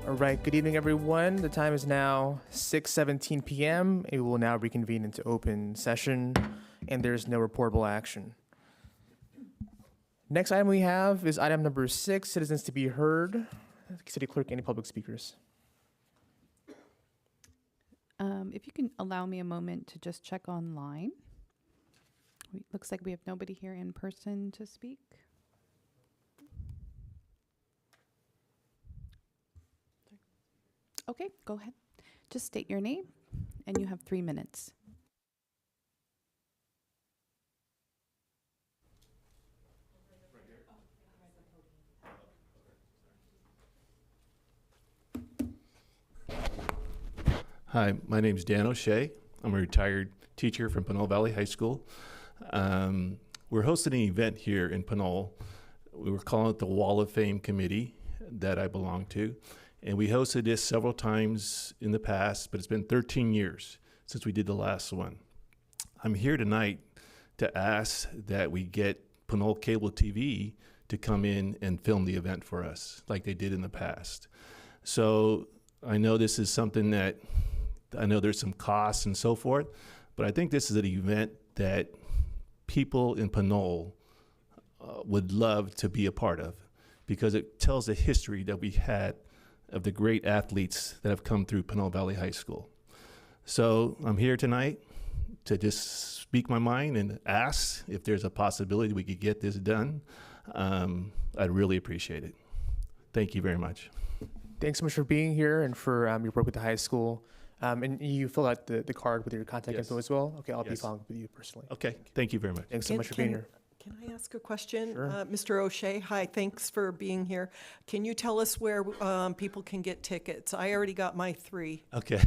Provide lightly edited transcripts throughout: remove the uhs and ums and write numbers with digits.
All right, good evening, everyone. The time is now 6:17 p.m. We will now reconvene into open session, and there's no reportable action. Next item we have is item number 6, citizens to be heard. City Clerk, any public speakers? If you can allow me a moment to just check online. Looks like we have nobody here in person to speak. Okay, go ahead. Just state your name, and you have 3 minutes. Hi, my name is Dan O'Shea. I'm a retired teacher from Pinole Valley High School. We're hosting an event here in Pinole. We were calling it the Wall of Fame Committee that I belong to. And we hosted this several times in the past, but it's been 13 years since we did the last one. I'm here tonight to ask that we get Pinole Cable TV to come in and film the event for us like they did in the past. So I know this is something that I know there's some costs and so forth, but I think this is an event that people in Pinole would love to be a part of because it tells the history that we had of the great athletes that have come through Pinole Valley High School. So I'm here tonight to just speak my mind and ask if there's a possibility we could get this done. I'd really appreciate it. Thank you very much. Thanks so much for being here and for your work with the high school. And you fill out the card with your contact info as well? Okay, I'll be following up with you personally. Okay, thank you very much. Thanks so much for being here. Can I ask a question? Sure. Mr. O'Shea, hi, thanks for being here. Can you tell us where people can get tickets? I already got my 3. Okay.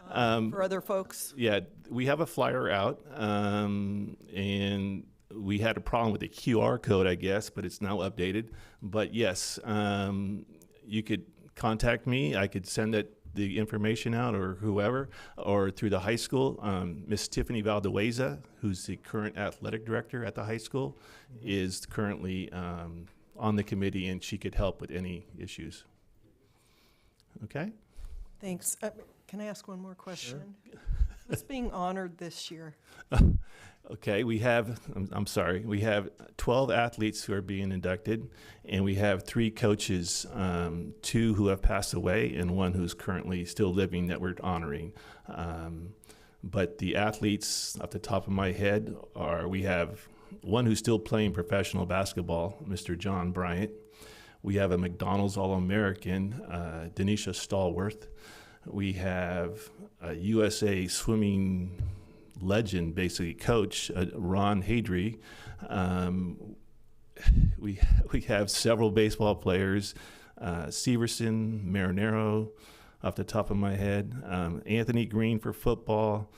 For other folks? Yeah, we have a flyer out, and we had a problem with the QR code, I guess, but it's now updated. But yes, you could contact me. I could send the information out or whoever, or through the high school. Miss Tiffany Valdehueza, who's the current athletic director at the high school, is currently on the committee, and she could help with any issues. Okay? Thanks. Can I ask one more question? Sure. Who's being honored this year? Okay, we have 12 athletes who are being inducted, and we have 3 coaches, 2 who have passed away and 1 who's currently still living that we're honoring. But the athletes, off the top of my head, we have one who's still playing professional basketball, Mr. John Bryant. We have a McDonald's All-American, Denisha Stallworth. We have a USA swimming legend, basically coach, Ron Hadry. We have several baseball players, Severson, Marinero, off the top of my head, Anthony Green for football,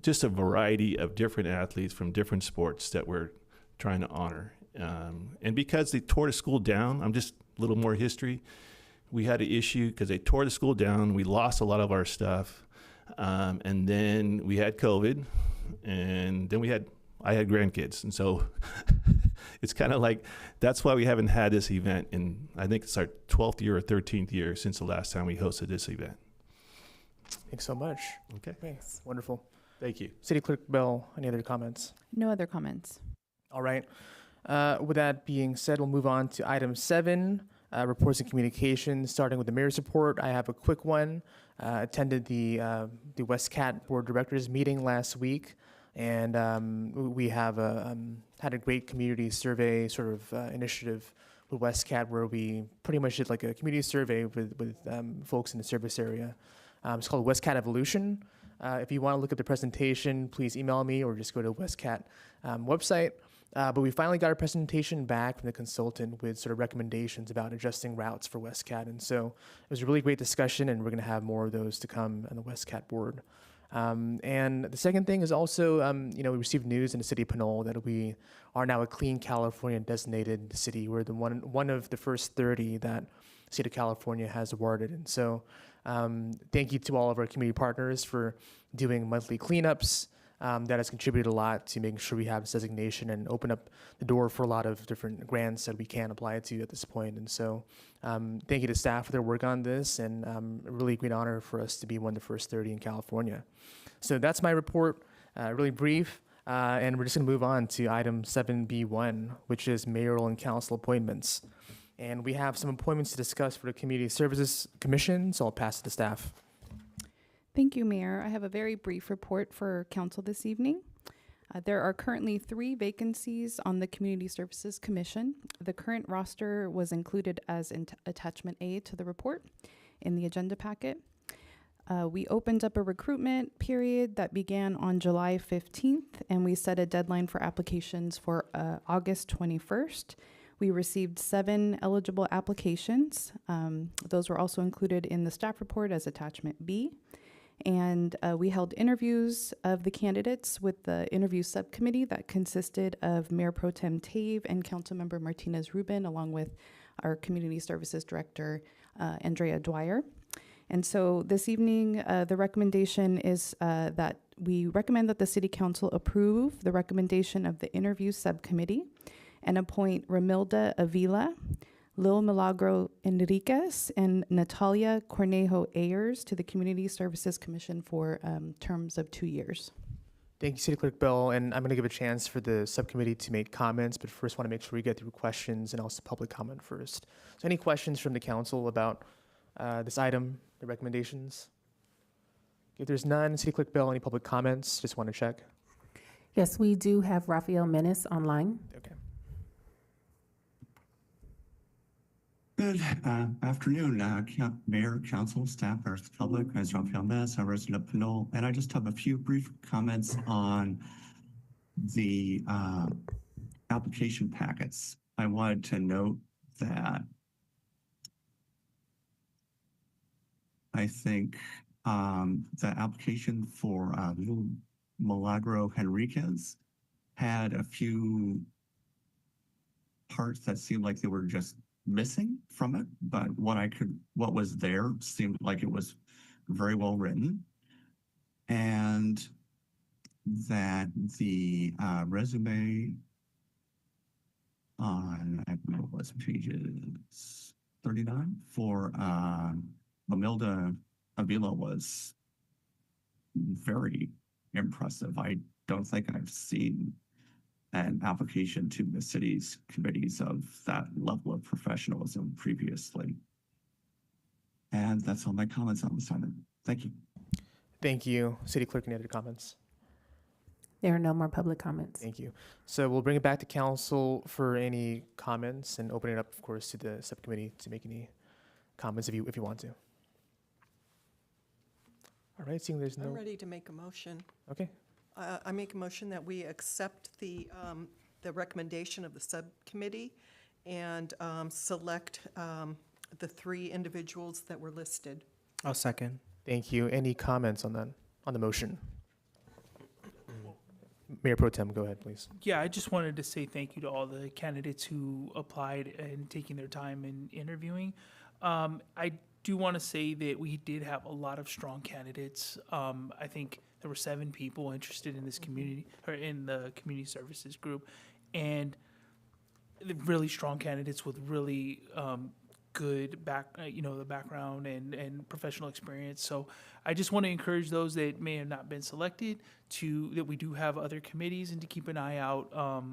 just a variety of different athletes from different sports that we're trying to honor. And because they tore the school down, I'm just a little more history. We had an issue because they tore the school down. We lost a lot of our stuff. And then we had COVID, and then I had grandkids. And so it's kind of like, that's why we haven't had this event. And I think it's our 12th year or 13th year since the last time we hosted this event. Thanks so much. Okay. Thanks. Wonderful. Thank you. City Clerk Bell, any other comments? No other comments. All right. With that being said, we'll move on to item 7, reports and communications, starting with the mayor's report. I have a quick one. Attended the WestCat Board of Directors meeting last week, and we have had a great community survey sort of initiative with WestCat where we pretty much did like a community survey with folks in the service area. It's called WestCat Evolution. If you want to look at the presentation, please email me or just go to WestCat website. But we finally got a presentation back from the consultant with sort of recommendations about adjusting routes for WestCat. And so it was a really great discussion, and we're going to have more of those to come on the WestCat board. And the second thing is also, we received news in the city of Pinole that we are now a Clean California designated city. We're the one of the first 30 that the state of California has awarded. And so thank you to all of our community partners for doing monthly cleanups, that has contributed a lot to making sure we have this designation and open up the door for a lot of different grants that we can apply to at this point. And so thank you to staff for their work on this, and a really great honor for us to be one of the first 30 in California. So that's my report, really brief. And we're just going to move on to item 7B1, which is mayoral and council appointments. And we have some appointments to discuss for the Community Services Commission, so I'll pass it to staff. Thank you, Mayor. I have a very brief report for council this evening. There are currently 3 vacancies on the Community Services Commission. The current roster was included as attachment A to the report in the agenda packet. We opened up a recruitment period that began on July 15th, and we set a deadline for applications for August 21st. We received 7 eligible applications. Those were also included in the staff report as attachment B. And we held interviews of the candidates with the interview subcommittee that consisted of Mayor Pro Tem Tave and Councilmember Martinez Rubin, along with our Community Services Director, Andrea Dwyer. And so this evening, the recommendation is that we recommend that the City Council approve the recommendation of the interview subcommittee and appoint Ramilda Avila, Lil Milagro Enriquez, and Natalia Cornejo Ayers to the Community Services Commission for terms of 2 years. Thank you, City Clerk Bell, and I'm going to give a chance for the subcommittee to make comments, but first want to make sure we get through questions and also public comment first. So any questions from the council about this item, the recommendations? If there's none, City Clerk Bell, any public comments? Just want to check. Yes, we do have Rafael Menace online. Okay. Good afternoon, Mayor, Council, staff, members of the public. As Rafael Menace, I'm a resident of Pinole, and I just have a few brief comments on the application packets. I wanted to note that I think the application for Lil Milagro Henriquez had a few parts that seemed like they were just missing from it, but what was there seemed like it was very well written, and that the resume on, I believe it was pages 39 for Ramilda Avila was very impressive. I don't think I've seen an application to the city's committees of that level of professionalism previously. And that's all my comments on this item. Thank you. Thank you. City Clerk, any other comments? There are no more public comments. Thank you. So we'll bring it back to council for any comments and open it up, of course, to the subcommittee to make any comments if you want to. All right, seeing there's no. I'm ready to make a motion. Okay. I make a motion that we accept the recommendation of the subcommittee and select the 3 individuals that were listed. I'll second. Thank you. Any comments on that, on the motion? Mayor Pro Tem, go ahead, please. Yeah, I just wanted to say thank you to all the candidates who applied and taking their time in interviewing. I do want to say that we did have a lot of strong candidates. I think there were 7 people interested in this community, or in the community services group, and really strong candidates with really good the background and professional experience. So I just want to encourage those that may have not been selected that we do have other committees, and to keep an eye out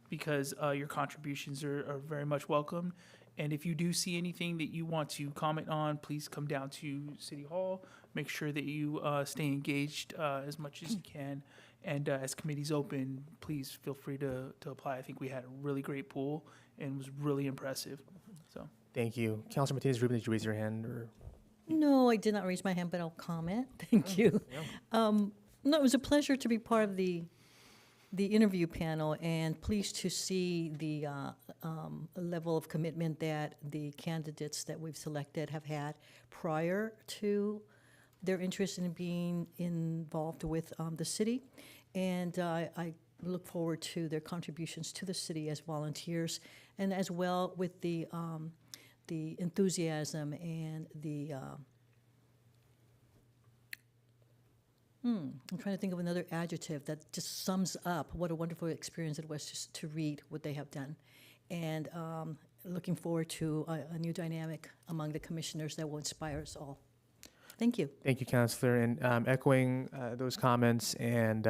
because your contributions are very much welcome. And if you do see anything that you want to comment on, please come down to City Hall. Make sure that you stay engaged as much as you can. And as committees open, please feel free to apply. I think we had a really great pool and was really impressive. So Thank you. Councilor Martinez Rubin, did you raise your hand? Or? No, I did not raise my hand, but I'll comment. Thank you. No, it was a pleasure to be part of the interview panel, and pleased to see the level of commitment that the candidates that we've selected have had prior to their interest in being involved with the city. And I look forward to their contributions to the city as volunteers, and as well with the enthusiasm and the I'm trying to think of another adjective that just sums up what a wonderful experience it was just to read what they have done. And looking forward to a new dynamic among the commissioners that will inspire us all. Thank you. Thank you, Counselor. And echoing those comments, and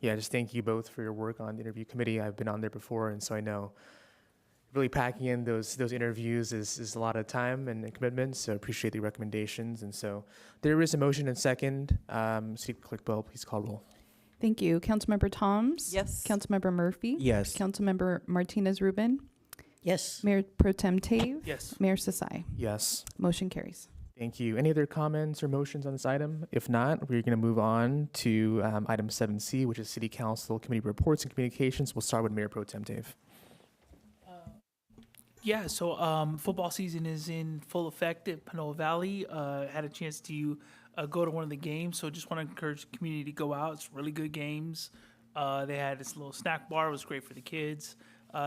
yeah, just thank you both for your work on the interview committee. I've been on there before, and so I know really packing in those interviews is a lot of time and commitment, so appreciate the recommendations. And so there is a motion and second. City Clerk Bell, please call roll. Thank you. Councilmember Toms? Yes. Councilmember Murphy? Yes. Councilmember Martinez Rubin? Yes. Mayor Pro Tem Tave? Yes. Mayor Sasai? Yes. Motion carries. Thank you. Any other comments or motions on this item? If not, we're going to move on to item 7C, which is City Council Committee Reports and Communications. We'll start with Mayor Pro Tem Dave. Yeah, so football season is in full effect at Pinole Valley. Had a chance to go to one of the games, so just want to encourage the community to go out. It's really good games. They had this little snack bar. It was great for the kids.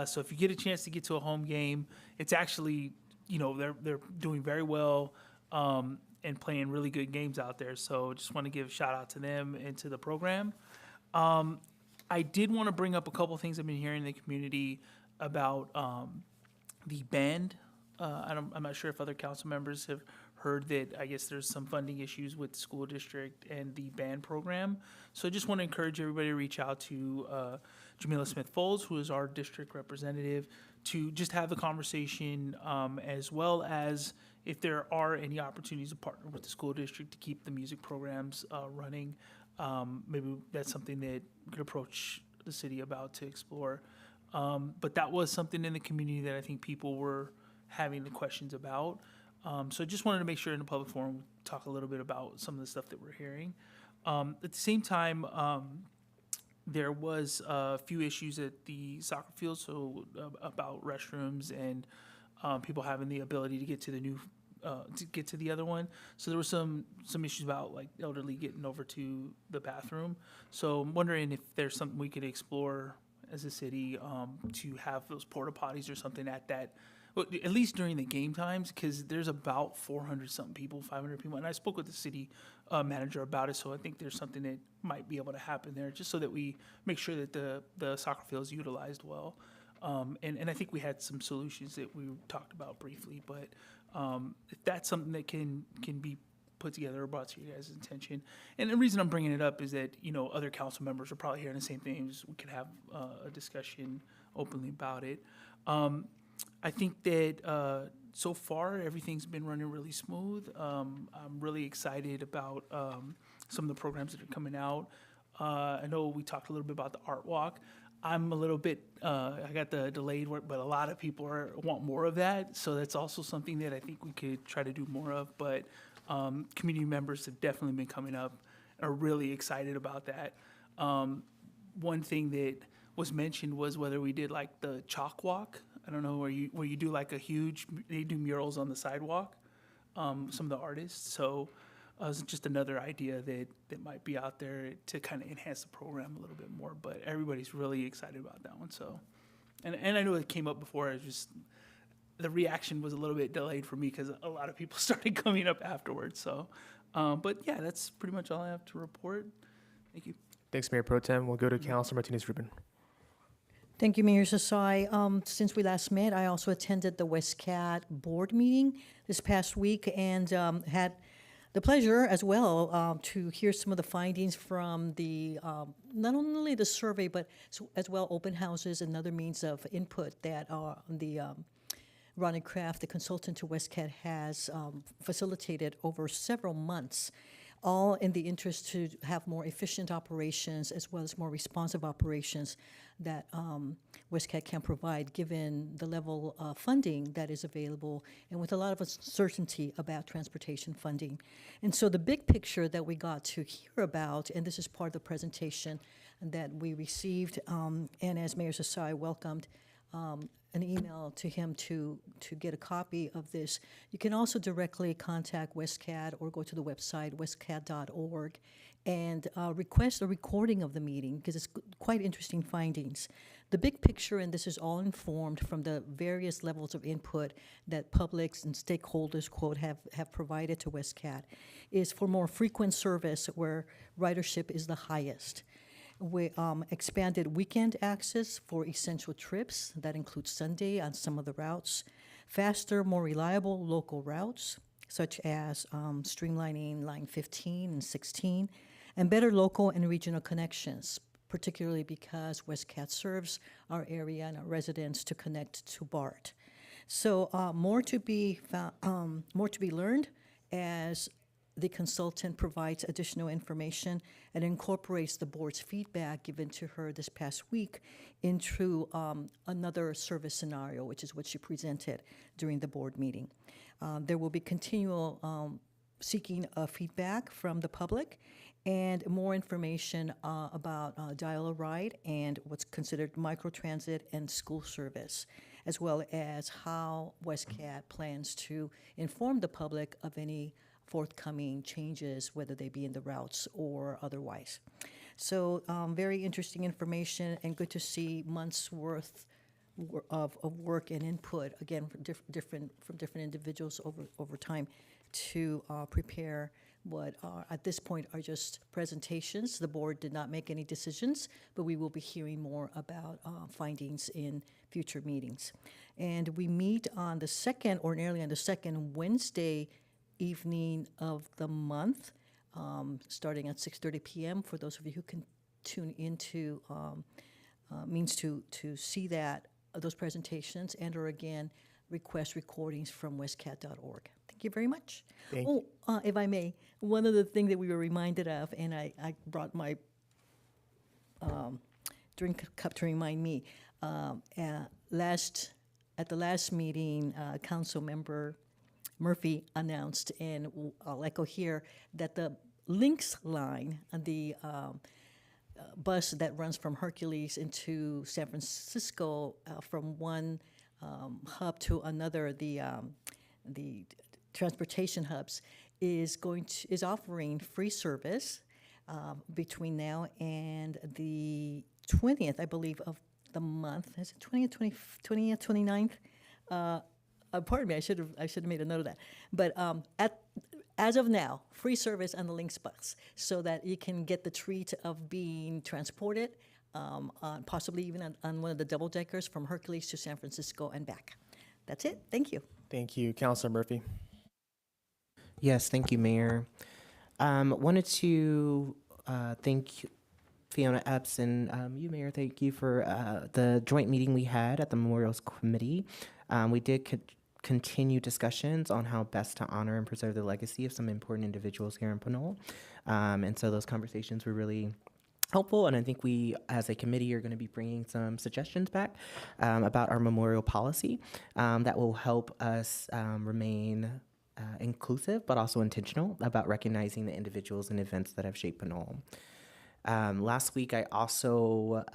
So if you get a chance to get to a home game, it's actually, they're doing very well and playing really good games out there. So just want to give a shout out to them and to the program. I did want to bring up a couple things I've been hearing in the community about the band. I'm not sure if other council members have heard that. I guess there's some funding issues with the school district and the band program. So I just want to encourage everybody to reach out to Jamila Smith-Foles, who is our district representative, to just have the conversation, as well as if there are any opportunities to partner with the school district to keep the music programs running. Maybe that's something that we could approach the city about to explore. But that was something in the community that I think people were having the questions about. So I just wanted to make sure in the public forum, we talk a little bit about some of the stuff that we're hearing. At the same time, there was a few issues at the soccer field, so about restrooms and people having the ability to get to the new, to get to the other one. So there were some issues about like elderly getting over to the bathroom. So I'm wondering if there's something we could explore as a city to have those porta potties or something at that, well, at least during the game times, because there's about 400 something people, 500 people, and I spoke with the city manager about it. So I think there's something that might be able to happen there, just so that we make sure that the soccer field is utilized well. And I think we had some solutions that we talked about briefly, but if that's something that can be put together or brought to your guys' attention. And the reason I'm bringing it up is that, other council members are probably hearing the same things. We could have a discussion openly about it. I think that so far everything's been running really smooth. I'm really excited about some of the programs that are coming out. I know we talked a little bit about the art walk. I'm a little bit, I got the delayed work, but a lot of people want more of that. So that's also something that I think we could try to do more of. But community members have definitely been coming up, are really excited about that. One thing that was mentioned was whether we did like the chalk walk. I don't know, where you do like they do murals on the sidewalk, some of the artists. So it's just another idea that might be out there to kind of enhance the program a little bit more. But everybody's really excited about that one. So, and I know it came up before. It's just the reaction was a little bit delayed for me because a lot of people started coming up afterwards. So, but yeah, that's pretty much all I have to report. Thank you. Thanks, Mayor Pro Tem. We'll go to Councilor Martinez Rubin. Thank you, Mayor Sasai. Since we last met, I also attended the WestCat board meeting this past week and had the pleasure as well to hear some of the findings from the, not only the survey, but as well open houses and other means of input that the Ronnie Kraft, the consultant to WestCat, has facilitated over several months, all in the interest to have more efficient operations as well as more responsive operations that WestCat can provide given the level of funding that is available and with a lot of uncertainty about transportation funding. And so the big picture that we got to hear about, and this is part of the presentation that we received, and as Mayor Sasai welcomed, an email to him to get a copy of this. You can also directly contact WestCat or go to the website westcat.org and request a recording of the meeting because it's quite interesting findings. the big picture, and this is all informed from the various levels of input that publics and stakeholders, quote, have provided to WestCat, is for more frequent service where ridership is the highest. We expanded weekend access for essential trips, that includes Sunday on some of the routes, faster, more reliable local routes, such as streamlining line 15 and 16, and better local and regional connections, particularly because WestCat serves our area and our residents to connect to BART. So more to be learned as the consultant provides additional information and incorporates the board's feedback given to her this past week into another service scenario, which is what she presented during the board meeting. There will be continual seeking feedback from the public and more information about Dial-A-Ride and what's considered microtransit and school service, as well as how WestCat plans to inform the public of any forthcoming changes, whether they be in the routes or otherwise. So very interesting information, and good to see months worth of work and input, again, from different individuals over time to prepare what are, at this point, are just presentations. The board did not make any decisions, but we will be hearing more about findings in future meetings. And we meet on the second, or nearly on the second Wednesday evening of the month, starting at 6:30 p.m. For those of you who can tune into means to see that those presentations, and or again request recordings from westcat.org. Thank you very much. Thank you. If I may, one of the things that we were reminded of, and I brought my drink cup to remind me, at the last meeting, Council Member Murphy announced, and I'll echo here, that the Lynx line, the bus that runs from Hercules into San Francisco, from one hub to another, the transportation hubs, is offering free service between now and the 20th, I believe, of the month. Is it 20th, 29th? Pardon me, I should have made a note of that. But as of now, free service on the Lynx bus, so that you can get the treat of being transported, possibly even on one of the double deckers from Hercules to San Francisco and back. That's it. Thank you. Thank you, Councilor Murphy. Yes, thank you, Mayor. Wanted to thank Fiona Epps and you, Mayor. Thank you for the joint meeting we had at the Memorials Committee. We did continue discussions on how best to honor and preserve the legacy of some important individuals here in Pinole. And so those conversations were really helpful, and I think we, as a committee, are going to be bringing some suggestions back about our memorial policy that will help us remain inclusive, but also intentional about recognizing the individuals and events that have shaped Pinole. Last week, I also,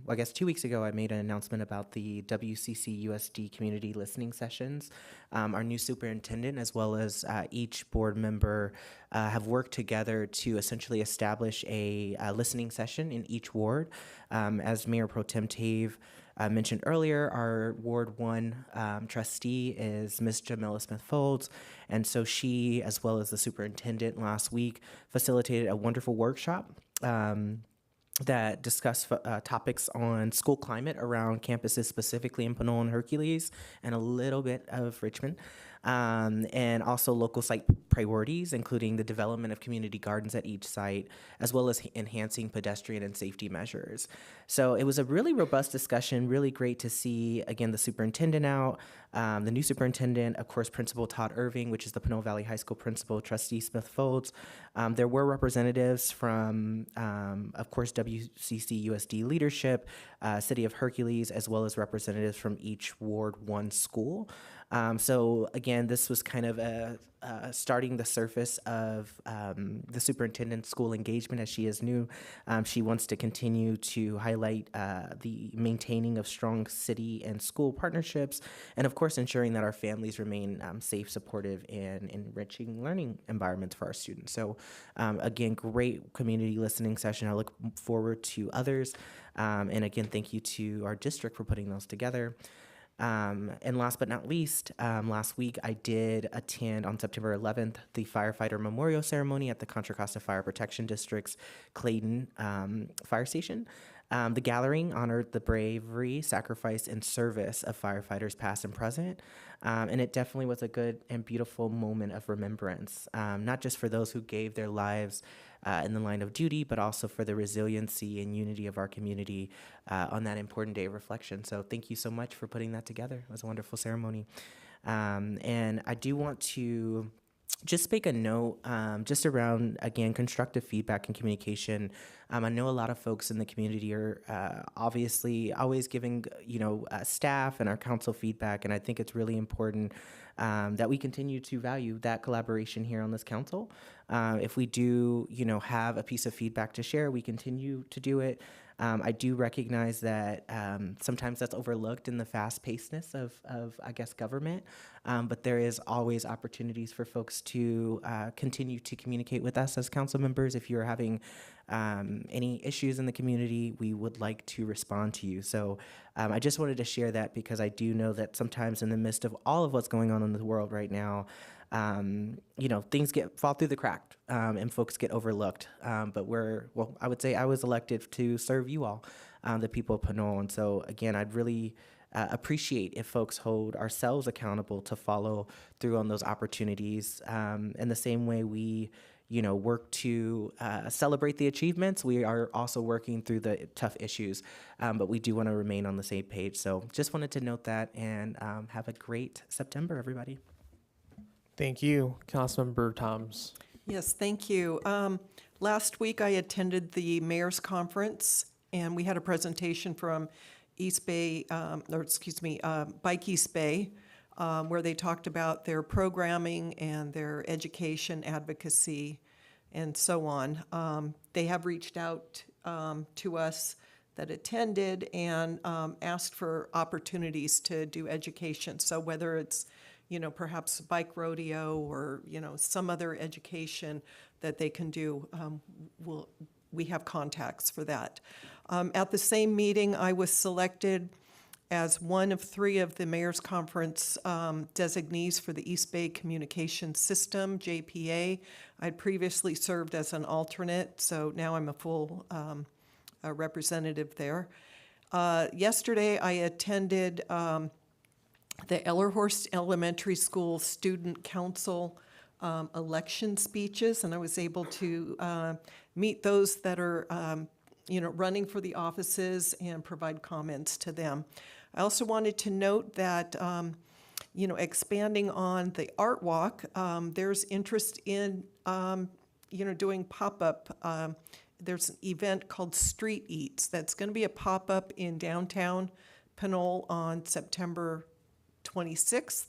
I guess 2 weeks ago, I made an announcement about the WCC USD community listening sessions. Our new superintendent, as well as each board member, have worked together to essentially establish a listening session in each ward. As Mayor Pro Tem Tave mentioned earlier, our Ward 1 trustee is Ms. Jamila Smith-Folds, and so she, as well as the superintendent last week, facilitated a wonderful workshop that discussed topics on school climate around campuses, specifically in Pinole and Hercules, and a little bit of Richmond, and also local site priorities, including the development of community gardens at each site, as well as enhancing pedestrian and safety measures. So it was a really robust discussion, really great to see, again, the superintendent out, the new superintendent, of course, Principal Todd Irving, which is the Pinole Valley High School principal, Trustee Smith-Folds. There were representatives from, of course, WCC USD leadership, City of Hercules, as well as representatives from each Ward 1 school. So again, this was kind of starting the surface of the superintendent's school engagement as she is new. She wants to continue to highlight the maintaining of strong city and school partnerships, and of course ensuring that our families remain safe, supportive, and enriching learning environments for our students. So again, great community listening session. I look forward to others. And again, thank you to our district for putting those together. And last but not least, last week I did attend on September 11th the firefighter memorial ceremony at the Contra Costa Fire Protection District's Clayton Fire Station. The gathering honored the bravery, sacrifice, and service of firefighters past and present. And it definitely was a good and beautiful moment of remembrance, not just for those who gave their lives in the line of duty, but also for the resiliency and unity of our community on that important day of reflection. So thank you so much for putting that together. It was a wonderful ceremony. And I do want to just make a note just around, again, constructive feedback and communication. I know a lot of folks in the community are obviously always giving, staff and our council feedback, and I think it's really important that we continue to value that collaboration here on this council. If we do, have a piece of feedback to share, we continue to do it. I do recognize that sometimes that's overlooked in the fast-pacedness of I guess, government, but there is always opportunities for folks to continue to communicate with us as council members. If you're having any issues in the community, we would like to respond to you. So I just wanted to share that because I do know that sometimes in the midst of all of what's going on in the world right now, things fall through the crack and folks get overlooked. But I would say I was elected to serve you all, the people of Pinole. And so again, I'd really appreciate if folks hold ourselves accountable to follow through on those opportunities. In the same way we, work to celebrate the achievements, we are also working through the tough issues, but we do want to remain on the same page. So just wanted to note that, and have a great September, everybody. Thank you, Councilmember Toms. Yes, thank you. Last week, I attended the mayor's conference, and we had a presentation from Bike East Bay, where they talked about their programming and their education advocacy and so on. They have reached out to us that attended and asked for opportunities to do education. So whether it's perhaps bike rodeo or, some other education that they can do, we have contacts for that. At the same meeting, I was selected as one of 3 of the Mayor's Conference designees for the East Bay Communication System, JPA. I'd previously served as an alternate, so now I'm a full representative there. Yesterday, I attended the Ellerhorst Elementary School Student Council election speeches, and I was able to meet those that are, running for the offices and provide comments to them. I also wanted to note that, expanding on the art walk, there's interest in, doing pop-up. There's an event called Street Eats that's going to be a pop-up in downtown Pinole on September 26th,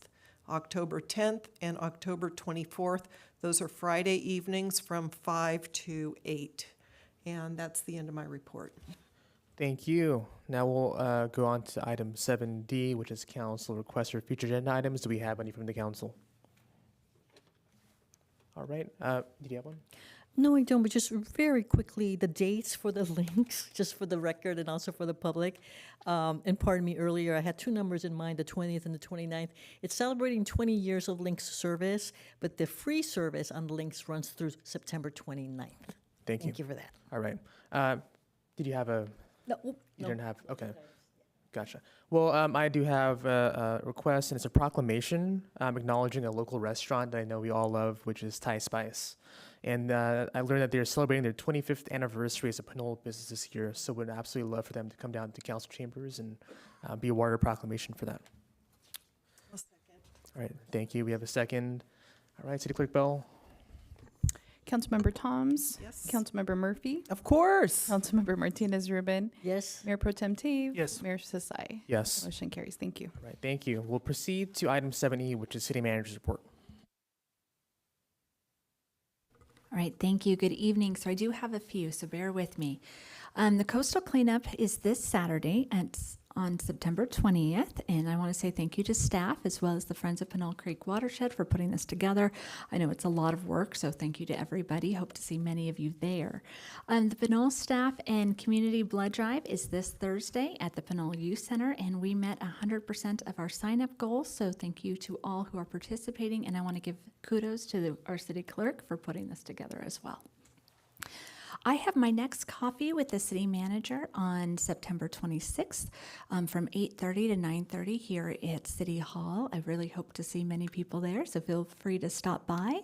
October 10th, and October 24th. Those are Friday evenings from 5 to 8. And that's the end of my report. Thank you. Now we'll go on to item 7D, which is council requests for future agenda items. Do we have any from the council? All right. Did you have one? No, I don't, but just very quickly, the dates for the links, just for the record and also for the public. And pardon me, earlier, I had 2 numbers in mind, the 20th and the 29th. It's celebrating 20 years of links service, but the free service on the links runs through September 29th. Thank you. Thank you for that. All right. Did you have a... No, You no. didn't have... Okay. Gotcha. Well, I do have a request, and it's a proclamation acknowledging a local restaurant that I know we all love, which is Thai Spice. And I learned that they're celebrating their 25th anniversary as a Pinole business this year, so would absolutely love for them to come down to council chambers and be awarded a proclamation for that. I'll second. All right, thank you. We have a second. All right, City Clerk Bell. Councilmember Toms. Yes. Councilmember Murphy. Of course. Councilmember Martinez Rubin. Yes. Mayor Pro Tem Tave. Yes. Mayor Sasai. Yes. Motion carries. Thank you. All right, thank you. We'll proceed to item 7E, which is City Manager's Report. All right, thank you. Good evening. So I do have a few, so bear with me. The coastal cleanup is this Saturday on September 20th, and I want to say thank you to staff as well as the Friends of Pinole Creek Watershed for putting this together. I know it's a lot of work, so thank you to everybody. Hope to see many of you there. The Pinole Staff and Community Blood Drive is this Thursday at the Pinole Youth Center, and we met 100% of our sign-up goals, so thank you to all who are participating, and I want to give kudos to our city clerk for putting this together as well. I have my next coffee with the city manager on September 26th from 8:30 to 9:30 here at City Hall. I really hope to see many people there, so feel free to stop by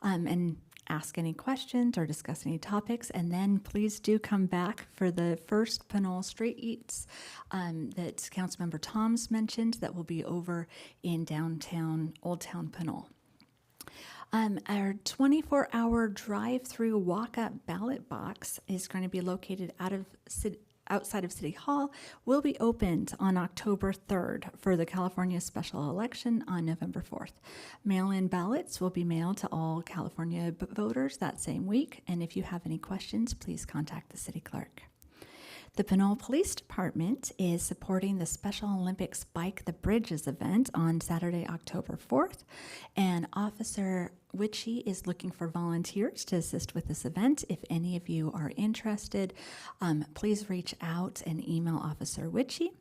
and ask any questions or discuss any topics. And then please do come back for the first Pinole Street Eats that Councilmember Toms mentioned that will be over in downtown Old Town Pinole. Our 24-hour drive-through walk-up ballot box is going to be located outside of City Hall. Will be opened on October 3rd for the California special election on November 4th. Mail-in ballots will be mailed to all California voters that same week. And if you have any questions, please contact the city clerk. The Pinole Police Department is supporting the Special Olympics Bike the Bridges event on Saturday, October 4th, and Officer Witchy is looking for volunteers to assist with this event. If any of you are interested, please reach out and email Officer Witchy.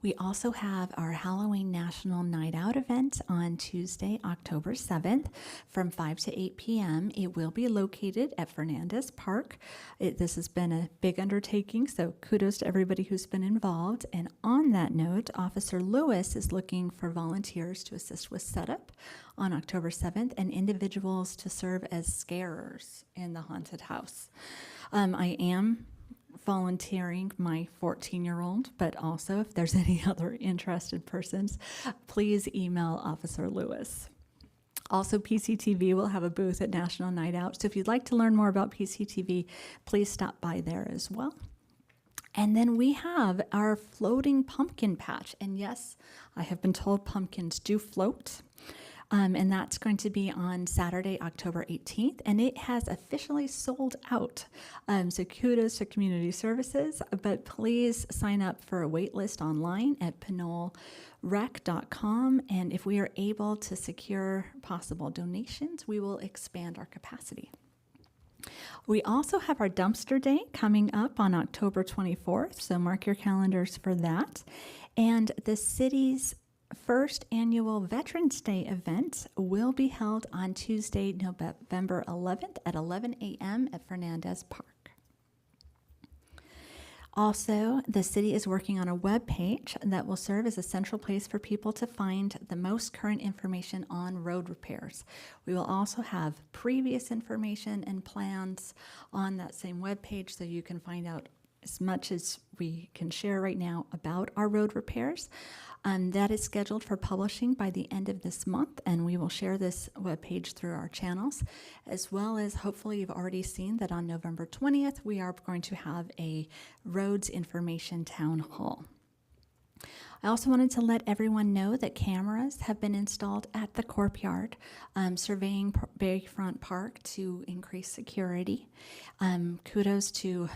We also have our Halloween National Night Out event on Tuesday, October 7th from 5 to 8 p.m. It will be located at Fernandez Park. This has been a big undertaking, so kudos to everybody who's been involved. And on that note, Officer Lewis is looking for volunteers to assist with setup on October 7th and individuals to serve as scarers in the haunted house. I am volunteering my 14-year-old, but also if there's any other interested persons, please email Officer Lewis. Also, PCTV will have a booth at National Night Out, so if you'd like to learn more about PCTV, please stop by there as well. And then we have our floating pumpkin patch, and yes, I have been told pumpkins do float. And that's going to be on Saturday, October 18th, and it has officially sold out. So kudos to Community Services, but please sign up for a wait list online at pinole.rec.com, and if we are able to secure possible donations, we will expand our capacity. We also have our dumpster day coming up on October 24th, so mark your calendars for that. And the city's first annual Veterans Day event will be held on Tuesday, November 11th at 11 a.m. at Fernandez Park. Also, the city is working on a web page that will serve as a central place for people to find the most current information on road repairs. We will also have previous information and plans on that same web page, so you can find out as much as we can share right now about our road repairs. That is scheduled for publishing by the end of this month, and we will share this webpage through our channels, as well as hopefully you've already seen that on November 20th, we are going to have a roads information town hall. I also wanted to let everyone know that cameras have been installed at the Courtyard, surveying Bayfront Park to increase security. Kudos to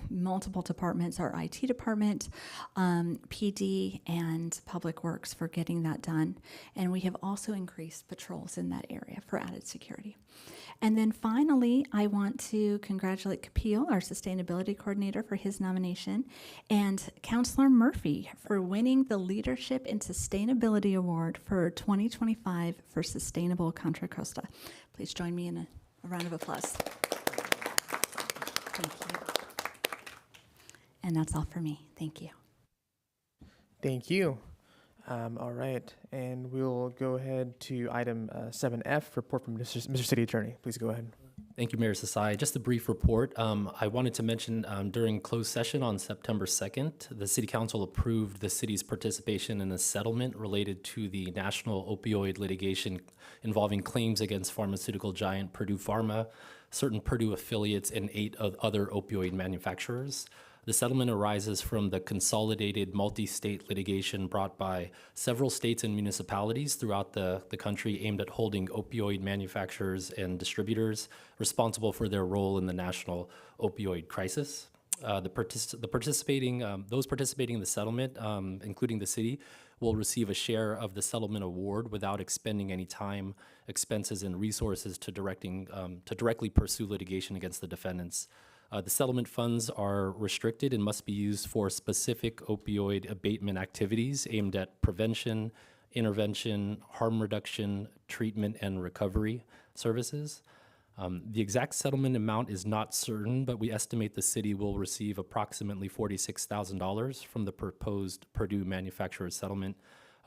multiple departments, our IT department, PD, and Public Works for getting that done. And we have also increased patrols in that area for added security. And then finally, I want to congratulate Kapil, our sustainability coordinator, for his nomination, and Councilor Murphy for winning the Leadership in Sustainability Award for 2025 for Sustainable Contra Costa. Please join me in a round of applause. Thank you. And that's all for me. Thank you. Thank you. All right, and we'll go ahead to item 7F, report from Mr. City Attorney. Please go ahead. Thank you, Mayor Sasai. Just a brief report. I wanted to mention during closed session on September 2nd, the City Council approved the city's participation in a settlement related to the national opioid litigation involving claims against pharmaceutical giant Purdue Pharma, certain Purdue affiliates, and 8 other opioid manufacturers. The settlement arises from the consolidated multi-state litigation brought by several states and municipalities throughout the country aimed at holding opioid manufacturers and distributors responsible for their role in the national opioid crisis. Those participating in the settlement, including the city, will receive a share of the settlement award without expending any time, expenses, and resources to directly pursue litigation against the defendants. The settlement funds are restricted and must be used for specific opioid abatement activities aimed at prevention, intervention, harm reduction, treatment, and recovery services. The exact settlement amount is not certain, but we estimate the city will receive approximately $46,000 from the proposed Purdue manufacturer settlement.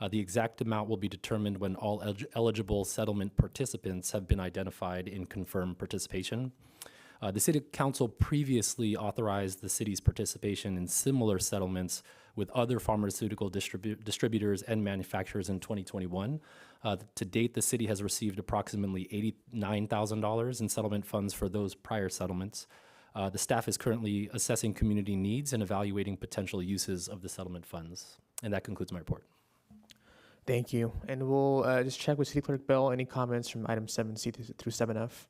The exact amount will be determined when all eligible settlement participants have been identified and confirmed participation. The City Council previously authorized the city's participation in similar settlements with other pharmaceutical distributors and manufacturers in 2021. To date, the city has received approximately $89,000 in settlement funds for those prior settlements. The staff is currently assessing community needs and evaluating potential uses of the settlement funds. And that concludes my report. Thank you. And we'll just check with City Clerk Bell. Any comments from item 7C through 7F?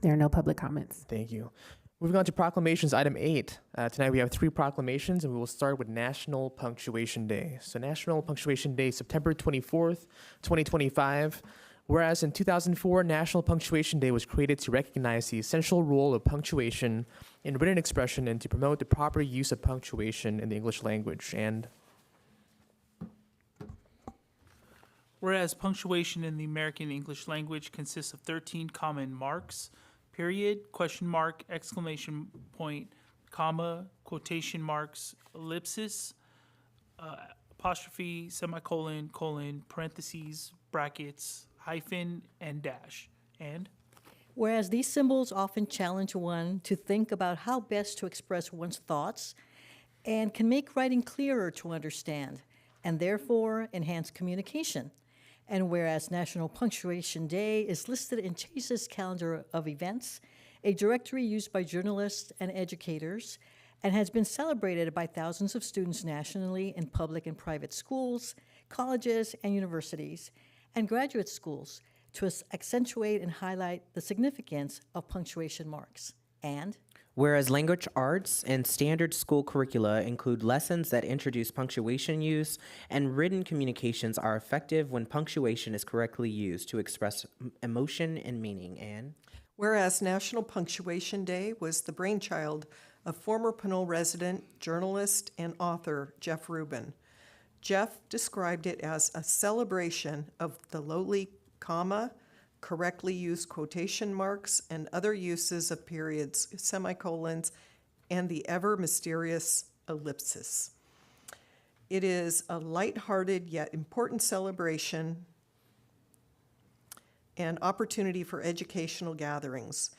There are no public comments. Thank you. Moving on to proclamations, item 8. Tonight we have 3 proclamations, and we will start with National Punctuation Day. So National Punctuation Day, September 24th, 2025. Whereas in 2004, National Punctuation Day was created to recognize the essential role of punctuation in written expression and to promote the proper use of punctuation in the English language. And Whereas punctuation in the American English language consists of 13 common marks: period, question mark, exclamation point, comma, quotation marks, ellipsis, apostrophe, semicolon, colon, parentheses, brackets, hyphen, and dash. And Whereas these symbols often challenge one to think about how best to express one's thoughts and can make writing clearer to understand, and therefore enhance communication. And whereas National Punctuation Day is listed in Chase's calendar of events, a directory used by journalists and educators, and has been celebrated by thousands of students nationally in public and private schools, colleges and universities, and graduate schools to accentuate and highlight the significance of punctuation marks. And whereas language arts and standard school curricula include lessons that introduce punctuation use, and written communications are effective when punctuation is correctly used to express emotion and meaning. And whereas National Punctuation Day was the brainchild of former Pinole resident, journalist, and author Jeff Rubin. Jeff described it as a celebration of the lowly comma, correctly used quotation marks, and other uses of periods, semicolons, and the ever mysterious ellipsis. It is a lighthearted yet important celebration and opportunity for educational gatherings.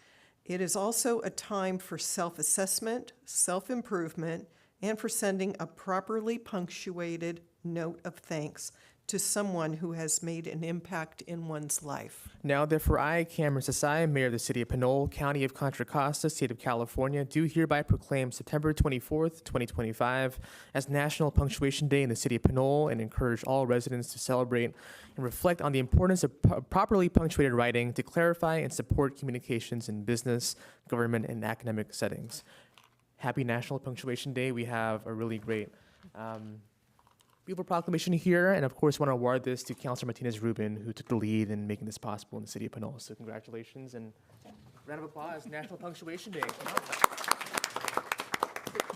It is also a time for self-assessment, self-improvement, and for sending a properly punctuated note of thanks to someone who has made an impact in one's life. now, therefore, I, Cameron Sasai, Mayor of the City of Pinole, County of Contra Costa, State of California, do hereby proclaim September 24th, 2025 as National Punctuation Day in the City of Pinole and encourage all residents to celebrate and reflect on the importance of properly punctuated writing to clarify and support communications in business, government, and academic settings. Happy National Punctuation Day. We have a really great beautiful proclamation here, and of course want to award this to Councilor Martinez-Rubin, who took the lead in making this possible in the City of Pinole. So congratulations, and round of applause, National Punctuation Day.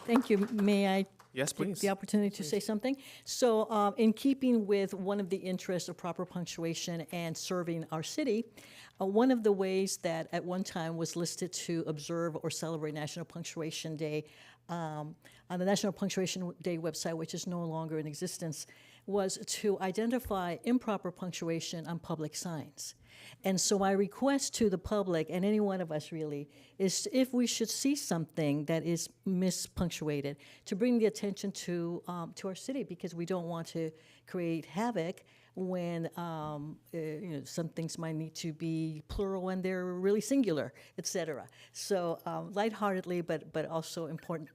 thank you. May I Yes, take please. the opportunity to say something? So in keeping with one of the interests of proper punctuation and serving our city, one of the ways that at one time was listed to observe or celebrate National Punctuation Day on the National Punctuation Day website, which is no longer in existence, was to identify improper punctuation on public signs. And so my request to the public, and any one of us really, is if we should see something that is mispunctuated, to bring the attention to our city, because we don't want to create havoc when some things might need to be plural when they're really singular, et cetera. So lightheartedly, but also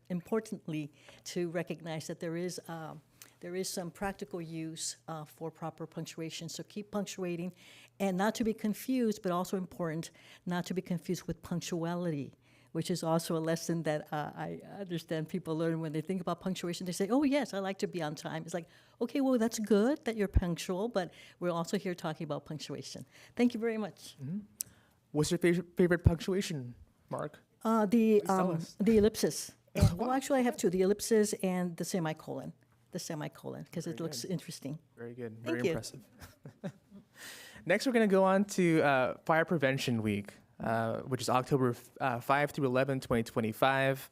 importantly, to recognize that there is some practical use for proper punctuation. So keep punctuating, and not to be confused, but also important, not to be confused with punctuality, which is also a lesson that I understand people learn when they think about punctuation. They say, oh, yes, I like to be on time. It's like, okay, well, that's good that you're punctual, but we're also here talking about punctuation. Thank you very much. Mm-hmm. What's your favorite punctuation, Mark? The tell us. ellipsis. Well, actually, I have two, the ellipsis and the semicolon. Because it looks interesting. Very good. Thank Very you. impressive. Next, we're going to go on to Fire Prevention Week, which is October 5 through 11, 2025.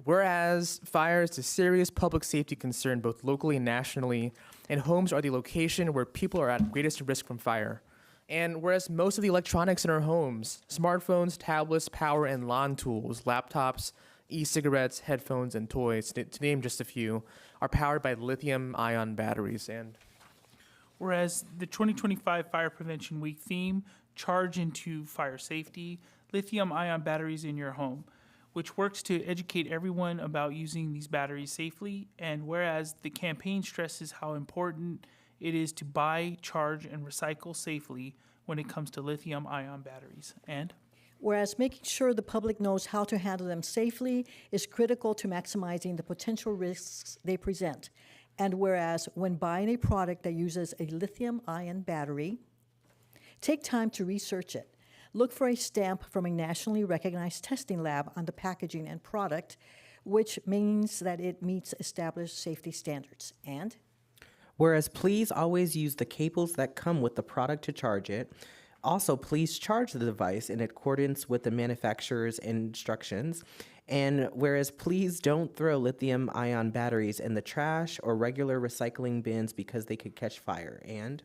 Whereas fire is a serious public safety concern both locally and nationally, and homes are the location where people are at greatest risk from fire. And whereas most of the electronics in our homes, smartphones, tablets, power and lawn tools, laptops, e-cigarettes, headphones, and toys, to name just a few, are powered by lithium-ion batteries. And Whereas the 2025 Fire Prevention Week theme, Charge into Fire Safety, lithium-ion batteries in your home, which works to educate everyone about using these batteries safely. And whereas the campaign stresses how important it is to buy, charge, and recycle safely when it comes to lithium-ion batteries. And Whereas making sure the public knows how to handle them safely is critical to maximizing the potential risks they present. And whereas when buying a product that uses a lithium-ion battery, take time to research it. Look for a stamp from a nationally recognized testing lab on the packaging and product, which means that it meets established safety standards. And Whereas please always use the cables that come with the product to charge it. Also, please charge the device in accordance with the manufacturer's instructions. And whereas please don't throw lithium-ion batteries in the trash or regular recycling bins because they could catch fire. And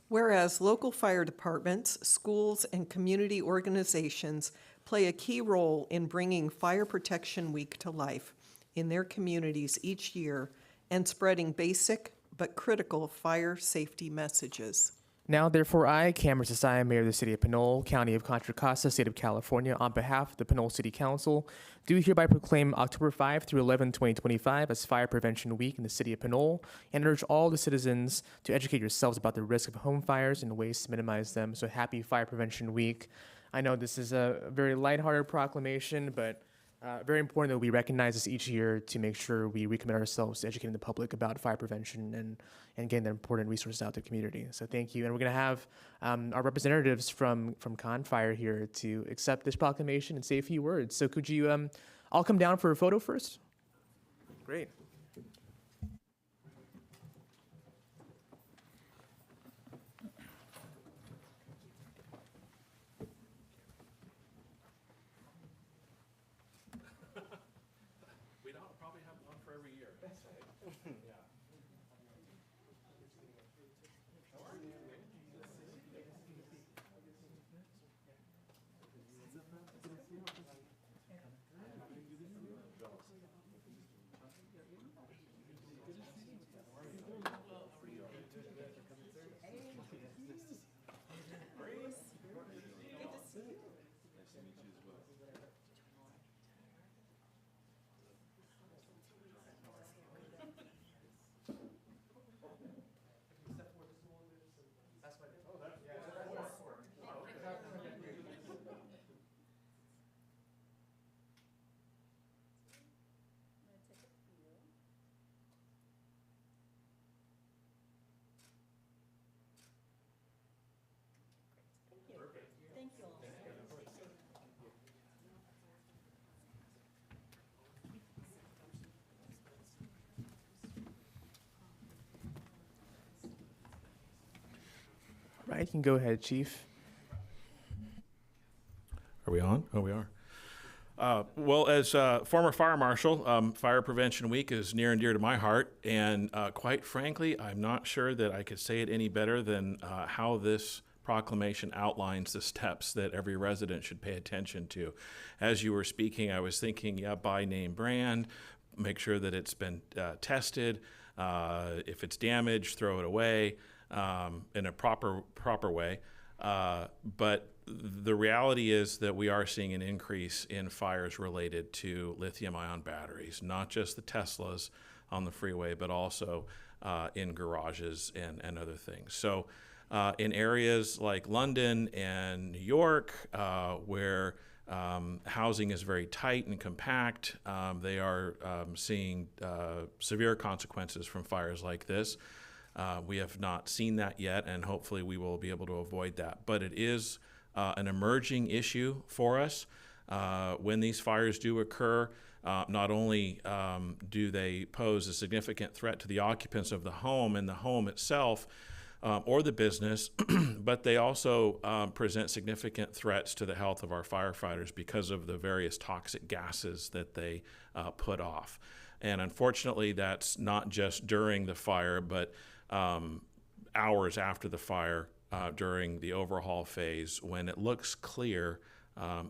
Whereas local fire departments, schools, and community organizations play a key role in bringing Fire Protection Week to life in their communities each year and spreading basic but critical fire safety messages. now, therefore, I, Cameron Sasaya, Mayor of the City of Pinole, County of Contra Costa, State of California, on behalf of the Pinole City Council, do hereby proclaim October 5 through 11, 2025 as Fire Prevention Week in the City of Pinole, and urge all the citizens to educate yourselves about the risk of home fires and ways to minimize them. So happy Fire Prevention Week. I know this is a very lighthearted proclamation, but very important that we recognize this each year to make sure we recommit ourselves to educating the public about fire prevention and getting the important resources out to the community. So thank you. And we're going to have our representatives from ConFire here to accept this proclamation and say a few words. So could you all come down for a photo first? Great. Right, you can go ahead, Chief. Are we on? Oh, we are. Well, as former fire marshal, Fire Prevention Week is near and dear to my heart, and quite frankly, I'm not sure that I could say it any better than how this proclamation outlines the steps that every resident should pay attention to. As you were speaking, I was thinking, yeah, buy name brand, make sure that it's been tested. If it's damaged, throw it away in a proper way. But the reality is that we are seeing an increase in fires related to lithium-ion batteries, not just the Teslas on the freeway, but also in garages and other things. So in areas like London and New York, where housing is very tight and compact, they are seeing severe consequences from fires like this. We have not seen that yet, and hopefully we will be able to avoid that. But it is an emerging issue for us. When these fires do occur, not only do they pose a significant threat to the occupants of the home and the home itself or the business, but they also present significant threats to the health of our firefighters because of the various toxic gases that they put off. And unfortunately, that's not just during the fire, but hours after the fire, during the overhaul phase, when it looks clear,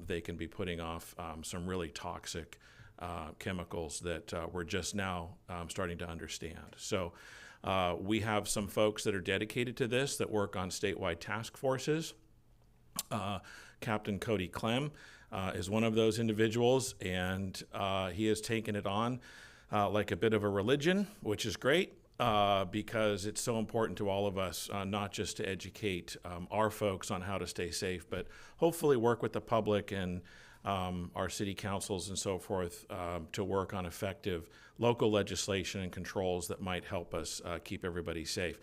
they can be putting off some really toxic chemicals that we're just now starting to understand. So we have some folks that are dedicated to this that work on statewide task forces. Captain Cody Clem is one of those individuals, and he has taken it on like a bit of a religion, which is great. Because it's so important to all of us, not just to educate our folks on how to stay safe, but hopefully work with the public and our city councils and so forth to work on effective local legislation and controls that might help us keep everybody safe.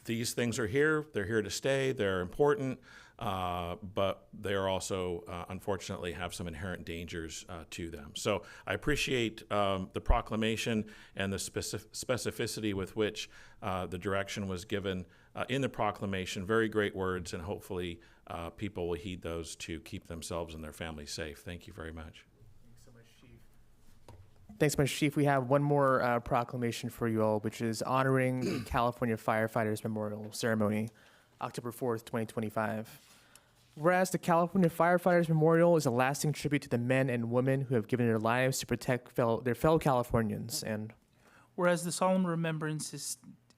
These things are here. They're here to stay. They're important. But they are also, unfortunately, have some inherent dangers to them. So I appreciate the proclamation and the specificity with which the direction was given in the proclamation. Very great words, and hopefully people will heed those to keep themselves and their families safe. Thank you very much. Thanks so much, Chief. Thanks so much, Chief. We have one more proclamation for you all, which is honoring the California Firefighters Memorial Ceremony, October 4th, 2025. Whereas the California Firefighters Memorial is a lasting tribute to the men and women who have given their lives to protect their fellow Californians. And whereas the solemn remembrance is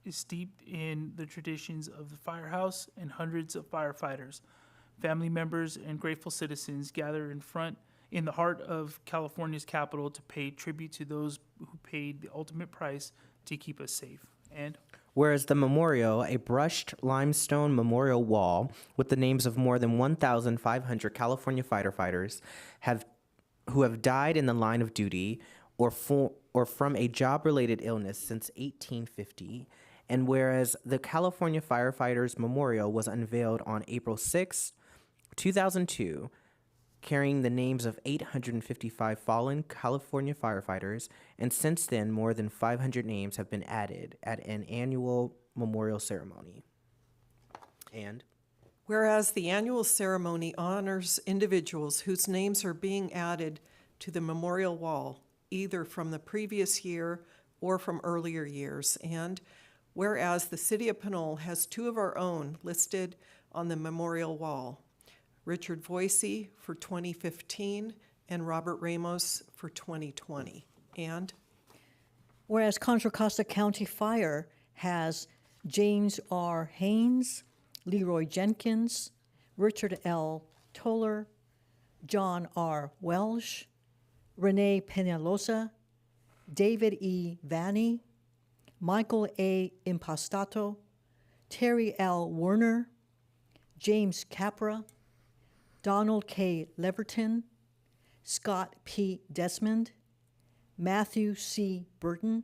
steeped in the traditions of the firehouse and hundreds of firefighters, family members, and grateful citizens gather in the heart of California's capital to pay tribute to those who paid the ultimate price to keep us safe. And whereas the memorial, a brushed limestone memorial wall with the names of more than 1,500 California firefighters who have died in the line of duty or from a job-related illness since 1850, and whereas the California Firefighters Memorial was unveiled on April 6, 2002, carrying the names of 855 fallen California firefighters, and since then, more than 500 names have been added at an annual memorial ceremony. And whereas the annual ceremony honors individuals whose names are being added to the memorial wall, either from the previous year or from earlier years, and whereas the City of Pinole has two of our own listed on the memorial wall, Richard Voisey for 2015 and Robert Ramos for 2020. And whereas Contra Costa County Fire has James R. Haynes, Leroy Jenkins, Richard L. Toller, John R. Welsh, Renee Peñalosa, David E. Vanny, Michael A. Impastato, Terry L. Werner, James Capra, Donald K. Leverton, Scott P. Desmond, Matthew C. Burton,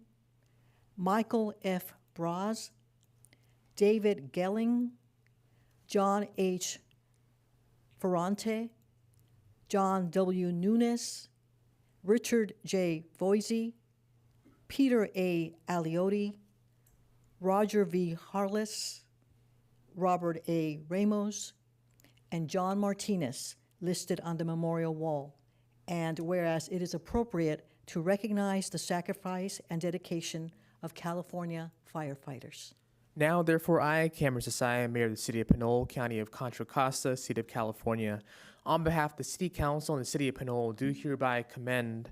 Michael F. Braz, David Gelling, John H. Ferrante, John W. Nunes, Richard J. Voisey, Peter A. Aliotti, Roger V. Harless, Robert A. Ramos, and John Martinez listed on the memorial wall. and whereas it is appropriate to recognize the sacrifice and dedication of California firefighters. Now, therefore, I, Cameron Sasai, Mayor of the City of Pinole, County of Contra Costa, State of California, on behalf of the City Council and the City of Pinole, do hereby commend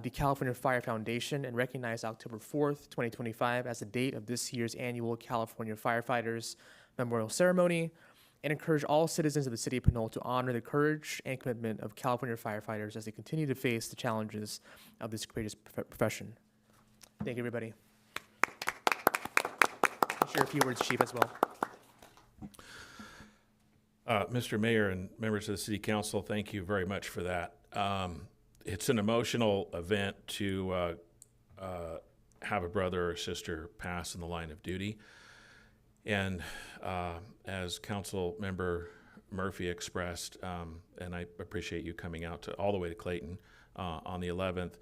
the California Fire Foundation and recognize October 4th, 2025 as the date of this year's annual California Firefighters Memorial Ceremony, and encourage all citizens of the City of Pinole to honor the courage and commitment of California firefighters as they continue to face the challenges of this courageous profession. Thank you, everybody. I'll share a few words, Chief, as well. Mr. Mayor and members of the City Council, thank you very much for that. It's an emotional event to have a brother or sister pass in the line of duty. And as Council Member Murphy expressed, and I appreciate you coming out all the way to Clayton on the 11th,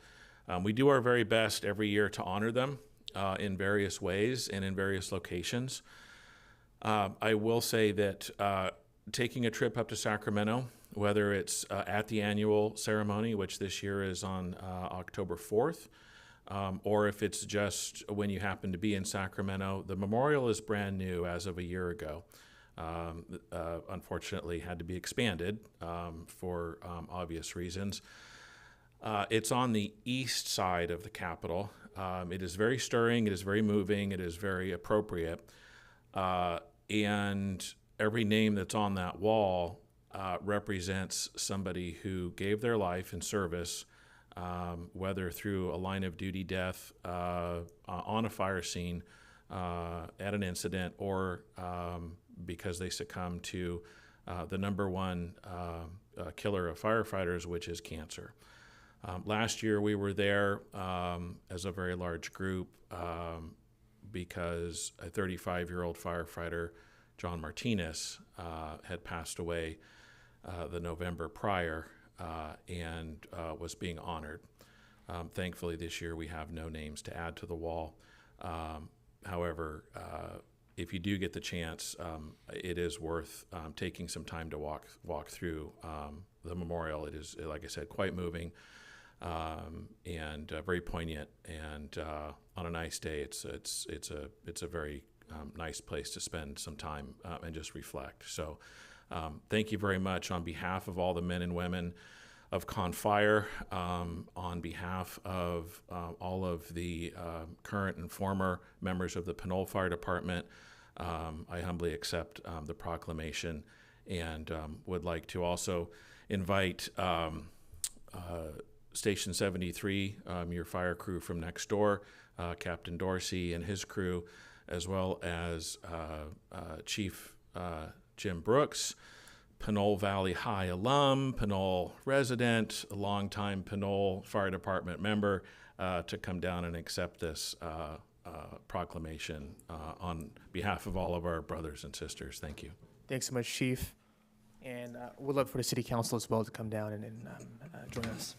we do our very best every year to honor them in various ways and in various locations. I will say that taking a trip up to Sacramento, whether it's at the annual ceremony, which this year is on October 4th, or if it's just when you happen to be in Sacramento, the memorial is brand new as of a year ago. Unfortunately, had to be expanded for obvious reasons. It's on the east side of the Capitol. It is very stirring, it is very moving, it is very appropriate. And every name that's on that wall represents somebody who gave their life in service, whether through a line of duty death on a fire scene at an incident, or because they succumbed to the number one killer of firefighters, which is cancer. Last year we were there as a very large group because a 35-year-old firefighter, John Martinez, had passed away the November prior and was being honored. Thankfully, this year we have no names to add to the wall. However, if you do get the chance, it is worth taking some time to walk through the memorial. It is, like I said, quite moving and very poignant. And on a nice day, it's a very nice place to spend some time and just reflect. So thank you very much on behalf of all the men and women of Con Fire, on behalf of all of the current and former members of the Pinole Fire Department. I humbly accept the proclamation and would like to also invite Station 73, your fire crew from next door, Captain Dorsey and his crew, as well as Chief Jim Brooks, Pinole Valley High alum, Pinole resident, a longtime Pinole Fire Department member, to come down and accept this proclamation on behalf of all of our brothers and sisters. Thank you. Thanks so much, Chief. And we'd love for the City Council as well to come down and join us.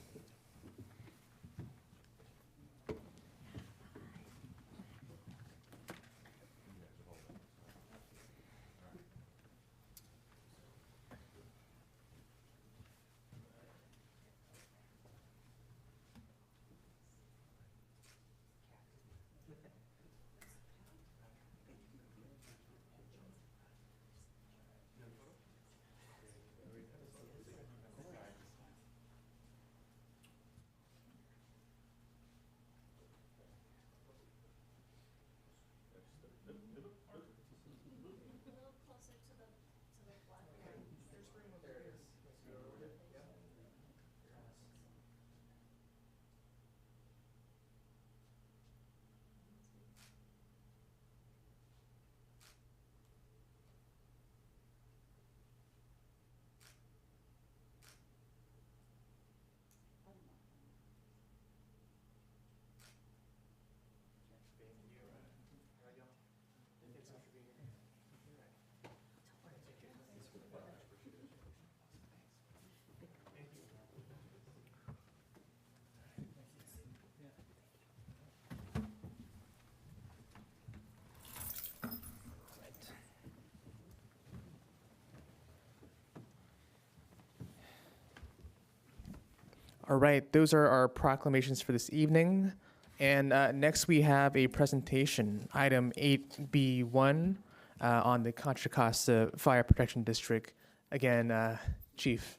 All right, those are our proclamations for this evening. And next we have a presentation, item 8B1, on the Contra Costa Fire Protection District. Again, Chief,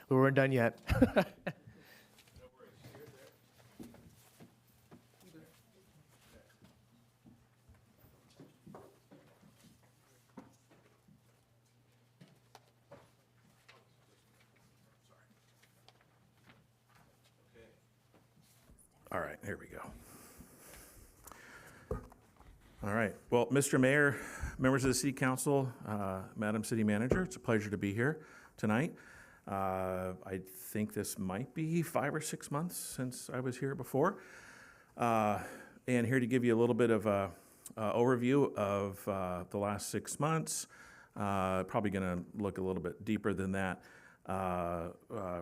we weren't done yet. All right, here we go. All right. Well, Mr. Mayor, members of the City Council, Madam City Manager, it's a pleasure to be here tonight. I think this might be 5 or 6 months since I was here before. And here to give you a little bit of a overview of the last 6 months. Probably going to look a little bit deeper than that.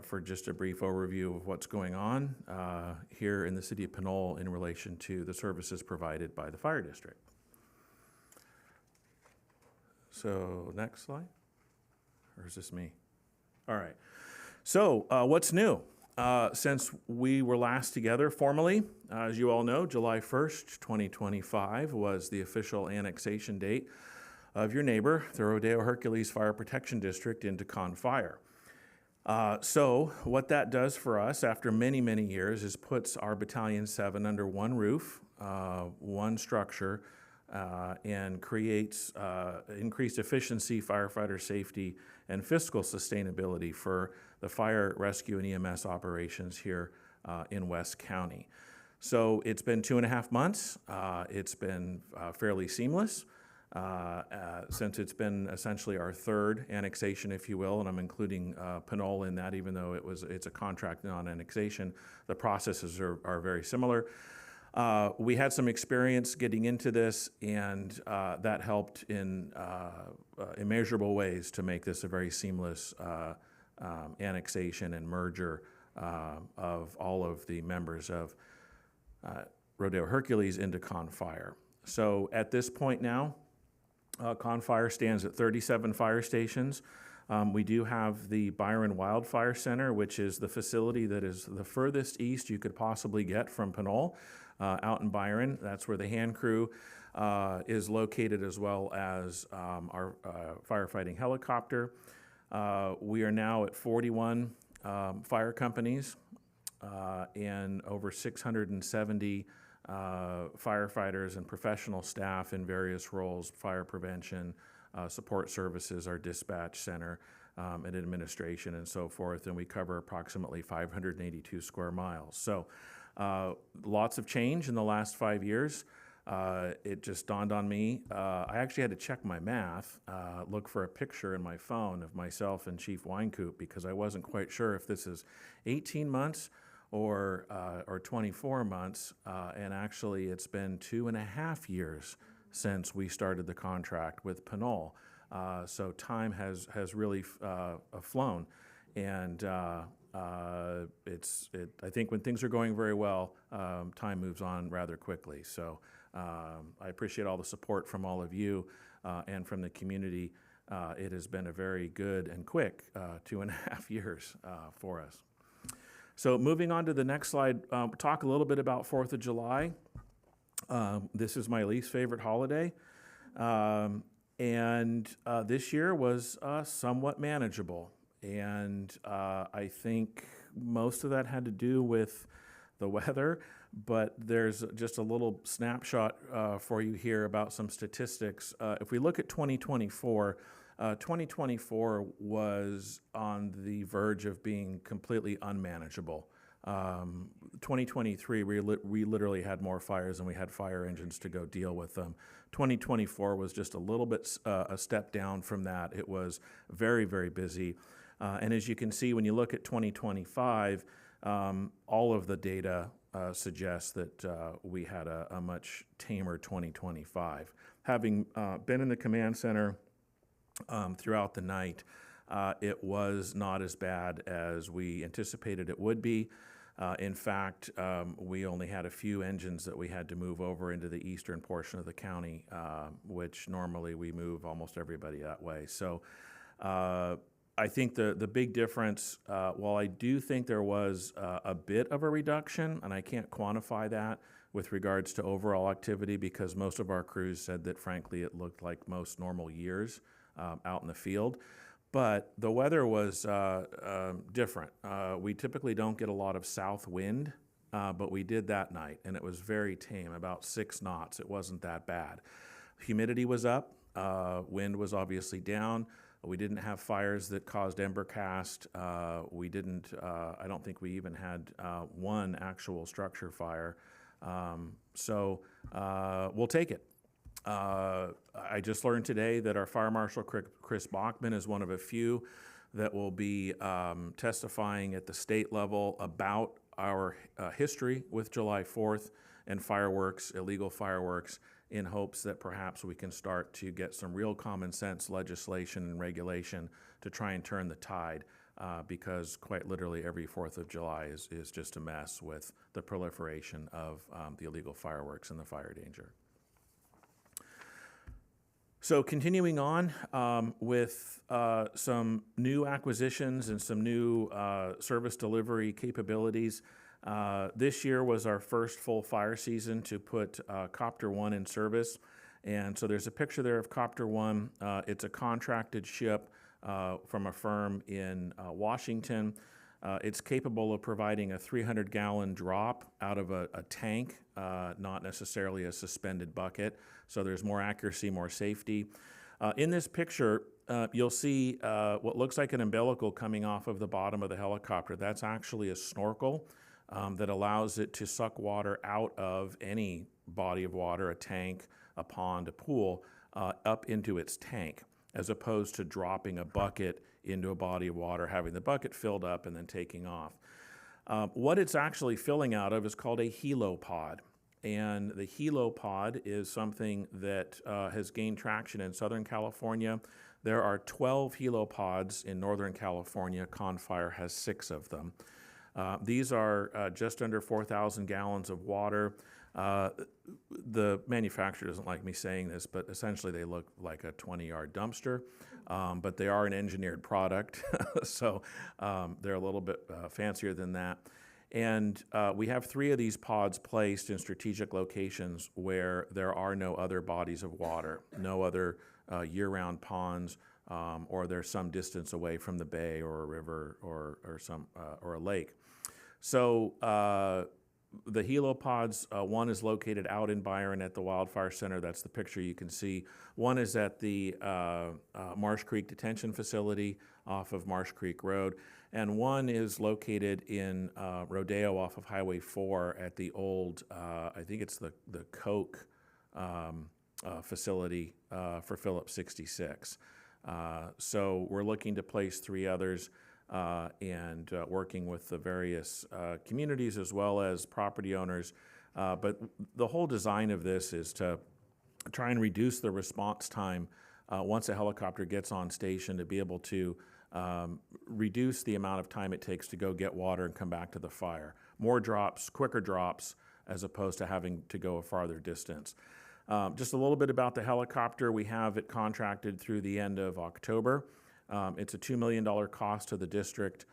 For just a brief overview of what's going on here in the city of Pinole in relation to the services provided by the fire district. So next slide, or is this me? All right, so what's new? Since we were last together formally, as you all know, July 1st, 2025 was the official annexation date of your neighbor, the Rodeo Hercules Fire Protection District into Con Fire. So what that does for us after many, many years is puts our Battalion 7 under one roof, one structure, and creates increased efficiency, firefighter safety, and fiscal sustainability for the fire, rescue, and EMS operations here in West County. So it's been 2.5 months. It's been fairly seamless. Since it's been essentially our third annexation, if you will, and I'm including Pinole in that, even though it's a contract non-annexation, the processes are very similar. We had some experience getting into this, and that helped in immeasurable ways to make this a very seamless annexation and merger of all of the members of Rodeo Hercules into Con Fire. So at this point now, Con Fire stands at 37 fire stations. We do have the Byron Wildfire Center, which is the facility that is the furthest east you could possibly get from Pinole, out in Byron. That's where the hand crew is located, as well as our firefighting helicopter. We are now at 41 fire companies and over 670 firefighters and professional staff in various roles: fire prevention, support services, our dispatch center, and administration, and so forth. And we cover approximately 582 square miles. So lots of change in the last 5 years. It just dawned on me. I actually had to check my math, look for a picture in my phone of myself and Chief Winecoop, because I wasn't quite sure if this is 18 months or 24 months, and actually it's been 2.5 years since we started the contract with Pinole. So time has really flown, and I think when things are going very well, time moves on rather quickly. So I appreciate all the support from all of you and from the community. It has been a very good and quick 2.5 years for us. So moving on to the next slide, talk a little bit about 4th of July. This is my least favorite holiday. And this year was somewhat manageable. And I think most of that had to do with the weather, but there's just a little snapshot for you here about some statistics. If we look at 2024, 2024 was on the verge of being completely unmanageable. 2023, we literally had more fires than we had fire engines to go deal with them. 2024 was just a little bit a step down from that. It was very, very busy. And as you can see, when you look at 2025, all of the data suggests that we had a much tamer 2025. Having been in the command center throughout the night, it was not as bad as we anticipated it would be. In fact, we only had a few engines that we had to move over into the eastern portion of the county, which normally we move almost everybody that way. So I think the big difference, while I do think there was a bit of a reduction, and I can't quantify that with regards to overall activity because most of our crews said that frankly it looked like most normal years out in the field. But the weather was different. We typically don't get a lot of south wind, but we did that night, and it was very tame, about 6 knots. It wasn't that bad. Humidity was up. Wind was obviously down. We didn't have fires that caused ember cast. We didn't, I don't think we even had one actual structure fire. So we'll take it. I just learned today that our Fire Marshal, Chris Bachman, is one of a few that will be testifying at the state level about our history with July 4th and fireworks, illegal fireworks, in hopes that perhaps we can start to get some real common sense legislation and regulation to try and turn the tide, because quite literally every 4th of July is just a mess with the proliferation of the illegal fireworks and the fire danger. So continuing on with some new acquisitions and some new service delivery capabilities. This year was our first full fire season to put Copter 1 in service. And so there's a picture there of Copter 1. It's a contracted ship from a firm in Washington. It's capable of providing a 300-gallon drop out of a tank, not necessarily a suspended bucket. So there's more accuracy, more safety. In this picture, you'll see what looks like an umbilical coming off of the bottom of the helicopter. That's actually a snorkel that allows it to suck water out of any body of water, a tank, a pond, a pool, up into its tank, as opposed to dropping a bucket into a body of water, having the bucket filled up, and then taking off. What it's actually filling out of is called a helipod. And the helipod is something that has gained traction in Southern California. There are 12 helipods in Northern California. Confire has 6 of them. These are just under 4,000 gallons of water. The manufacturer doesn't like me saying this, but essentially they look like a 20-yard dumpster, but they are an engineered product, so they're a little bit fancier than that. And we have 3 of these pods placed in strategic locations where there are no other bodies of water, no other year-round ponds, or they're some distance away from the bay or a river or a lake. So the helipods, one is located out in Byron at the Wildfire Center. That's the picture you can see. One is at the Marsh Creek Detention Facility off of Marsh Creek Road. And one is located in Rodeo off of Highway 4 at the old, I think it's the Coke facility for Phillips 66. So we're looking to place 3 others and working with the various communities as well as property owners. But the whole design of this is to try and reduce the response time once a helicopter gets on station, to be able to reduce the amount of time it takes to go get water and come back to the fire. More drops, quicker drops, as opposed to having to go a farther distance. Just a little bit about the helicopter. We have it contracted through the end of October. It's a $2 million cost to the district,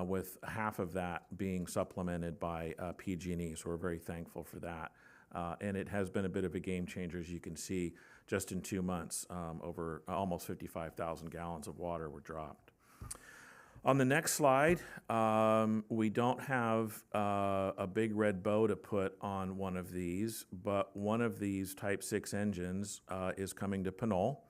with half of that being supplemented by PG&E, so we're very thankful for that. And it has been a bit of a game changer, as you can see. Just in 2 months, over almost 55,000 gallons of water were dropped. On the next slide, we don't have a big red bow to put on one of these, but one of these Type 6 engines is coming to Pinole.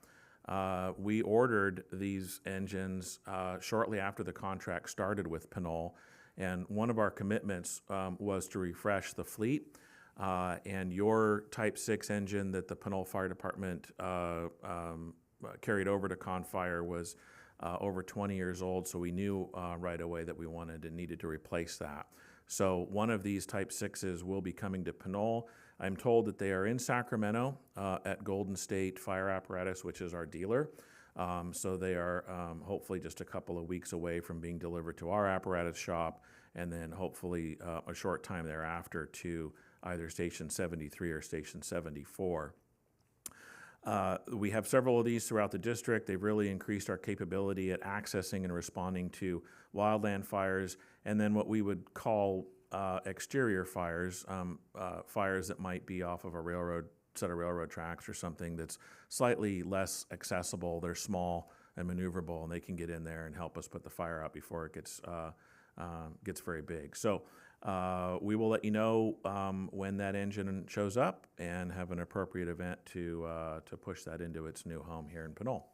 We ordered these engines shortly after the contract started with Pinole, and one of our commitments was to refresh the fleet. And your Type 6 engine that the Pinole Fire Department carried over to Confire was over 20 years old, so we knew right away that we wanted and needed to replace that. So one of these Type 6s will be coming to Pinole. I'm told that they are in Sacramento at Golden State Fire Apparatus, which is our dealer. So they are hopefully just a couple of weeks away from being delivered to our apparatus shop, and then hopefully a short time thereafter to either Station 73 or Station 74. We have several of these throughout the district. They've really increased our capability at accessing and responding to wildland fires, and then what we would call exterior fires, fires that might be off of a set of railroad tracks or something that's slightly less accessible. They're small and maneuverable, and they can get in there and help us put the fire out before it gets very big. So we will let you know when that engine shows up and have an appropriate event to push that into its new home here in Pinole.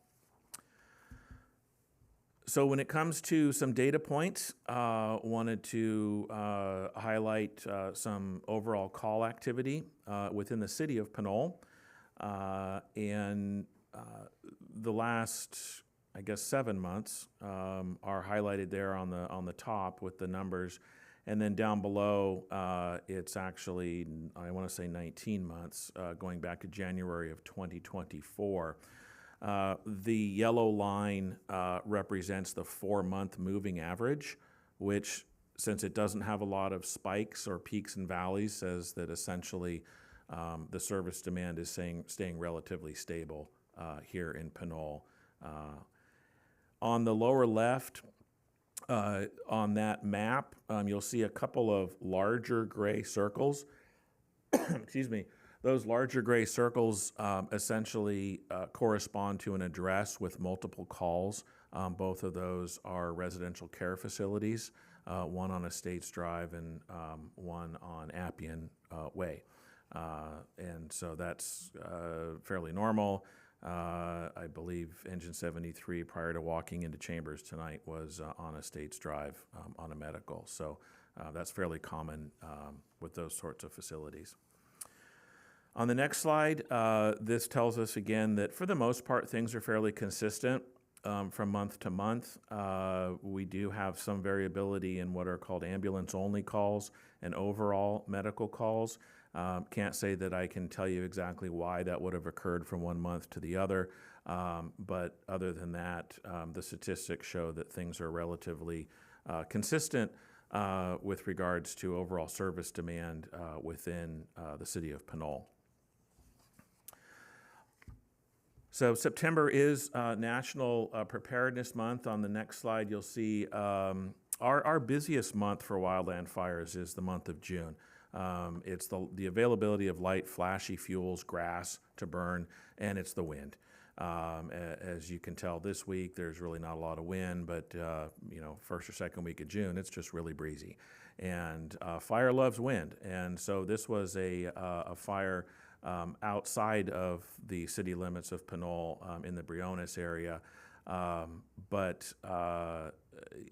So when it comes to some data points, wanted to highlight some overall call activity within the city of Pinole. And the last, I guess, 7 months are highlighted there on the top with the numbers. And then down below, it's actually, I want to say 19 months, going back to January of 2024. The yellow line represents the 4-month moving average, which, since it doesn't have a lot of spikes or peaks and valleys, says that essentially the service demand is staying relatively stable here in Pinole. On the lower left, on that map, you'll see a couple of larger gray circles. Excuse me. Those larger gray circles essentially correspond to an address with multiple calls. Both of those are residential care facilities, one on Estates Drive and one on Appian Way. And so that's fairly normal. I believe Engine 73, prior to walking into Chambers tonight, was on Estates Drive on a medical. So that's fairly common with those sorts of facilities. On the next slide, this tells us again that for the most part, things are fairly consistent from month to month. We do have some variability in what are called ambulance-only calls and overall medical calls. Can't say that I can tell you exactly why that would have occurred from one month to the other, but other than that, the statistics show that things are relatively consistent with regards to overall service demand within the city of Pinole. So September is National Preparedness Month. On the next slide, you'll see our busiest month for wildland fires is the month of June. It's the availability of light, flashy fuels, grass to burn, and it's the wind. As you can tell this week, there's really not a lot of wind, but first or second week of June, it's just really breezy. And fire loves wind, and so this was a fire outside of the city limits of Pinole in the Briones area. But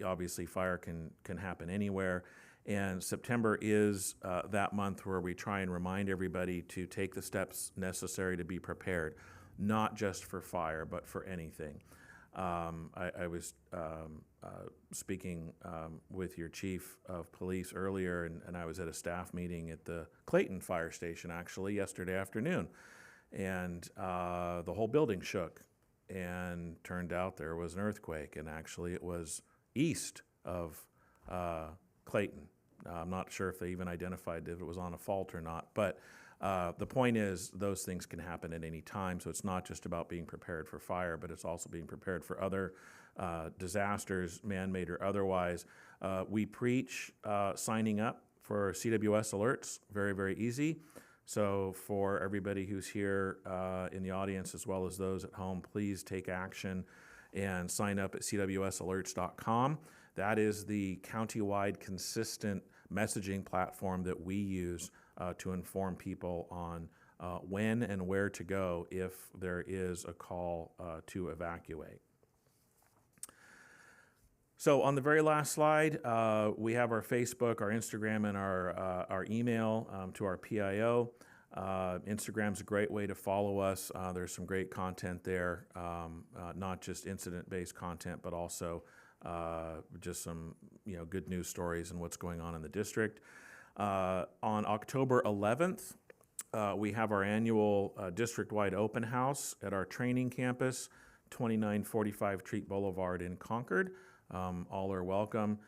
obviously fire can happen anywhere. And September is that month where we try and remind everybody to take the steps necessary to be prepared, not just for fire, but for anything. I was speaking with your chief of police earlier, and I was at a staff meeting at the Clayton Fire Station actually yesterday afternoon, and the whole building shook, and turned out there was an earthquake, and actually it was east of Clayton. I'm not sure if they even identified if it was on a fault or not, but the point is those things can happen at any time, so it's not just about being prepared for fire, but it's also being prepared for other disasters, man-made or otherwise. We preach signing up for CWS alerts, very, very easy. So for everybody who's here in the audience as well as those at home, please take action and sign up at cwsalerts.com. That is the countywide consistent messaging platform that we use to inform people on when and where to go if there is a call to evacuate. So on the very last slide, we have our Facebook, our Instagram, and our email to our PIO. Instagram's a great way to follow us. There's some great content there, not just incident-based content, but also just some good news stories and what's going on in the district. On October 11th, we have our annual district-wide open house at our training campus, 2945 Treat Boulevard in Concord. All are welcome.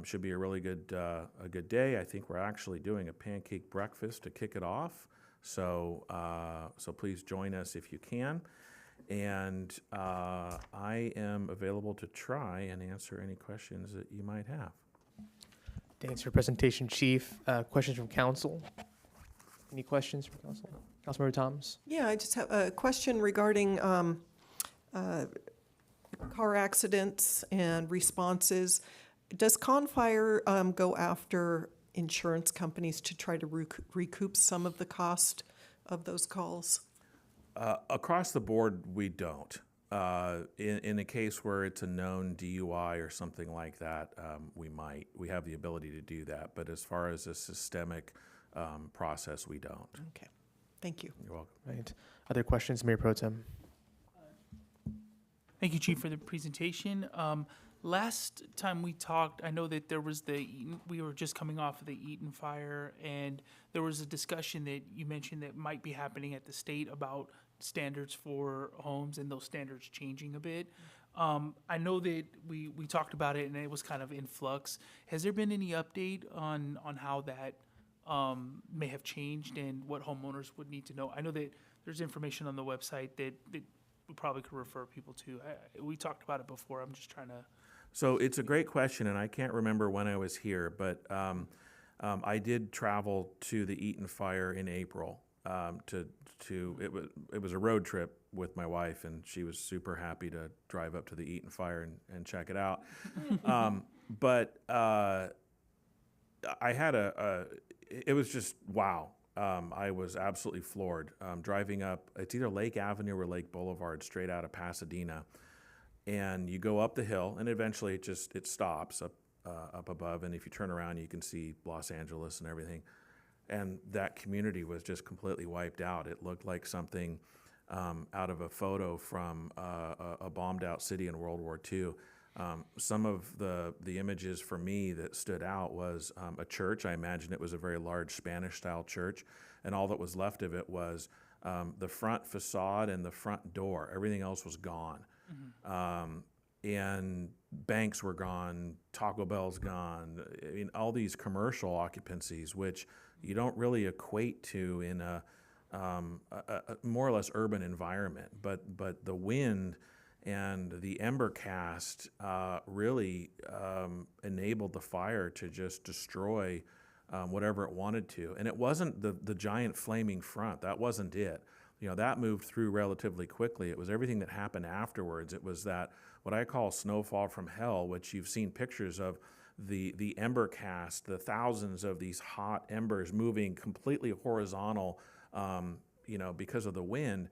Should be a really good day. I think we're actually doing a pancake breakfast to kick it off. So, so please join us if you can. And I am available to try and answer any questions that you might have. Thanks for your presentation, Chief. Questions from council? Any questions from council? Councilmember Thomas? Yeah, I just have a question regarding car accidents and responses. Does Confire go after insurance companies to try to recoup some of the cost of those calls? Across the board, we don't. In a case where it's a known DUI or something like that, we might. We have the ability to do that. But as far as a systemic process, we don't. Okay, thank you. You're welcome. Right. Other questions, Mayor Pro Tem? Thank you, Chief, for the presentation. Last time we talked, I know that there was we were just coming off of the Eaton fire, and there was a discussion that you mentioned that might be happening at the state about standards for homes and those standards changing a bit. I know that we talked about it and it was kind of in flux. Has there been any update on how that may have changed and what homeowners would need to know? I know that there's information on the website that we probably could refer people to. We talked about it before. I'm just trying to. So it's a great question, and I can't remember when I was here, but I did travel to the Eaton fire in April. It was a road trip with my wife, and she was super happy to drive up to the Eaton fire and check it out. But I had it was just wow. I was absolutely floored driving up. It's either Lake Avenue or Lake Boulevard, straight out of Pasadena, and you go up the hill, and eventually it stops up above, and if you turn around, you can see Los Angeles and everything. And that community was just completely wiped out. It looked like something out of a photo from a bombed-out city in World War II. Some of the images for me that stood out was a church. I imagine it was a very large Spanish-style church, and all that was left of it was the front facade and the front door. Everything else was gone. And banks were gone, Taco Bell's gone. I mean, all these commercial occupancies, which you don't really equate to in a more or less urban environment. But the wind and the ember cast really enabled the fire to just destroy whatever it wanted to. And it wasn't the giant flaming front. That wasn't it. You know, that moved through relatively quickly. It was everything that happened afterwards. It was that what I call snowfall from hell, which you've seen pictures of, the ember cast, the thousands of these hot embers moving completely horizontal, because of the wind.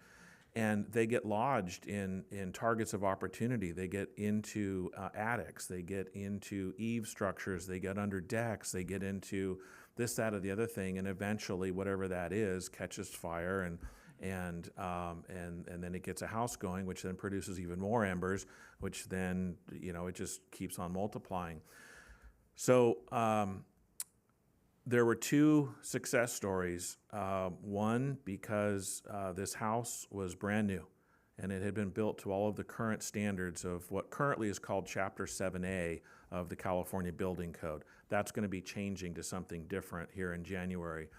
And they get lodged in targets of opportunity. They get into attics. They get into eave structures. They get under decks. They get into this, that, or the other thing. And eventually, whatever that is, catches fire and then it gets a house going, which then produces even more embers, which then, it just keeps on multiplying. So there were two success stories. One, because this house was brand new, and it had been built to all of the current standards of what currently is called Chapter 7A of the California Building Code. That's going to be changing to something different here in January.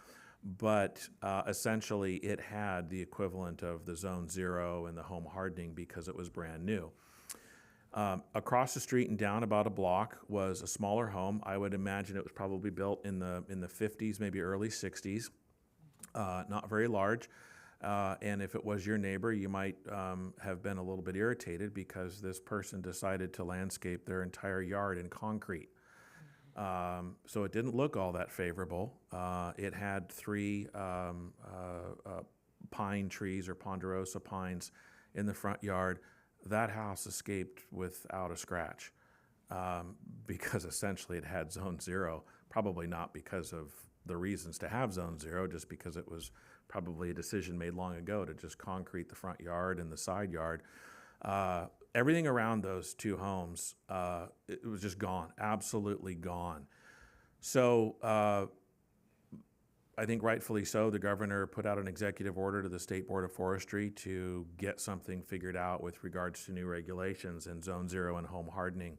But essentially, it had the equivalent of the Zone 0 and the home hardening because it was brand new. Across the street and down about a block was a smaller home. I would imagine it was probably built in the 50s, maybe early 60s. Not very large. And if it was your neighbor, you might have been a little bit irritated because this person decided to landscape their entire yard in concrete. So it didn't look all that favorable. It had 3 pine trees or ponderosa pines in the front yard. That house escaped without a scratch because essentially it had Zone 0, probably not because of the reasons to have Zone 0, just because it was probably a decision made long ago to just concrete the front yard and the side yard. Everything around those 2 homes, it was just gone, absolutely gone. So I think rightfully so, the governor put out an executive order to the State Board of Forestry to get something figured out with regards to new regulations in Zone 0 and home hardening.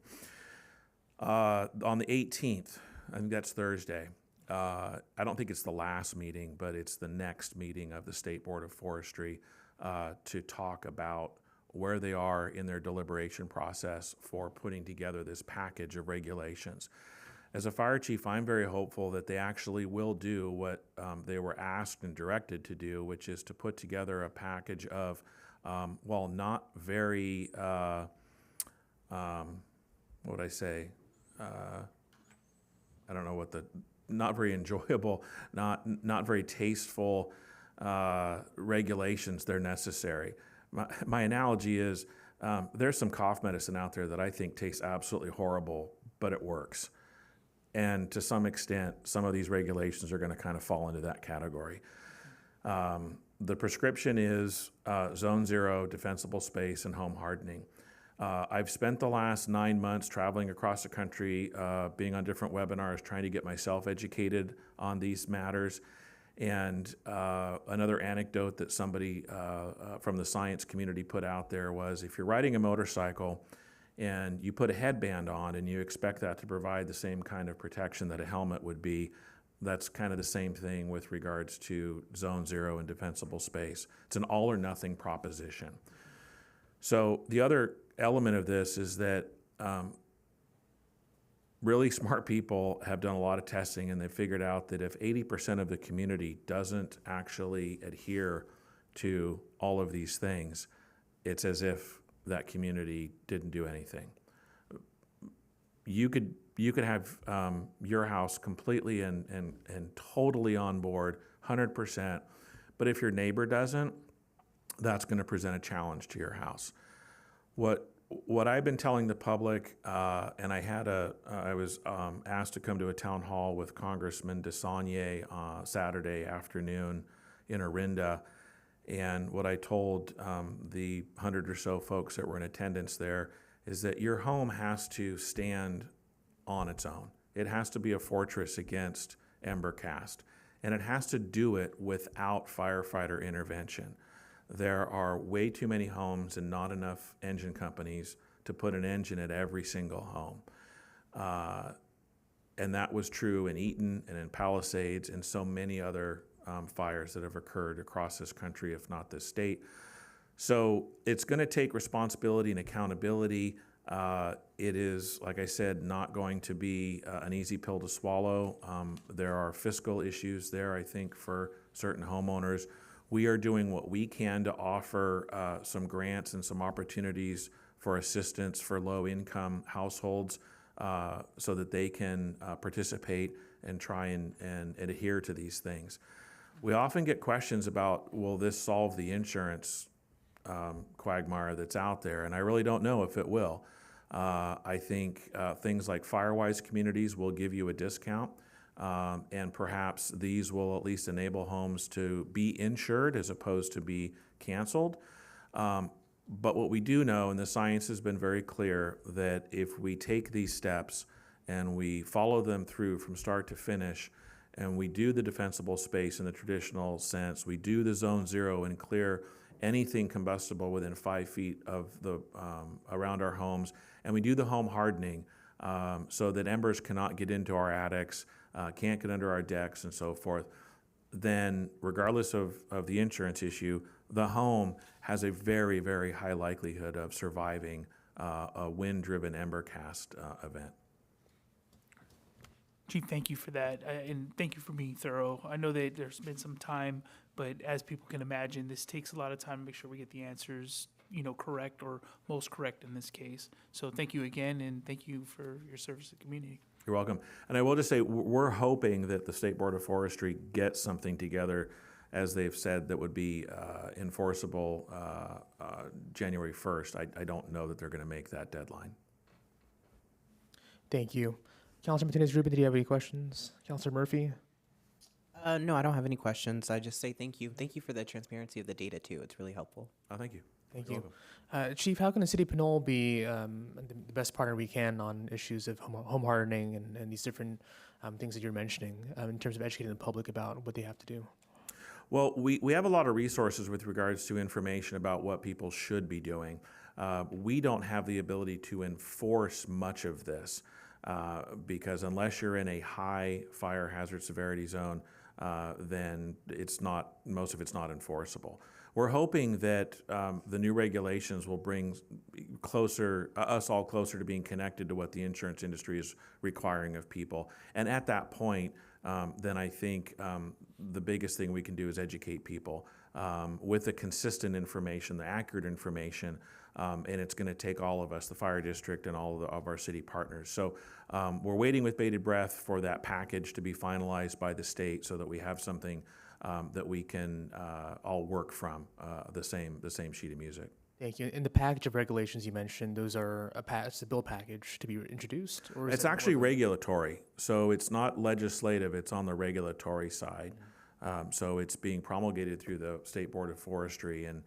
On the 18th, I think that's Thursday, I don't think it's the last meeting, but it's the next meeting of the State Board of Forestry to talk about where they are in their deliberation process for putting together this package of regulations. As a fire chief, I'm very hopeful that they actually will do what they were asked and directed to do, which is to put together a package of, while not very, what would I say? I don't know what the, not very enjoyable, not very tasteful regulations. They're necessary. My analogy is there's some cough medicine out there that I think tastes absolutely horrible, but it works. And to some extent, some of these regulations are going to kind of fall into that category. The prescription is Zone 0, defensible space, and home hardening. I've spent the last 9 months traveling across the country, being on different webinars, trying to get myself educated on these matters. And another anecdote that somebody from the science community put out there was, if you're riding a motorcycle and you put a headband on and you expect that to provide the same kind of protection that a helmet would be, that's kind of the same thing with regards to Zone 0 and defensible space. It's an all or nothing proposition. So the other element of this is that really smart people have done a lot of testing, and they've figured out that if 80% of the community doesn't actually adhere to all of these things, it's as if that community didn't do anything. You could have your house completely and totally on board, 100%, but if your neighbor doesn't, that's going to present a challenge to your house. What I've been telling the public, and I was asked to come to a town hall with Congressman DeSaulnier Saturday afternoon in Orinda, and what I told the 100 or so folks that were in attendance there is that your home has to stand on its own. It has to be a fortress against ember cast, and it has to do it without firefighter intervention. There are way too many homes and not enough engine companies to put an engine at every single home. And that was true in Eaton and in Palisades and so many other fires that have occurred across this country, if not this state. So it's going to take responsibility and accountability. It is, like I said, not going to be an easy pill to swallow. There are fiscal issues there, I think, for certain homeowners. We are doing what we can to offer some grants and some opportunities for assistance for low-income households so that they can participate and try and adhere to these things. We often get questions about, will this solve the insurance quagmire that's out there? And I really don't know if it will. I think things like Firewise communities will give you a discount. And perhaps these will at least enable homes to be insured as opposed to be canceled. But what we do know, and the science has been very clear, that if we take these steps and we follow them through from start to finish, and we do the defensible space in the traditional sense, we do the Zone 0 and clear anything combustible within 5 feet of the around our homes, and we do the home hardening so that embers cannot get into our attics, can't get under our decks and so forth, then regardless of the insurance issue, the home has a very, very high likelihood of surviving a wind-driven ember cast event. Chief, thank you for that, and thank you for being thorough. I know that there's been some time, but as people can imagine, this takes a lot of time to make sure we get the answers, correct or most correct in this case. So thank you again, and thank you for your service to the community. You're welcome. And I will just say, we're hoping that the State Board of Forestry gets something together, as they've said, that would be enforceable January 1st. I don't know that they're going to make that deadline. Thank you. Councilor Martinez-Rubin, did you have any questions? Councilor Murphy? No, I don't have any questions. I just say thank you. Thank you for the transparency of the data, too. It's really helpful. Thank you. Thank You're you. Chief, how can the city of Pinole be the best partner we can on issues of home hardening and these different things that you're mentioning in terms of educating the public about what they have to do? Well, we have a lot of resources with regards to information about what people should be doing. We don't have the ability to enforce much of this. because unless you're in a high fire hazard severity zone, then most of it's not enforceable. We're hoping that the new regulations will bring us all closer to being connected to what the insurance industry is requiring of people. And at that point, then I think the biggest thing we can do is educate people with the consistent information, the accurate information, and it's going to take all of us, the fire district and all of our city partners. So we're waiting with bated breath for that package to be finalized by the state so that we have something that we can all work from, the same sheet of music. Thank you. In the package of regulations you mentioned, those are it's a bill package to be introduced? Or is It's it actually more- regulatory, so it's not legislative, it's on the regulatory side. So it's being promulgated through the State Board of Forestry, and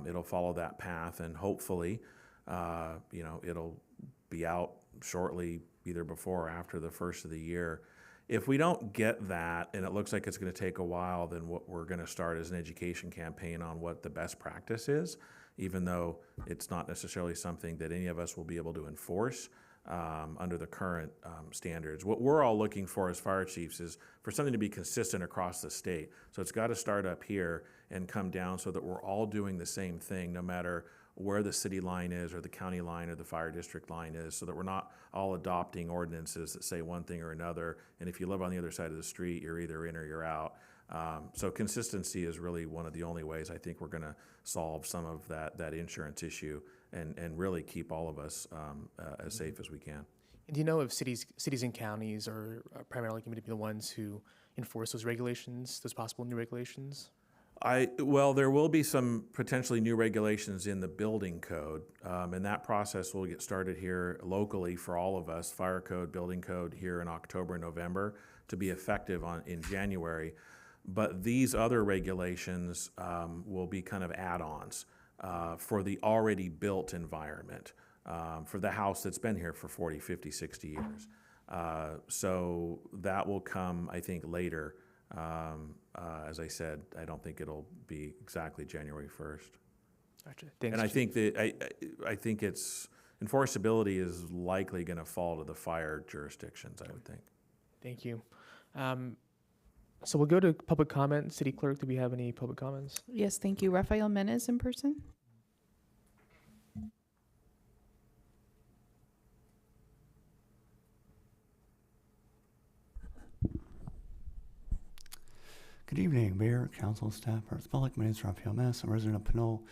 it'll follow that path, and hopefully, it'll be out shortly, either before or after the first of the year. If we don't get that, and it looks like it's going to take a while, then what we're going to start is an education campaign on what the best practice is, even though it's not necessarily something that any of us will be able to enforce under the current standards. What we're all looking for as fire chiefs is for something to be consistent across the state. So it's got to start up here and come down so that we're all doing the same thing, no matter where the city line is or the county line or the fire district line is, so that we're not all adopting ordinances that say one thing or another. And if you live on the other side of the street, you're either in or you're out. So consistency is really one of the only ways I think we're going to solve some of that insurance issue and really keep all of us as safe as we can. And do you know if cities and counties are primarily going to be the ones who enforce those regulations, those possible new regulations? Well, there will be some potentially new regulations in the building code, and that process will get started here locally for all of us, fire code, building code, here in October and November, to be effective in January. But these other regulations will be kind of add-ons for the already built environment, for the house that's been here for 40, 50, 60 years. So that will come, I think, later. As I said, I don't think it'll be exactly January 1st. Gotcha. Thanks. And I think that I think its enforceability is likely going to fall to the fire jurisdictions, I would think. Thank you. So we'll go to public comment. City Clerk, do we have any public comments? Yes, thank you. Rafael Menes in person. Good evening, Mayor, Council, staff, members of the public. My name is Rafael Mess. I'm a resident of Pinole,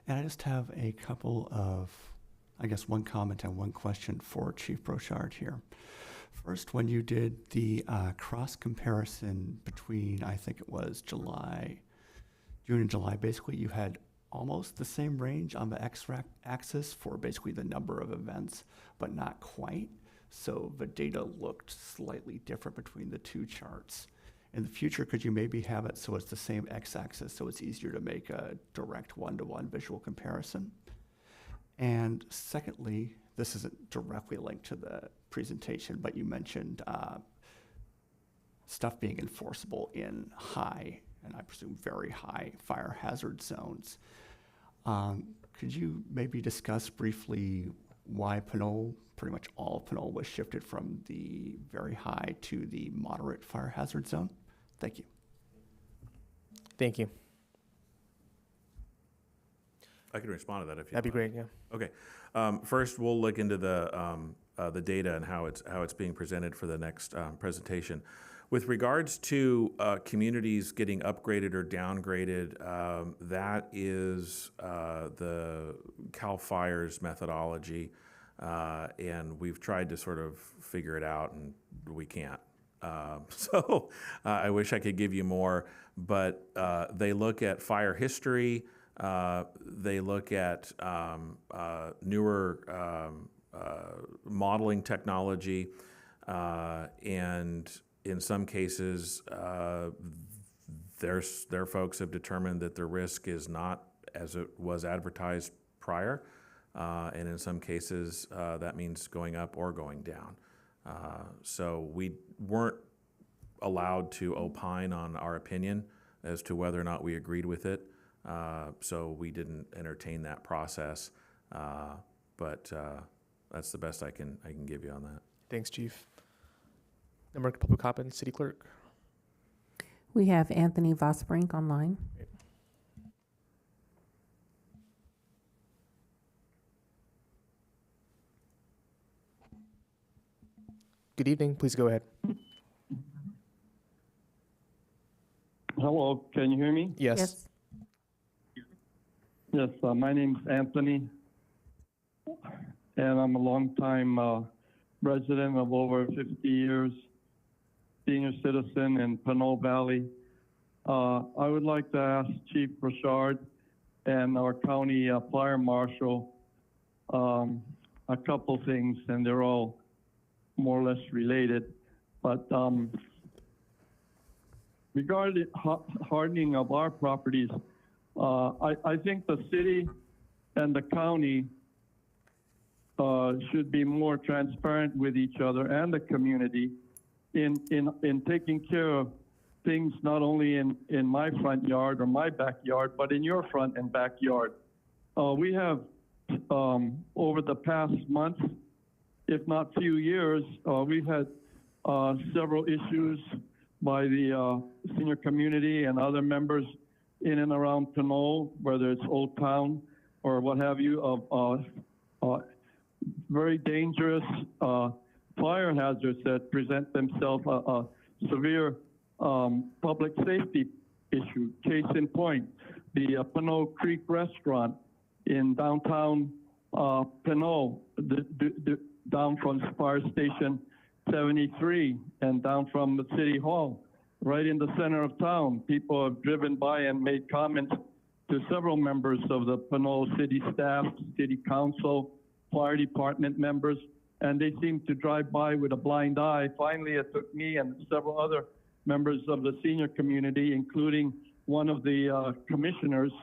and I just have a couple of, one comment and one question for Chief Brochard here. First, when you did the cross comparison between, I think it was June and July, basically you had almost the same range on the x-axis for basically the number of events, but not quite. So the data looked slightly different between the two charts. In the future, could you maybe have it so it's the same x-axis so it's easier to make a direct one-to-one visual comparison? And secondly, this isn't directly linked to the presentation, but you mentioned stuff being enforceable in high, and I presume very high, fire hazard zones. Could you maybe discuss briefly why Pinole, pretty much all of Pinole, was shifted from the very high to the moderate fire hazard zone? Thank you. Thank you. I can respond to that if you That'd be want. great, yeah. Okay. First, we'll look into the data and how it's being presented for the next presentation. With regards to communities getting upgraded or downgraded, that is the CAL FIRE's methodology, and we've tried to sort of figure it out, and we can't. So I wish I could give you more, but they look at fire history. They look at newer modeling technology, and in some cases, their folks have determined that the risk is not as it was advertised prior, and in some cases, that means going up or going down. So we weren't allowed to opine on our opinion as to whether or not we agreed with it. So we didn't entertain that process, but that's the best I can give you on that. Thanks, Chief. No more public comment, City Clerk. We have Anthony Vosbrink online. Good evening. Please go ahead. Hello, can you hear me? Yes. Yes, my name's Anthony, and I'm a longtime resident of over 50 years, senior citizen in Pinole Valley. I would like to ask Chief Richard and our county fire marshal a couple things, and they're all more or less related. But regarding hardening of our properties, I think the city and the county should be more transparent with each other and the community in taking care of things not only in my front yard or my backyard, but in your front and backyard. We have, over the past month, if not few years, we've had several issues by the senior community and other members in and around Pinole, whether it's Old Town or what have you, of very dangerous fire hazards that present themselves a severe public safety issue. Case in point, the Pinole Creek restaurant in downtown Pinole, down from Fire Station 73 and down from the City Hall, right in the center of town. People have driven by and made comments to several members of the Pinole City staff, City Council, Fire Department members, and they seem to drive by with a blind eye. Finally, it took me and several other members of the senior community, including one of the commissioners,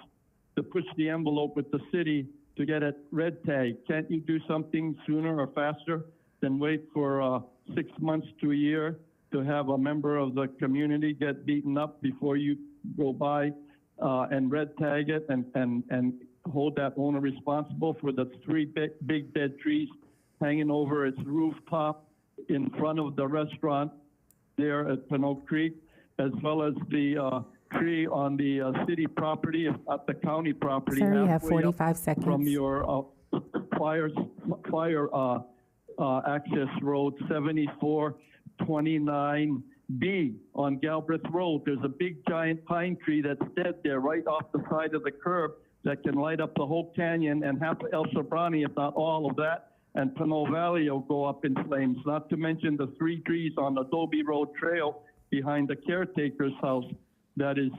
to push the envelope with the city to get it red tag. Can't you do something sooner or faster than wait for 6 months to a year to have a member of the community get beaten up before you go by and red tag it and hold that owner responsible for the three big dead trees hanging over its rooftop in front of the restaurant there at Pinole Creek, as well as the tree on the city property, at the county property. Sir, you have halfway up 45 seconds. From your fire access road 7429B on Galbraith Road. There's a big giant pine tree that's dead there right off the side of the curb that can light up the whole canyon, and half of El Sobrani, if not all of that, and Pinole Valley will go up in flames, not to mention the 3 trees on the Adobe Road Trail behind the caretaker's house that is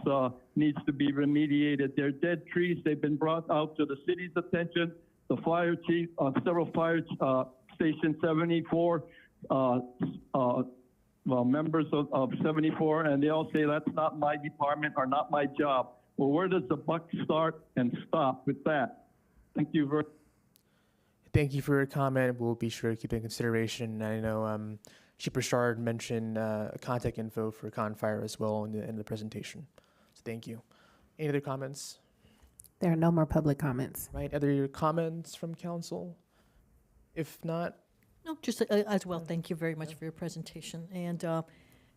needs to be remediated. They're dead trees. They've been brought out to the city's attention. The fire chief, several fire station 74, members of 74, and they all say that's not my department or not my job. Well, where does the buck start and stop with that? Thank you very much. Thank you for your comment. We'll be sure to keep it in consideration. I know Chief Richard mentioned contact info for Confire as well in the presentation. So thank you. Any other comments? There are no more public comments. Right. Other comments from council? If not, No, just as well, thank you very much for your presentation. And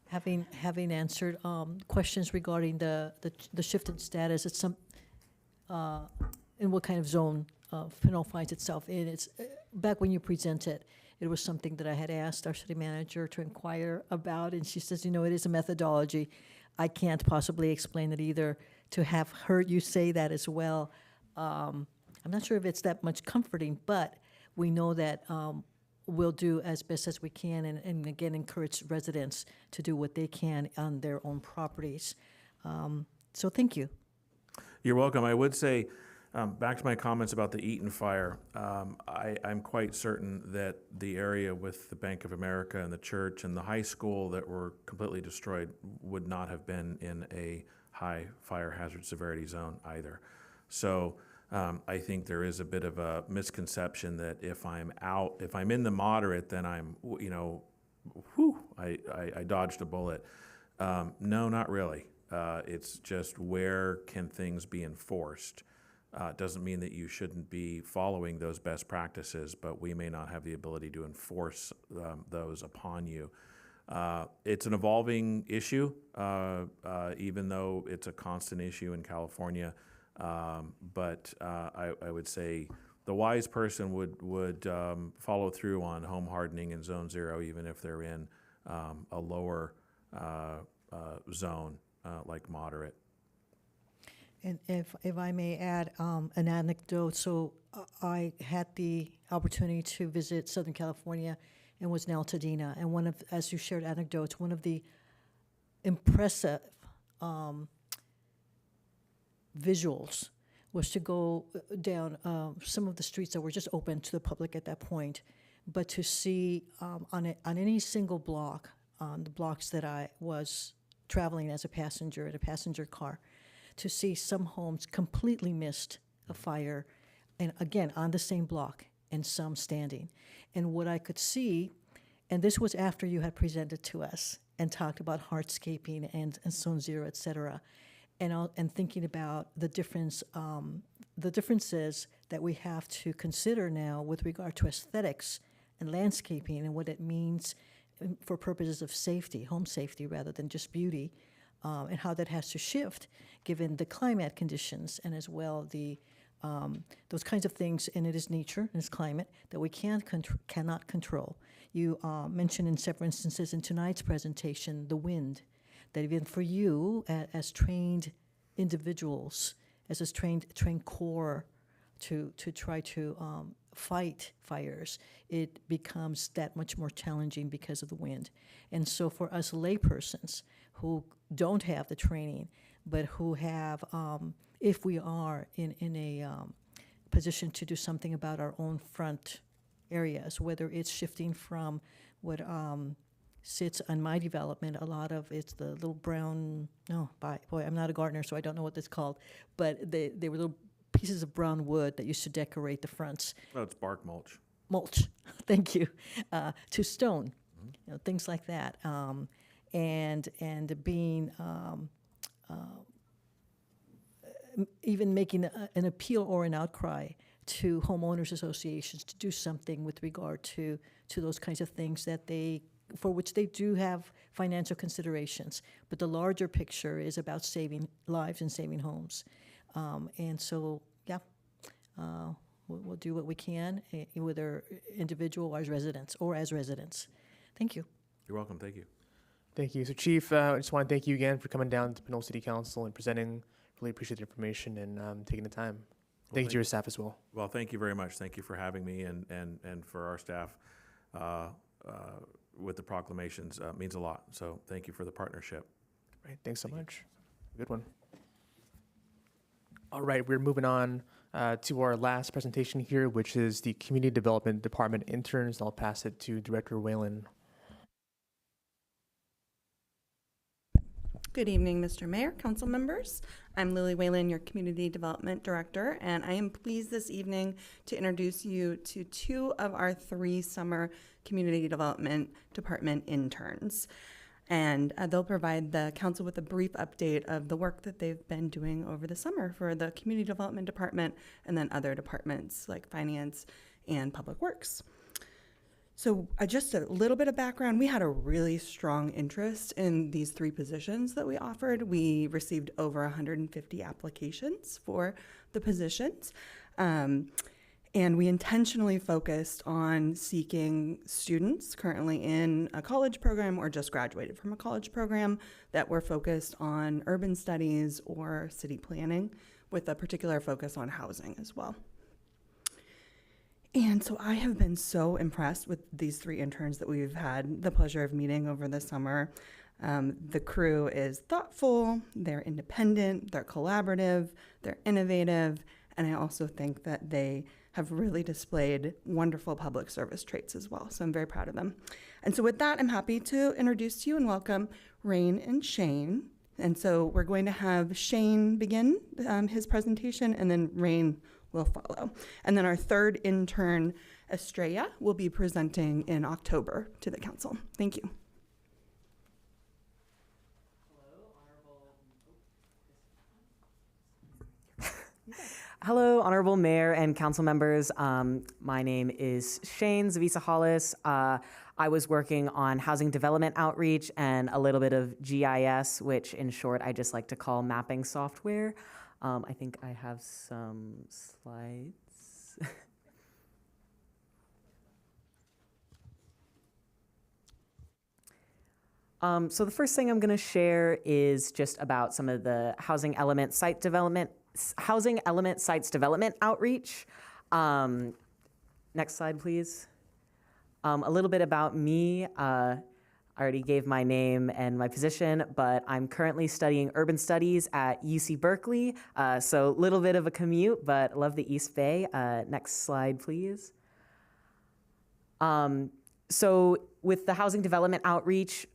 having answered questions regarding the shift in status, it's some, in what kind of zone Pinole finds itself in. It's back when you presented, it was something that I had asked our city manager to inquire about, and she says, it is a methodology. I can't possibly explain it either. To have heard you say that as well, I'm not sure if it's that much comforting, but we know that we'll do as best as we can, and again, encourage residents to do what they can on their own properties. So thank you. You're welcome. I would say, back to my comments about the Eaton fire, I'm quite certain that the area with the Bank of America and the church and the high school that were completely destroyed would not have been in a high fire hazard severity zone either. So I think there is a bit of a misconception that if I'm in the moderate, then I'm, I dodged a bullet. No, not really. It's just where can things be enforced? Doesn't mean that you shouldn't be following those best practices, but we may not have the ability to enforce those upon you. It's an evolving issue, even though it's a constant issue in California. But I would say the wise person would follow through on home hardening in Zone 0, even if they're in a lower zone like moderate. And if I may add an anecdote, so I had the opportunity to visit Southern California and was in Altadena, and one of, as you shared anecdotes, one of the impressive visuals was to go down some of the streets that were just open to the public at that point, but to see on any single block, on the blocks that I was traveling as a passenger in a passenger car, to see some homes completely missed a fire, and again, on the same block, and some standing. And what I could see, and this was after you had presented to us and talked about hardscaping and Zone 0, et cetera, and thinking about the differences that we have to consider now with regard to aesthetics and landscaping and what it means for purposes of safety, home safety rather than just beauty, and how that has to shift given the climate conditions and as well the those kinds of things, and it is nature and it's climate that we cannot control. You mentioned in several instances in tonight's presentation the wind, that even for you as trained individuals, as a trained corps to try to fight fires, it becomes that much more challenging because of the wind. And so for us laypersons who don't have the training, but who have, if we are in a position to do something about our own front areas, whether it's shifting from what sits on my development, a lot of it's the little brown, boy, I'm not a gardener, so I don't know what it's called, but they were little pieces of brown wood that used to decorate the fronts. Oh, it's bark mulch. Mulch, thank you, to stone, things like that. And being even making an appeal or an outcry to homeowners associations to do something with regard to those kinds of things that for which they do have financial considerations. But the larger picture is about saving lives and saving homes. And so, yeah, we'll do what we can, whether individual or as residents. Thank you. You're welcome. Thank you. Thank you. So, Chief, I just want to thank you again for coming down to Pinole City Council and presenting. Really appreciate the information and taking the time. Thank you to your staff as well. Well, thank you very much. Thank you for having me, and for our staff with the proclamations. Means a lot. So thank you for the partnership. Right. Thanks so much. Good one. All right. We're moving on to our last presentation here, which is the Community Development Department interns. I'll pass it to Director Whalen. Good evening, Mr. Mayor, council members. I'm Lily Whalen, your Community Development Director, and I am pleased this evening to introduce you to 2 of our 3 summer Community Development Department interns. And they'll provide the council with a brief update of the work that they've been doing over the summer for the Community Development Department and then other departments like Finance and Public Works. So just a little bit of background, we had a really strong interest in these 3 positions that we offered. We received over 150 applications for the positions. And we intentionally focused on seeking students currently in a college program or just graduated from a college program that were focused on urban studies or city planning, with a particular focus on housing as well. And so I have been so impressed with these 3 interns that we've had the pleasure of meeting over the summer. The crew is thoughtful, they're independent, they're collaborative, they're innovative, and I also think that they have really displayed wonderful public service traits as well. So I'm very proud of them. And so with that, I'm happy to introduce you and welcome Rain and Shane. And so we're going to have Shane begin his presentation, and then Rain will follow. And then our 3rd intern, Estrella, will be presenting in October to the council. Thank you. Hello, Honorable Mayor and council members. My name is Shane Zavisa Hollis. I was working on housing development outreach and a little bit of GIS, which in short I just like to call mapping software. I think I have some slides. So the first thing I'm going to share is just about some of the housing element sites development outreach. Next slide, please. A little bit about me. I already gave my name and my position, but I'm currently studying urban studies at UC Berkeley. So a little bit of a commute, but love the East Bay. Next slide, please. So with the housing development outreach,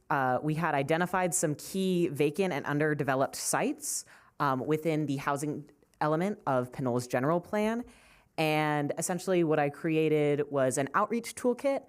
we had identified some key vacant and underdeveloped sites within the housing element of Pinole's general plan. And essentially what I created was an outreach toolkit.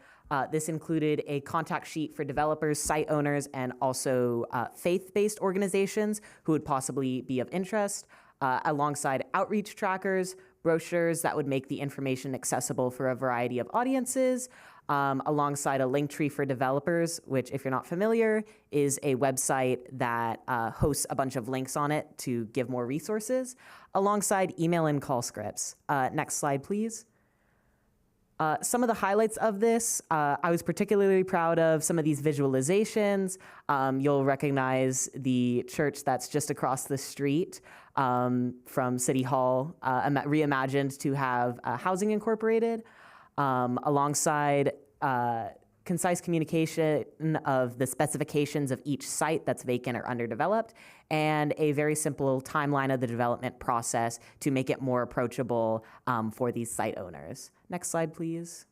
This included a contact sheet for developers, site owners, and also faith-based organizations who would possibly be of interest, alongside outreach trackers, brochures that would make the information accessible for a variety of audiences, alongside a link tree for developers, which, if you're not familiar, is a website that hosts a bunch of links on it to give more resources, alongside email and call scripts. Next slide, please. Some of the highlights of this, I was particularly proud of some of these visualizations. You'll recognize the church that's just across the street from City Hall, reimagined to have housing incorporated, alongside concise communication of the specifications of each site that's vacant or underdeveloped, and a very simple timeline of the development process to make it more approachable for these site owners. Next slide, please.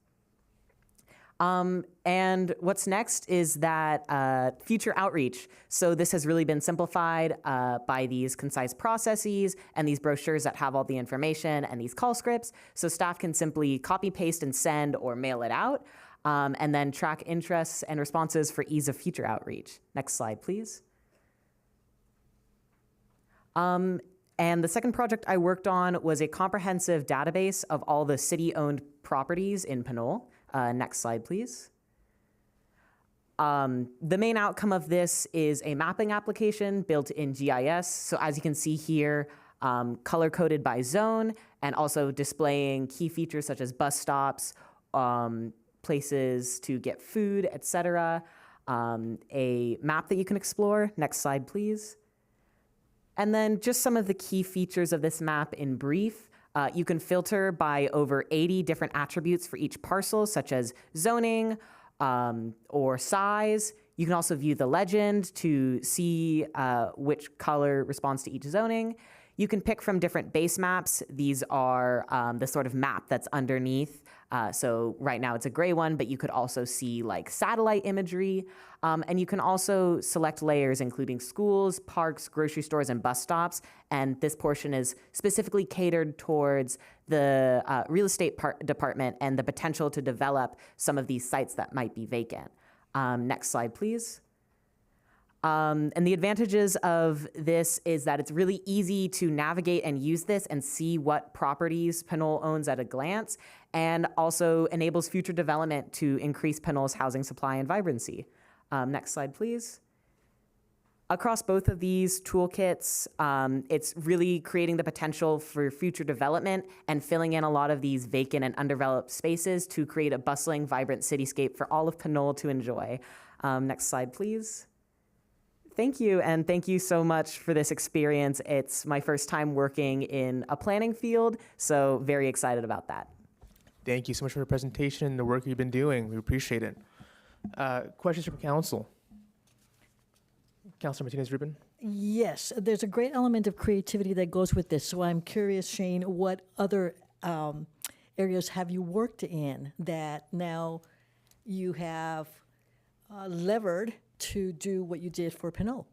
And what's next is that future outreach. So this has really been simplified by these concise processes and these brochures that have all the information and these call scripts. So staff can simply copy, paste, and send or mail it out, and then track interests and responses for ease of future outreach. Next slide, please. And the second project I worked on was a comprehensive database of all the city-owned properties in Pinole. Next slide, please. The main outcome of this is a mapping application built in GIS. So as you can see here, color-coded by zone, and also displaying key features such as bus stops, places to get food, etc. A map that you can explore. Next slide, please. And then just some of the key features of this map in brief. You can filter by over 80 different attributes for each parcel, such as zoning or size. You can also view the legend to see which color responds to each zoning. You can pick from different base maps. These are the sort of map that's underneath. So right now it's a gray one, but you could also see like satellite imagery. And you can also select layers, including schools, parks, grocery stores, and bus stops. And this portion is specifically catered towards the real estate department and the potential to develop some of these sites that might be vacant. Next slide, please. And the advantages of this is that it's really easy to navigate and use this and see what properties Pinole owns at a glance, and also enables future development to increase Pinole's housing supply and vibrancy. Next slide, please. Across both of these toolkits, it's really creating the potential for future development and filling in a lot of these vacant and undeveloped spaces to create a bustling, vibrant cityscape for all of Pinole to enjoy. Next slide, please. Thank you, and thank you so much for this experience. It's my first time working in a planning field, so very excited about that. Thank you so much for your presentation and the work you've been doing. We appreciate it. Questions from council? Councilor Martinez-Rubin? Yes, there's a great element of creativity that goes with this. So I'm curious, Shane, what other areas have you worked in that now you have levered to do what you did for Pinole?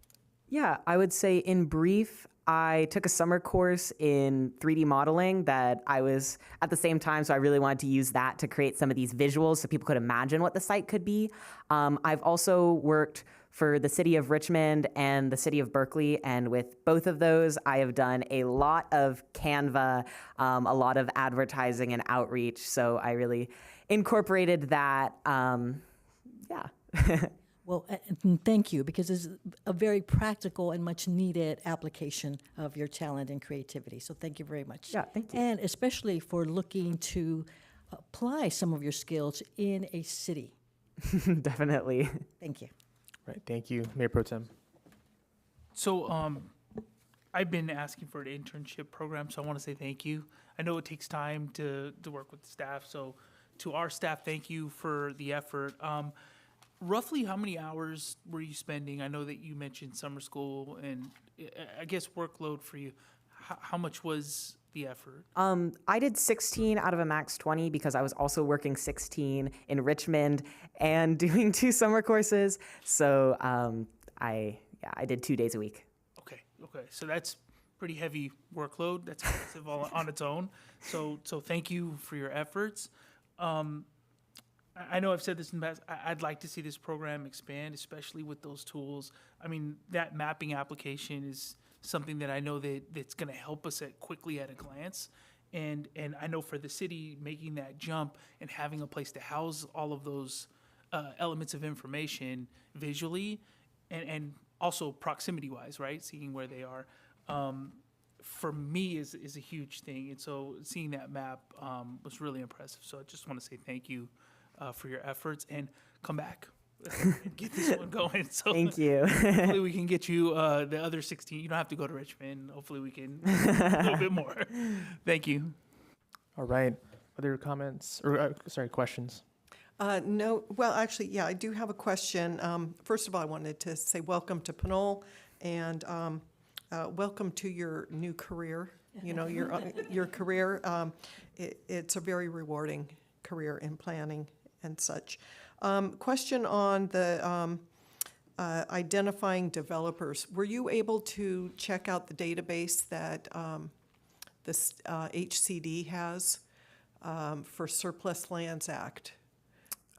Yeah, I would say in brief, I took a summer course in 3D modeling that I was at the same time, so I really wanted to use that to create some of these visuals so people could imagine what the site could be. I've also worked for the city of Richmond and the city of Berkeley. And with both of those, I have done a lot of Canva, a lot of advertising and outreach. So I really incorporated that. Yeah. Well, and thank you, because it's a very practical and much needed application of your talent and creativity. So thank you very much. Yeah, thank you. And especially for looking to apply some of your skills in a city. Definitely. Thank you. Right. Thank you, Mayor Pro Tem. So, I've been asking for an internship program, so I want to say thank you. I know it takes time to work with the staff, so to our staff, thank you for the effort. Roughly how many hours were you spending? I know that you mentioned summer school and I guess workload for you. How much was the effort? I did 16 out of a max 20 because I was also working 16 in Richmond and doing 2 summer courses. So I did 2 days a week. Okay. So that's pretty heavy workload. That's impressive all on its own. So thank you for your efforts. I know I've said this in the past. I'd like to see this program expand, especially with those tools. I mean, that mapping application is something that I know that's going to help us quickly at a glance. And I know for the city, making that jump and having a place to house all of those elements of information visually and also proximity-wise, right? Seeing where they are, for me is a huge thing. And so seeing that map was really impressive. So I just want to say thank you for your efforts and come back and get this one going. So Thank you. hopefully we can get you the other 16. You don't have to go to Richmond. Hopefully we can a little bit more. Thank you. All right. Other comments or questions? No, well, actually, yeah, I do have a question. First of all, I wanted to say welcome to Pinole and welcome to your new career. You know, your career. It's a very rewarding career in planning and such. Question on the identifying developers. Were you able to check out the database that this HCD has for Surplus Lands Act?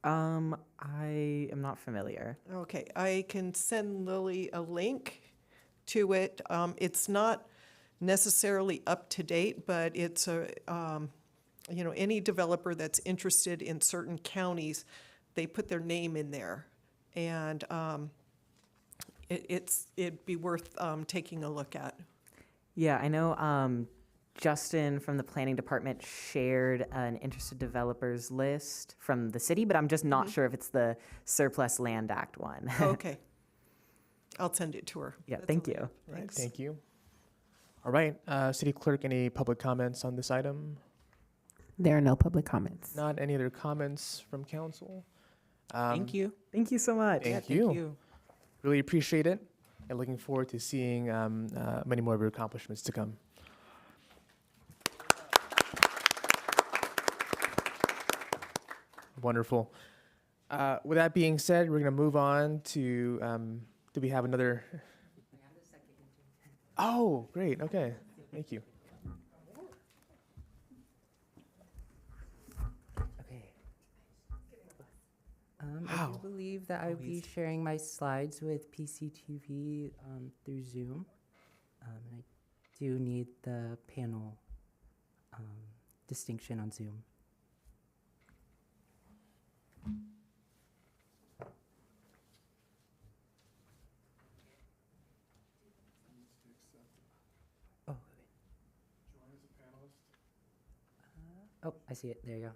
I am not familiar. Okay, I can send Lily a link to it. It's not necessarily up to date, but it's any developer that's interested in certain counties, they put their name in there, and it'd be worth taking a look at. Yeah, I know Justin from the planning department shared an interested developers list from the city, but I'm just not sure if it's the Surplus Land Act one. Okay. I'll send it to her. Yeah, That's thank okay. you. Thanks. Thank you. All right. City Clerk, any public comments on this item? There are no public comments. Not any other comments from council? Thank you. Thank you so much. Thank you. Really appreciate it, and looking forward to seeing many more of your accomplishments to come. Wonderful. With that being said, we're going to move on to, do we have another? Oh, great. Okay. Thank you. Okay. I do believe that I will be sharing my slides with PCTV through Zoom. And I do need the panel distinction on Zoom. Oh, okay. Oh, I see it. There you go.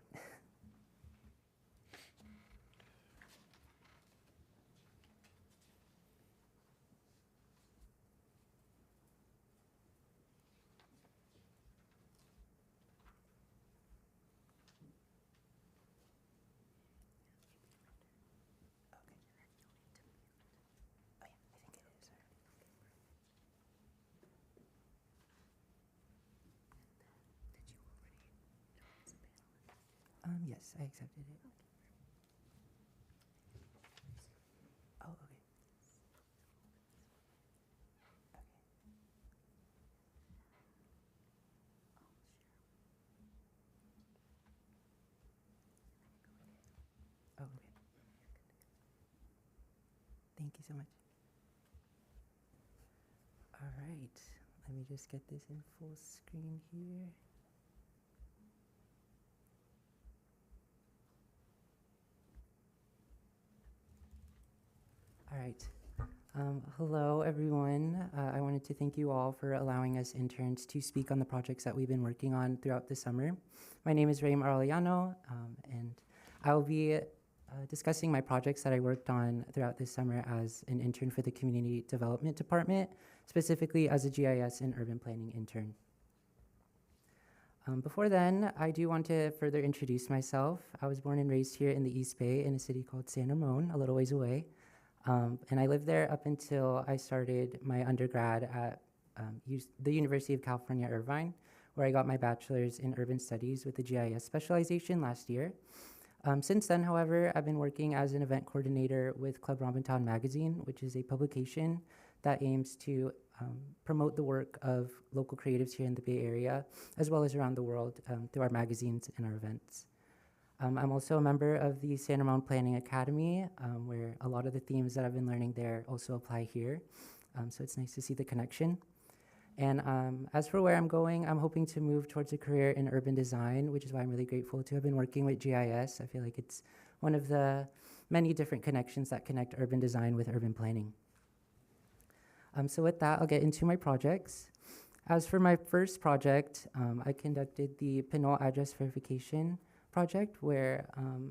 Yes, I accepted it. Oh, okay. Oh, okay. Thank Thank you so much. All right, let me just get this in full screen here. All right. Hello, everyone. I wanted to thank you all for allowing us interns to speak on the projects that we've been working on throughout the summer. My name is Raym Arellano, and I will be discussing my projects that I worked on throughout this summer as an intern for the Community Development Department, specifically as a GIS and urban planning intern. Before then, I do want to further introduce myself. I was born and raised here in the East Bay in a city called San Ramon, a little ways away. And I lived there up until I started my undergrad at the University of California, Irvine, where I got my bachelor's in urban studies with a GIS specialization last year. Since then, however, I've been working as an event coordinator with Club Rambutan Magazine, which is a publication that aims to promote the work of local creatives here in the Bay Area, as well as around the world through our magazines and our events. I'm also a member of the San Ramon Planning Academy, where a lot of the themes that I've been learning there also apply here. So it's nice to see the connection. And as for where I'm going, I'm hoping to move towards a career in urban design, which is why I'm really grateful to have been working with GIS. I feel like it's one of the many different connections that connect urban design with urban planning. So with that, I'll get into my projects. As for my first project, I conducted the Pinole address verification project, where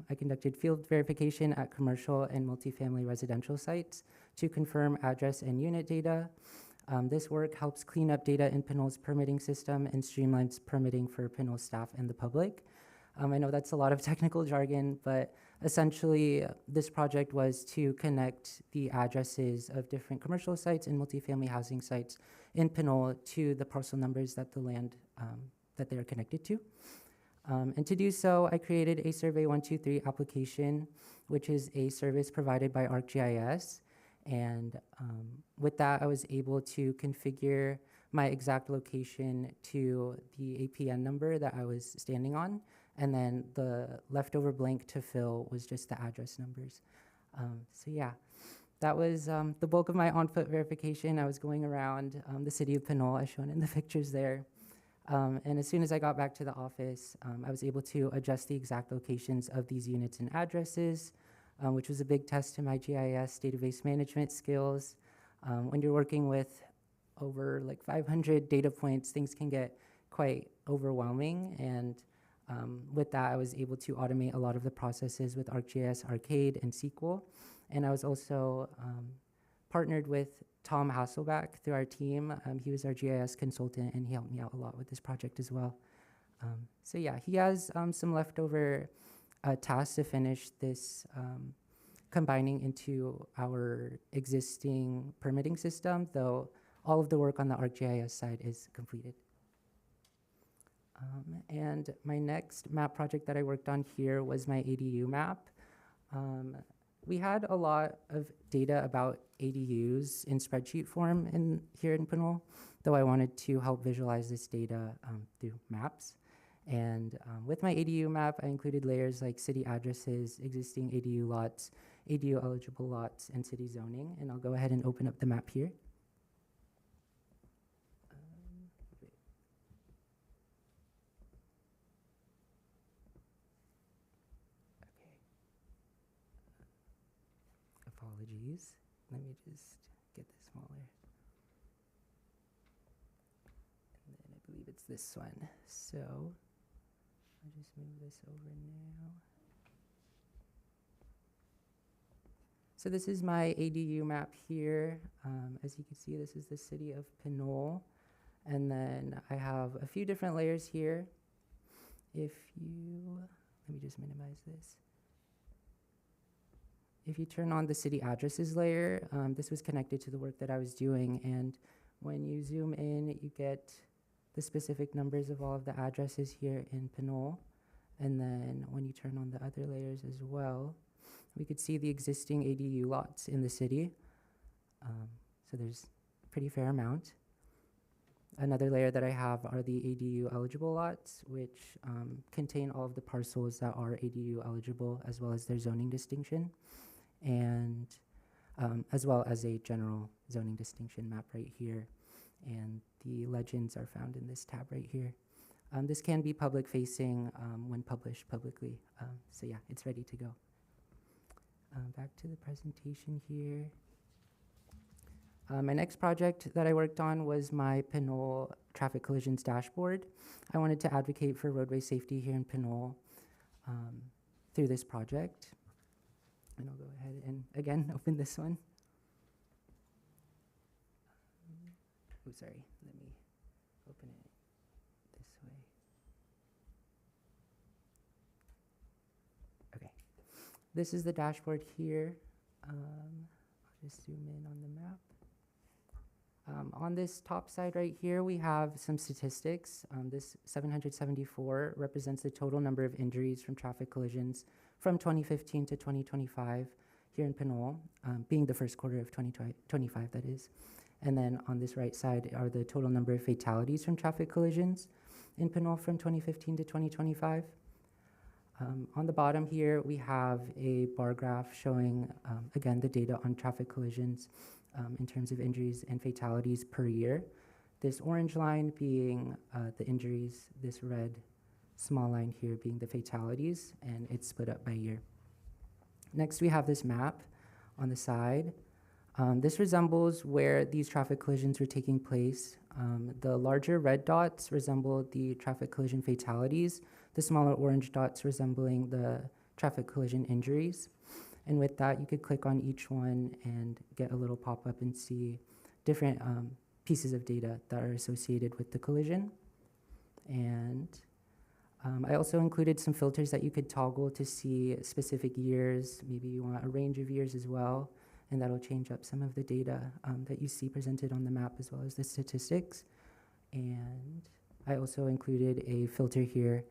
I conducted field verification at commercial and multifamily residential sites to confirm address and unit data. This work helps clean up data in Pinole's permitting system and streamlines permitting for Pinole staff and the public. I know that's a lot of technical jargon, but essentially this project was to connect the addresses of different commercial sites and multifamily housing sites in Pinole to the parcel numbers that the land that they are connected to. And to do so, I created a Survey 123 application, which is a service provided by ArcGIS. And with that, I was able to configure my exact location to the APN number that I was standing on. And then the leftover blank to fill was just the address numbers. So yeah, that was the bulk of my on-foot verification. I was going around the city of Pinole, as shown in the pictures there. And as soon as I got back to the office, I was able to adjust the exact locations of these units and addresses, which was a big test to my GIS database management skills. When you're working with over like 500 data points, things can get quite overwhelming. And with that, I was able to automate a lot of the processes with ArcGIS Arcade and SQL. And I was also partnered with Tom Hasselback through our team. He was our GIS consultant, and he helped me out a lot with this project as well. So yeah, he has some leftover tasks to finish this combining into our existing permitting system, though all of the work on the ArcGIS side is completed. And my next map project that I worked on here was my ADU map. We had a lot of data about ADUs in spreadsheet form here in Pinole, though I wanted to help visualize this data through maps. And with my ADU map, I included layers like city addresses, existing ADU lots, ADU eligible lots, and city zoning. And I'll go ahead and open up the map here. Apologies. Let me just get this smaller. And then I believe it's this one. So I'll just move this over now. So this is my ADU map here. As you can see, this is the city of Pinole. And then I have a few different layers here. Let me just minimize this. If you turn on the city addresses layer, this was connected to the work that I was doing. And when you zoom in, you get the specific numbers of all of the addresses here in Pinole. And then when you turn on the other layers as well, we could see the existing ADU lots in the city. So there's a pretty fair amount. Another layer that I have are the ADU eligible lots, which contain all of the parcels that are ADU eligible, as well as their zoning distinction. And as well as a general zoning distinction map right here. And the legends are found in this tab right here. This can be public facing when published publicly. So yeah, it's ready to go. Back to the presentation here. My next project that I worked on was my Pinole traffic collisions dashboard. I wanted to advocate for roadway safety here in Pinole through this project. And I'll go ahead and again open this one. Oh, sorry, let me open it this way. Okay, this is the dashboard here. I'll just zoom in on the map. On this top side right here, we have some statistics. This 774 represents the total number of injuries from traffic collisions from 2015 to 2025 here in Pinole, being the first quarter of 2025, that is. And then on this right side are the total number of fatalities from traffic collisions in Pinole from 2015 to 2025. On the bottom here, we have a bar graph showing, again, the data on traffic collisions in terms of injuries and fatalities per year. This orange line being the injuries, this red small line here being the fatalities, and it's split up by year. Next, we have this map on the side. This resembles where these traffic collisions were taking place. The larger red dots resemble the traffic collision fatalities, the smaller orange dots resembling the traffic collision injuries. And with that, you could click on each one and get a little pop-up and see different pieces of data that are associated with the collision. And I also included some filters that you could toggle to see specific years. Maybe you want a range of years as well, and that'll change up some of the data that you see presented on the map as well as the statistics. And I also included a filter here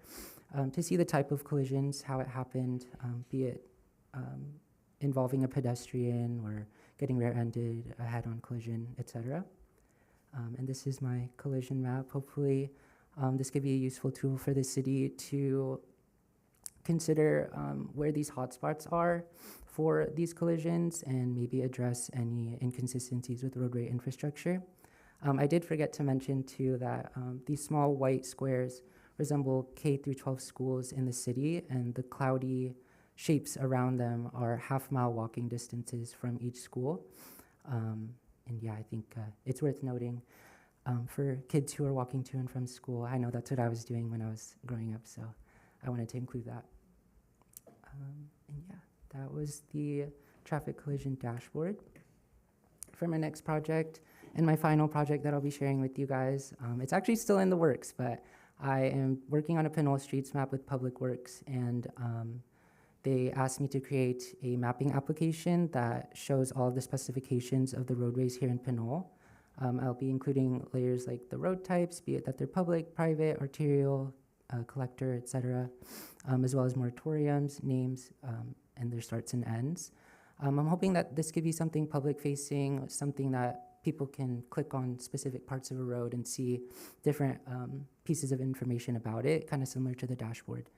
to see the type of collisions, how it happened, be it involving a pedestrian or getting rear-ended, a head-on collision, etc. And this is my collision map. Hopefully, this could be a useful tool for the city to consider where these hotspots are for these collisions and maybe address any inconsistencies with roadway infrastructure. I did forget to mention too that these small white squares resemble K through 12 schools in the city, and the cloudy shapes around them are half-mile walking distances from each school. And yeah, I think it's worth noting for kids who are walking to and from school. I know that's what I was doing when I was growing up, so I wanted to include that. And yeah, that was the traffic collision dashboard. For my next project and my final project that I'll be sharing with you guys, it's actually still in the works, but I am working on a Pinole streets map with Public Works, and they asked me to create a mapping application that shows all of the specifications of the roadways here in Pinole. I'll be including layers like the road types, be it that they're public, private, arterial, collector, etc., as well as moratoriums, names, and their starts and ends. I'm hoping that this could be something public-facing, something that people can click on specific parts of a road and see different pieces of information about it, kind of similar to the dashboard.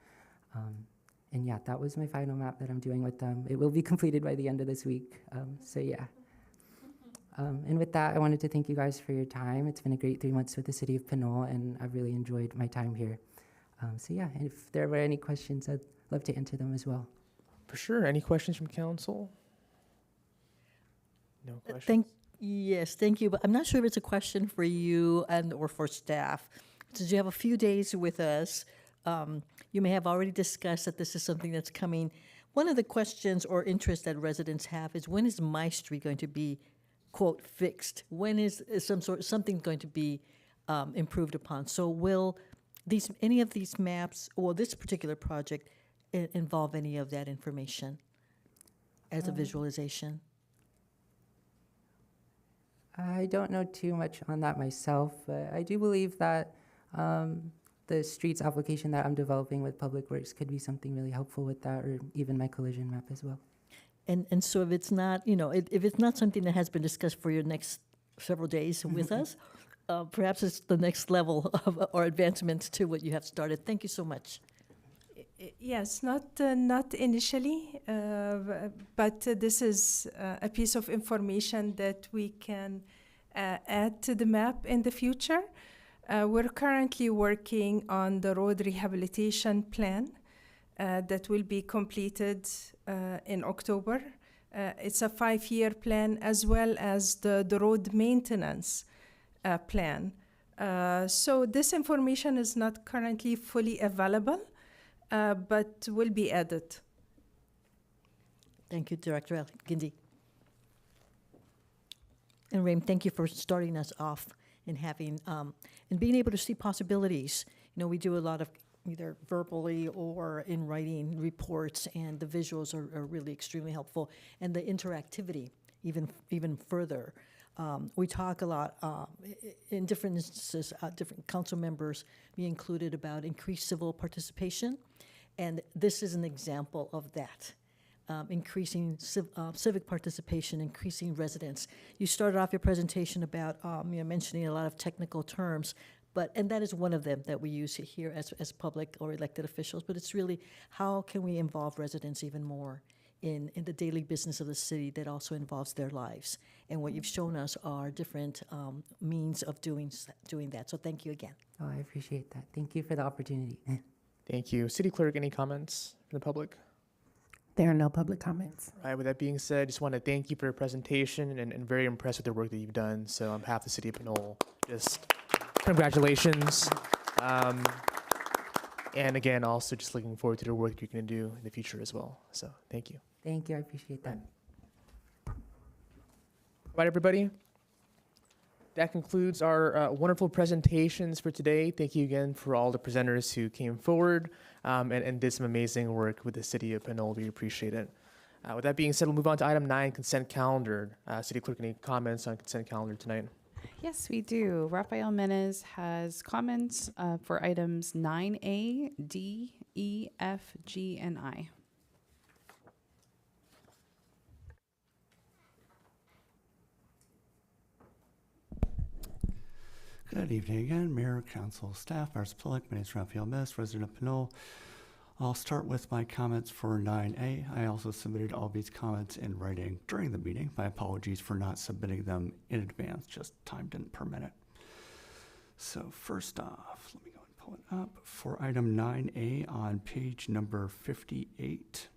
And yeah, that was my final map that I'm doing with them. It will be completed by the end of this week, so yeah. And with that, I wanted to thank you guys for your time. It's been a great 3 months with the city of Pinole, and I've really enjoyed my time here. So yeah, and if there were any questions, I'd love to answer them as well. For sure. Any questions from council? No questions? Yes, thank you. But I'm not sure if it's a question for you and or for staff. Since you have a few days with us, you may have already discussed that this is something that's coming. One of the questions or interests that residents have is, when is my street going to be, quote, fixed? When is something going to be improved upon? So will any of these maps or this particular project involve any of that information as a visualization? I don't know too much on that myself, but I do believe that the streets application that I'm developing with Public Works could be something really helpful with that, or even my collision map as well. And so if it's not, if it's not something that has been discussed for your next several days with us, perhaps it's the next level of or advancement to what you have started. Thank you so much. Yes, not initially, but this is a piece of information that we can add to the map in the future. We're currently working on the road rehabilitation plan that will be completed in October. It's a 5-year plan, as well as the road maintenance plan. So this information is not currently fully available, but will be added. Thank you, Director Gindi. And Raim, thank you for starting us off and having and being able to see possibilities. You know, we do a lot of either verbally or in writing reports, and the visuals are really extremely helpful, and the interactivity even further. We talk a lot in different instances, different council members be included about increased civil participation, and this is an example of that. Increasing civic participation, increasing residents. You started off your presentation about mentioning a lot of technical terms, and that is one of them that we use here as public or elected officials, but it's really how can we involve residents even more in the daily business of the city that also involves their lives. And what you've shown us are different means of doing that. So thank you again. Oh, I appreciate that. Thank you for the opportunity. Thank you. City Clerk, any comments from the public? There are no public comments. All right, with that being said, I just want to thank you for your presentation and very impressed with the work that you've done. So on behalf of the City of Pinole, just congratulations. And again, also just looking forward to the work you're going to do in the future as well. So thank you. Thank you. I appreciate that. All right, everybody. That concludes our wonderful presentations for today. Thank you again for all the presenters who came forward and did some amazing work with the City of Pinole. We appreciate it. With that being said, we'll move on to item 9, consent calendar. City Clerk, any comments on consent calendar tonight? Yes, we do. Rafael Menez has comments for items 9A, D, E, F, G, and I. Good evening again, Mayor, Council, staff, members of the public. My name is Rafael Menez, resident of Pinole. I'll start with my comments for 9A. I also submitted all these comments in writing during the meeting. My apologies for not submitting them in advance, just time didn't permit it. So first off, let me go and pull it up. For item 9A on page number 58,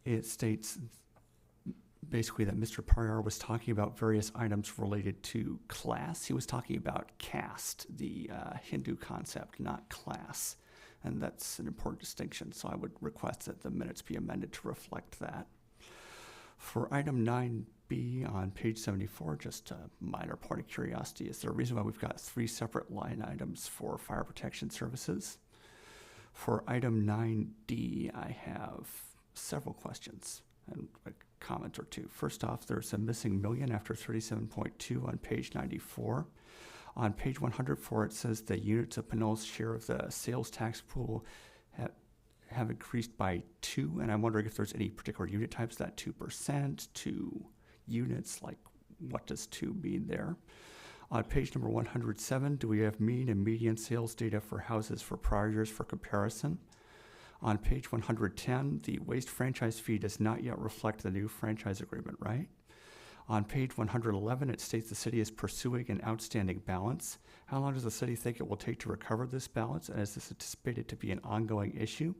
it states basically that Mr. Pariar was talking about various items related to class. He was talking about caste, the Hindu concept, not class. And that's an important distinction, so I would request that the minutes be amended to reflect that. For item 9B on page 74, just a minor point of curiosity, is there a reason why we've got 3 separate line items for fire protection services? For item 9D, I have several questions and a comment or two. First off, there's a missing million after 37.2 on page 94. On page 104, it says the units of Pinole's share of the sales tax pool have increased by 2, and I'm wondering if there's any particular unit types, that 2%, 2 units, like what does 2 mean there? On page number 107, do we have mean and median sales data for houses for prior years for comparison? On page 110, the waste franchise fee does not yet reflect the new franchise agreement, right? On page 111, it states the city is pursuing an outstanding balance. How long does the city think it will take to recover this balance, and is this anticipated to be an ongoing issue?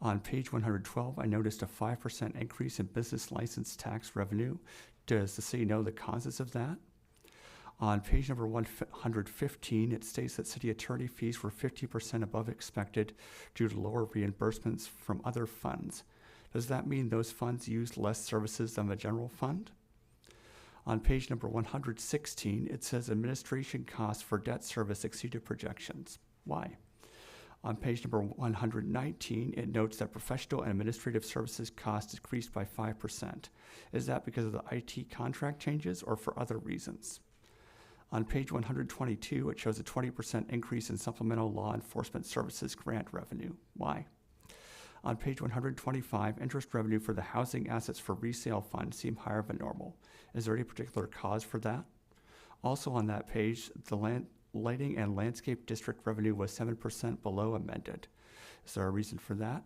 On page 112, I noticed a 5% increase in business license tax revenue. Does the city know the causes of that? On page number 115, it states that city attorney fees were 50% above expected due to lower reimbursements from other funds. Does that mean those funds used less services than the general fund? On page number 116, it says administration costs for debt service exceeded projections. Why? On page number 119, it notes that professional and administrative services costs decreased by 5%. Is that because of the IT contract changes or for other reasons? On page 122, it shows a 20% increase in supplemental law enforcement services grant revenue. Why? On page 125, interest revenue for the housing assets for resale fund seem higher than normal. Is there any particular cause for that? Also on that page, the lighting and landscape district revenue was 7% below amended. Is there a reason for that?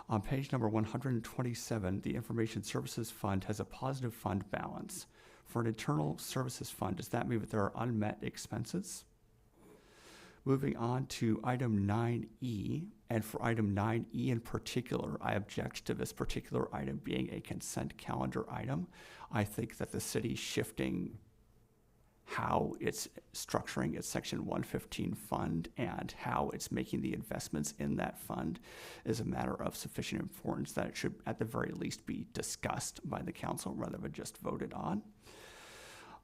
On page number 127, the Information Services Fund has a positive fund balance. For an internal services fund, does that mean that there are unmet expenses? Moving on to item 9E, and for item 9E in particular, I object to this particular item being a consent calendar item. I think that the city shifting how it's structuring its Section 115 fund and how it's making the investments in that fund is a matter of sufficient importance that it should at the very least be discussed by the council rather than just voted on.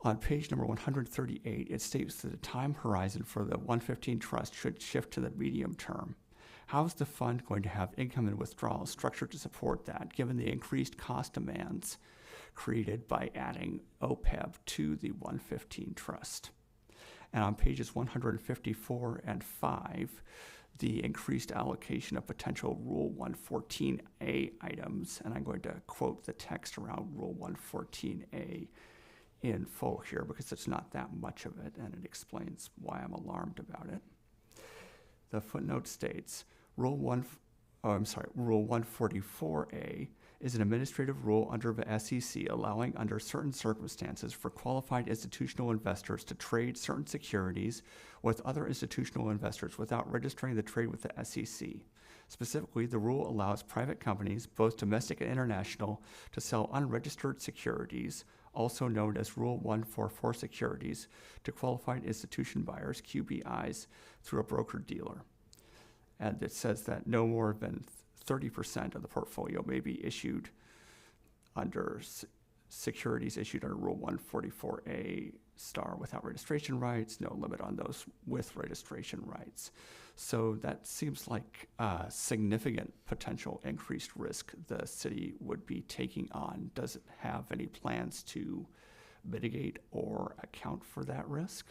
On page number 138, it states that the time horizon for the 115 trust should shift to the medium term. How is the fund going to have income and withdrawal structured to support that, given the increased cost demands created by adding OPEB to the 115 trust? And on pages 154 and 5, the increased allocation of potential Rule 114A items, and I'm going to quote the text around Rule 114A in full here because it's not that much of it, and it explains why I'm alarmed about it. The footnote states, Rule 144A is an administrative rule under the SEC allowing under certain circumstances for qualified institutional investors to trade certain securities with other institutional investors without registering the trade with the SEC. Specifically, the rule allows private companies, both domestic and international, to sell unregistered securities, also known as Rule 144 securities, to qualified institution buyers, QBIs, through a broker-dealer. And it says that no more than 30% of the portfolio may be issued under securities issued under Rule 144A star without registration rights, no limit on those with registration rights. So that seems like a significant potential increased risk the city would be taking on. Does it have any plans to mitigate or account for that risk?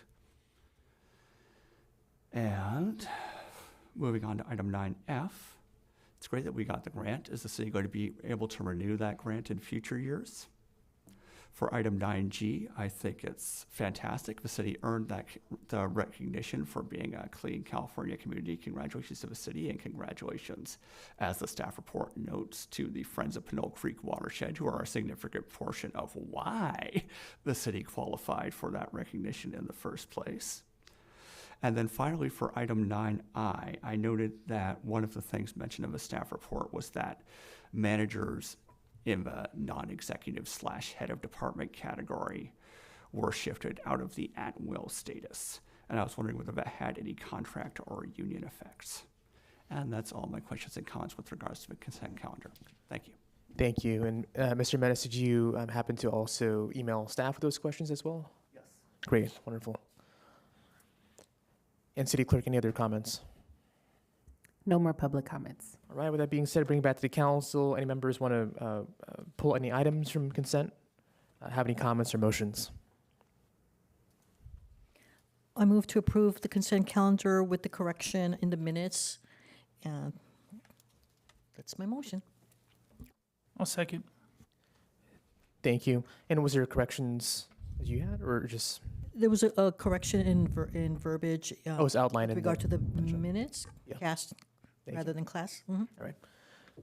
And moving on to item 9F, it's great that we got the grant. Is the city going to be able to renew that grant in future years? For item 9G, I think it's fantastic. The city earned the recognition for being a clean California community. Congratulations to the city, and congratulations, as the staff report notes, to the Friends of Pinole Creek Watershed, who are a significant portion of why the city qualified for that recognition in the first place. And then finally, for item 9I, I noted that one of the things mentioned in the staff report was that managers in the non-executive / head of department category were shifted out of the at-will status. And I was wondering whether that had any contract or union effects. And that's all my questions and comments with regards to the consent calendar. Thank you. Thank you. And Mr. Menace, did you happen to also email staff with those questions as well? Yes. Great, wonderful. And City Clerk, any other comments? No more public comments. All right, with that being said, bring it back to the council. Any members want to pull any items from consent? Have any comments or motions? I move to approve the consent calendar with the correction in the minutes. And that's my motion. I'll second. Thank you. And was there corrections that you had, or just? There was a correction in verbiage. Oh, it's outlined with in regard the- to the minutes, Yeah. cast Thank rather you. than class. Mhm. All right.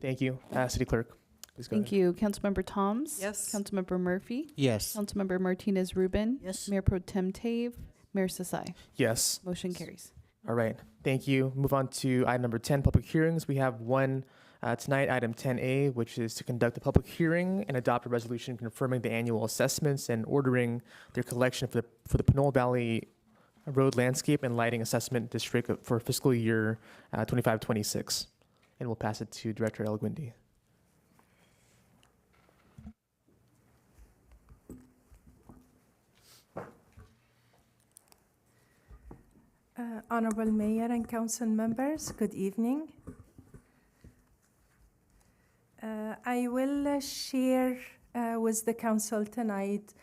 Thank you. City Clerk, please go Thank ahead. you. Councilmember Toms? Yes. Councilmember Murphy? Yes. Councilmember Martinez Rubin? Yes. Mayor Pro Tem Tave? Mayor Sasai? Yes. Motion carries. All right. Thank you. Move on to item number 10, public hearings. We have one tonight, item 10A, which is to conduct a public hearing and adopt a resolution confirming the annual assessments and ordering their collection for the Pinole Valley Road Landscape and Lighting Assessment District for fiscal year 25-26. And we'll pass it to Director El Guindi. Honorable Mayor and Council members, good evening. I will share with the Council tonight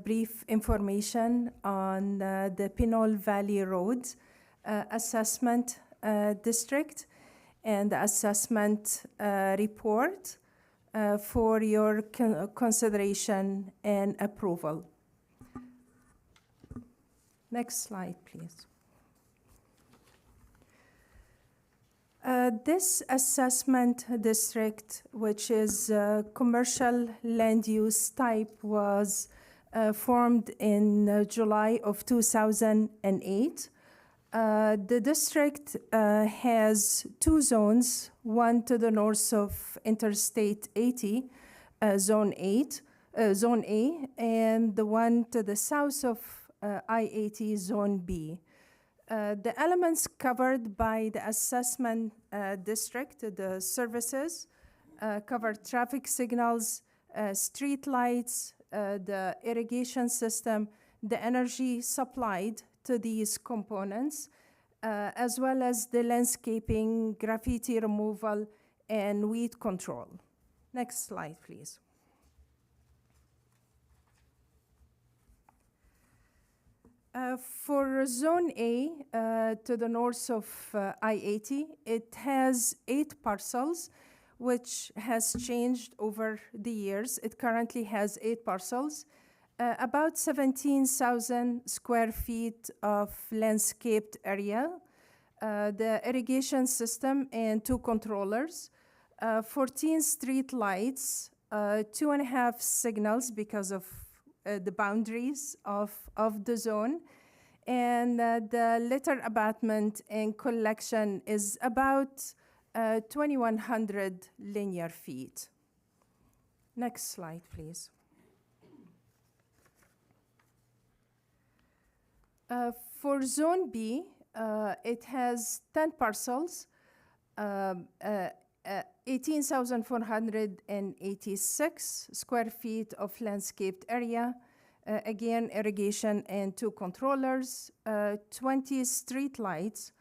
brief information on the Pinole Valley Road Assessment District and the assessment report for your consideration and approval. Next slide, please. This assessment district, which is commercial land use type, was formed in July of 2008. The district has two zones, one to the north of Interstate 80, Zone 8, Zone A, and the one to the south of I-80, Zone B. The elements covered by the assessment district, the services, cover traffic signals, street lights, the irrigation system, the energy supplied to these components, as well as the landscaping, graffiti removal, and weed control. Next slide, please. For Zone A, to the north of I-80, it has 8 parcels, which has changed over the years. It currently has 8 parcels, about 17,000 square feet of landscaped area, the irrigation system and 2 controllers, 14 street lights, 2.5 signals because of the boundaries of the zone, and the litter abatement and collection is about 2,100 linear feet. Next slide, please. For Zone B, it has 10 parcels, 18,486 square feet of landscaped area, again, irrigation and 2 controllers, 20 street lights,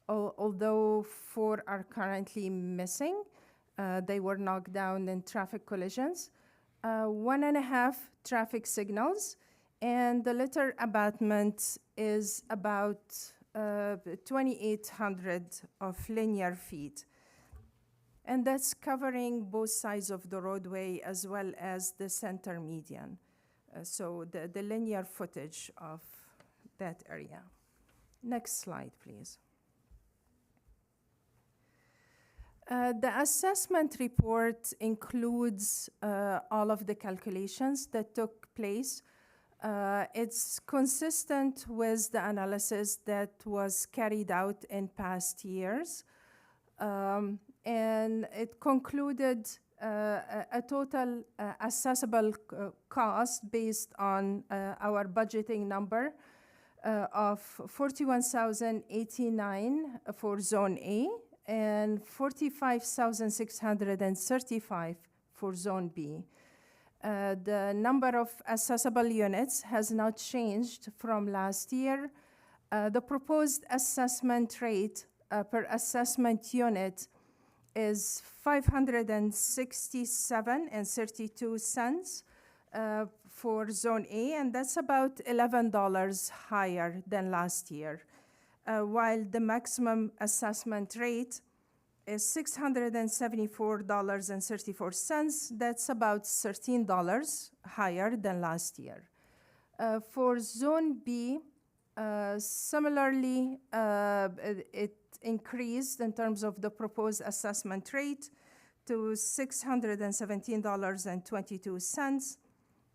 although 4 are currently missing. They were knocked down in traffic collisions, 1.5 traffic signals, and the litter abatement is about 2,800 of linear feet. And that's covering both sides of the roadway as well as the center median. So the linear footage of that area. Next slide, please. The assessment report includes all of the calculations that took place. It's consistent with the analysis that was carried out in past years. And it concluded a total assessable cost based on our budgeting number of $41,089 for Zone A and $45,635 for Zone B. The number of accessible units has not changed from last year. The proposed assessment rate per assessment unit is $567.32 for Zone A, and that's about $11 higher than last year, while the maximum assessment rate is $674.34. That's about $13 higher than last year. For Zone B, similarly, it increased in terms of the proposed assessment rate to $617.22.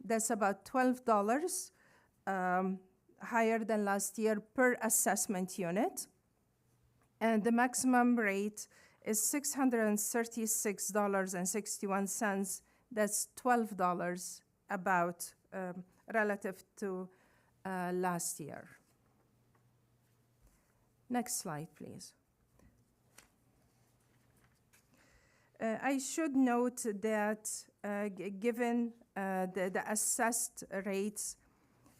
That's about $12 higher than last year per assessment unit. And the maximum rate is $636.61. That's $12 about relative to last year. Next slide, please. I should note that given the assessed rates,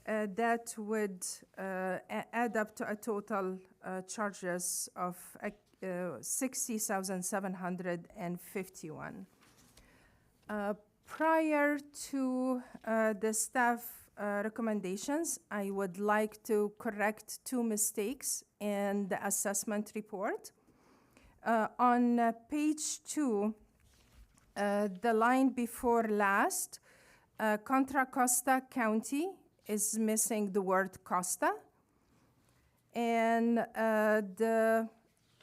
that would add up to a total charges of $60,751. Prior to the staff recommendations, I would like to correct 2 mistakes in the assessment report. On page 2, the line before last, Contra Costa County is missing the word Costa. And the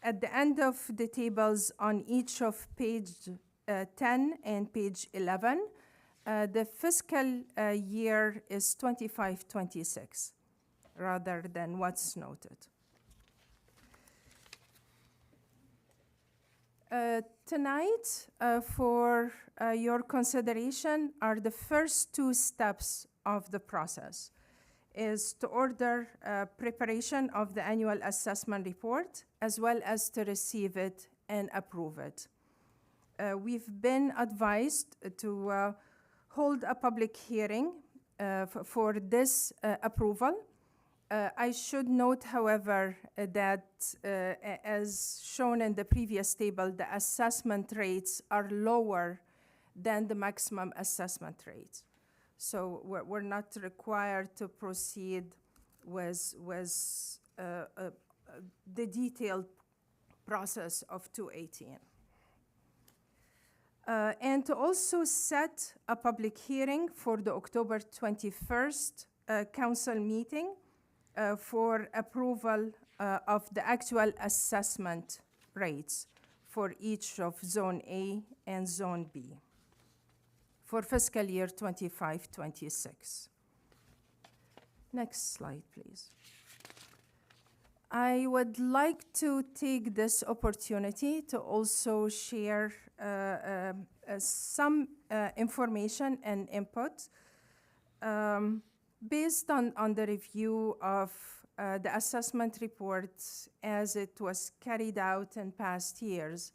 at the end of the tables on each of page 10 and page 11, the fiscal year is 25-26 rather than what's noted. Tonight, for your consideration, are the first two steps of the process, is to order preparation of the annual assessment report, as well as to receive it and approve it. We've been advised to hold a public hearing for this approval. I should note, however, that as shown in the previous table, the assessment rates are lower than the maximum assessment rates. So we're not required to proceed with the detailed process of 218. And to also set a public hearing for the October 21st council meeting for approval of the actual assessment rates for each of Zone A and Zone B for fiscal year 25-26. Next slide, please. I would like to take this opportunity to also share some information and input based on the review of the assessment reports as it was carried out in past years.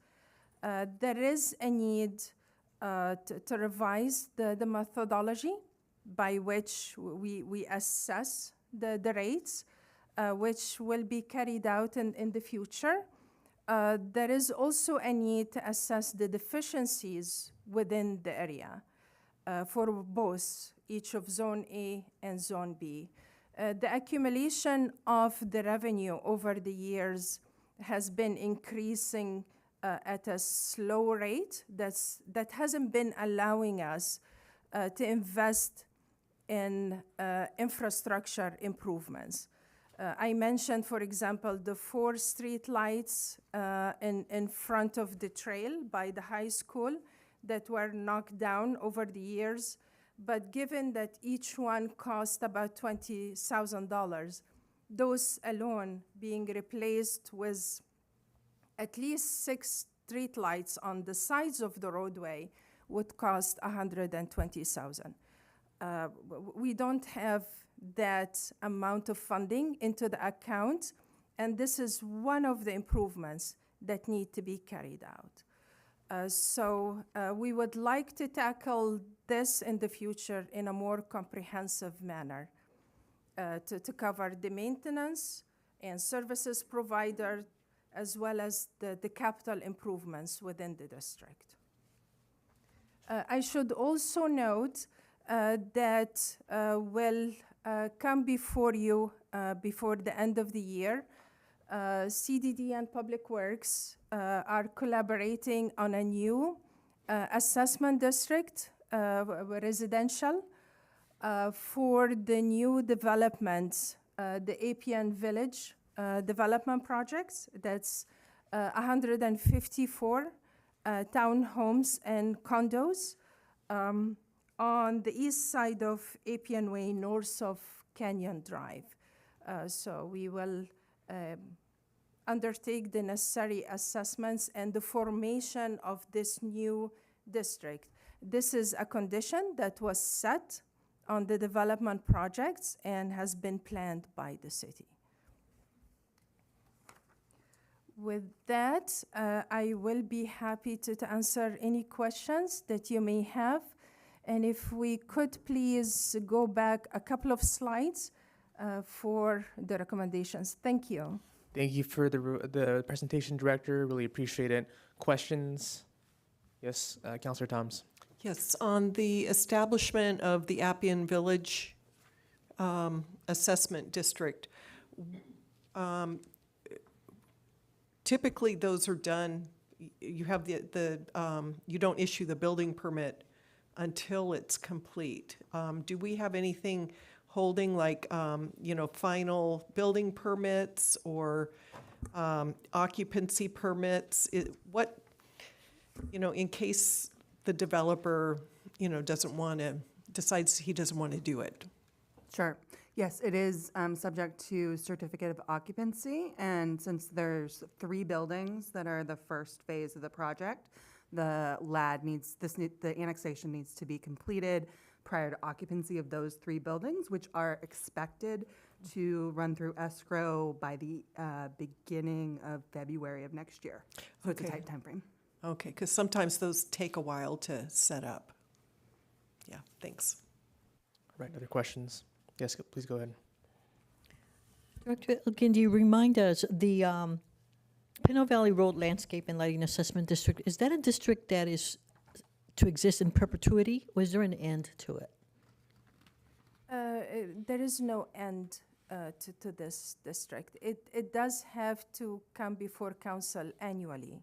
There is a need to revise the methodology by which we assess the rates, which will be carried out in the future. There is also a need to assess the deficiencies within the area for both each of Zone A and Zone B. The accumulation of the revenue over the years has been increasing at a slow rate that hasn't been allowing us to invest in infrastructure improvements. I mentioned, for example, the 4 street lights in front of the trail by the high school that were knocked down over the years. But given that each one cost about $20,000, those alone being replaced with at least 6 street lights on the sides of the roadway would cost $120,000. We don't have that amount of funding into the account, and this is one of the improvements that need to be carried out. So we would like to tackle this in the future in a more comprehensive manner to cover the maintenance and services provided, as well as the capital improvements within the district. I should also note that will come before you before the end of the year. CDD and Public Works are collaborating on a new assessment district, residential, for the new developments, the Appian Village development projects. That's 154 townhomes and condos on the east side of Appian Way, north of Canyon Drive. So we will undertake the necessary assessments and the formation of this new district. This is a condition that was set on the development projects and has been planned by the city. With that, I will be happy to answer any questions that you may have. And if we could please go back a couple of slides for the recommendations. Thank you. Thank you for the presentation, Director. Really appreciate it. Questions? Yes, Councilor Toms. Yes, on the establishment of the Appian Village Assessment District, typically those are done, you have you don't issue the building permit until it's complete. Do we have anything holding like, final building permits or occupancy permits, what, in case the developer, decides he doesn't want to do it? Sure. Yes, it is subject to certificate of occupancy, and since there's 3 buildings that are the first phase of the project, the the annexation needs to be completed prior to occupancy of those 3 buildings, which are expected to run through escrow by the beginning of February of next year. So it's a tight timeframe. Okay, because sometimes those take a while to set up. Yeah, thanks. All right, other questions? Yes, please go ahead. Director, can you remind us, the Pinole Valley Road Landscape and Lighting Assessment District, is that a district that is to exist in perpetuity, or is there an end to it? There is no end to this district. It does have to come before council annually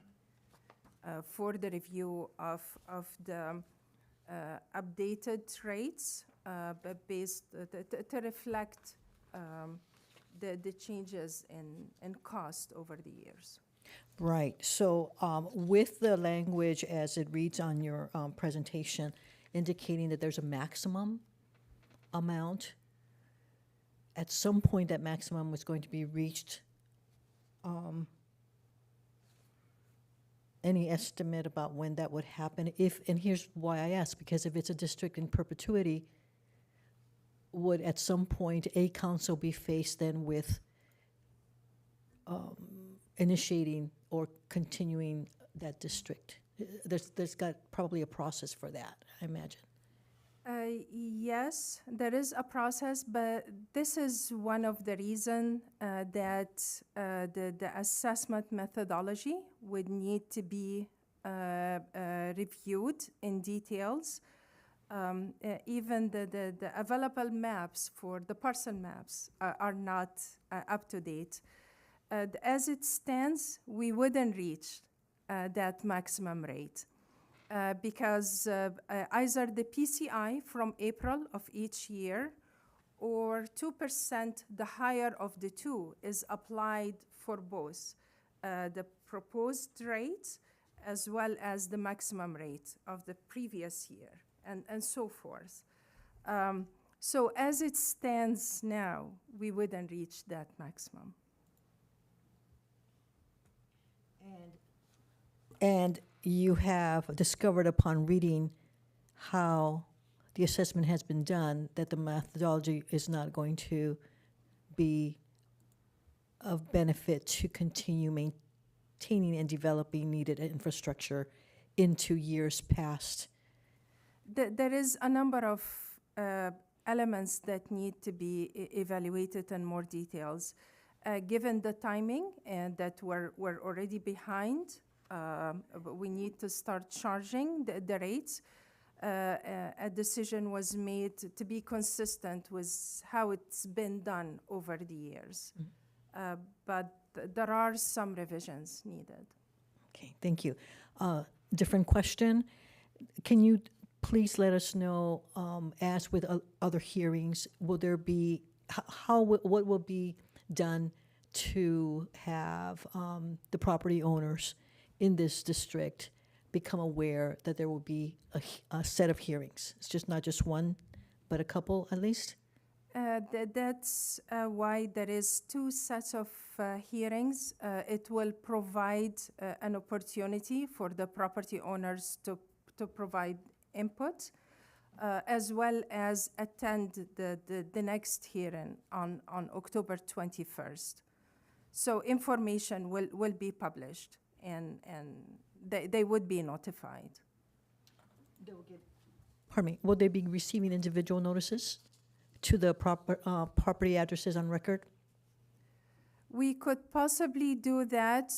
for the review of the updated rates, but based to reflect the changes in cost over the years. Right. So with the language as it reads on your presentation, indicating that there's a maximum amount, at some point that maximum was going to be reached. Any estimate about when that would happen? And here's why I ask, because if it's a district in perpetuity, would at some point a council be faced then with initiating or continuing that district? There's got probably a process for that, I imagine. Yes, there is a process, but this is one of the reasons that the assessment methodology would need to be reviewed in details. Even the available maps for the parcel maps are not up to date. As it stands, we wouldn't reach that maximum rate. Because either the PCI from April of each year or 2%, the higher of the two, is applied for both the proposed rate as well as the maximum rate of the previous year, and so forth. So as it stands now, we wouldn't reach that maximum. And you have discovered upon reading how the assessment has been done that the methodology is not going to be of benefit to continue maintaining and developing needed infrastructure into years past. There is a number of elements that need to be evaluated in more details. Given the timing and that we're already behind, we need to start charging the rates. A decision was made to be consistent with how it's been done over the years. But there are some revisions needed. Okay, thank you. Different question. Can you please let us know, as with other hearings, will there be, what will be done to have the property owners in this district become aware that there will be a set of hearings? It's just not just one, but a couple at least? That's why there is 2 sets of hearings. It will provide an opportunity for the property owners to provide input, as well as attend the next hearing on October 21st. So information will be published, and they would be notified. Pardon me, will they be receiving individual notices to the property addresses on record? We could possibly do that.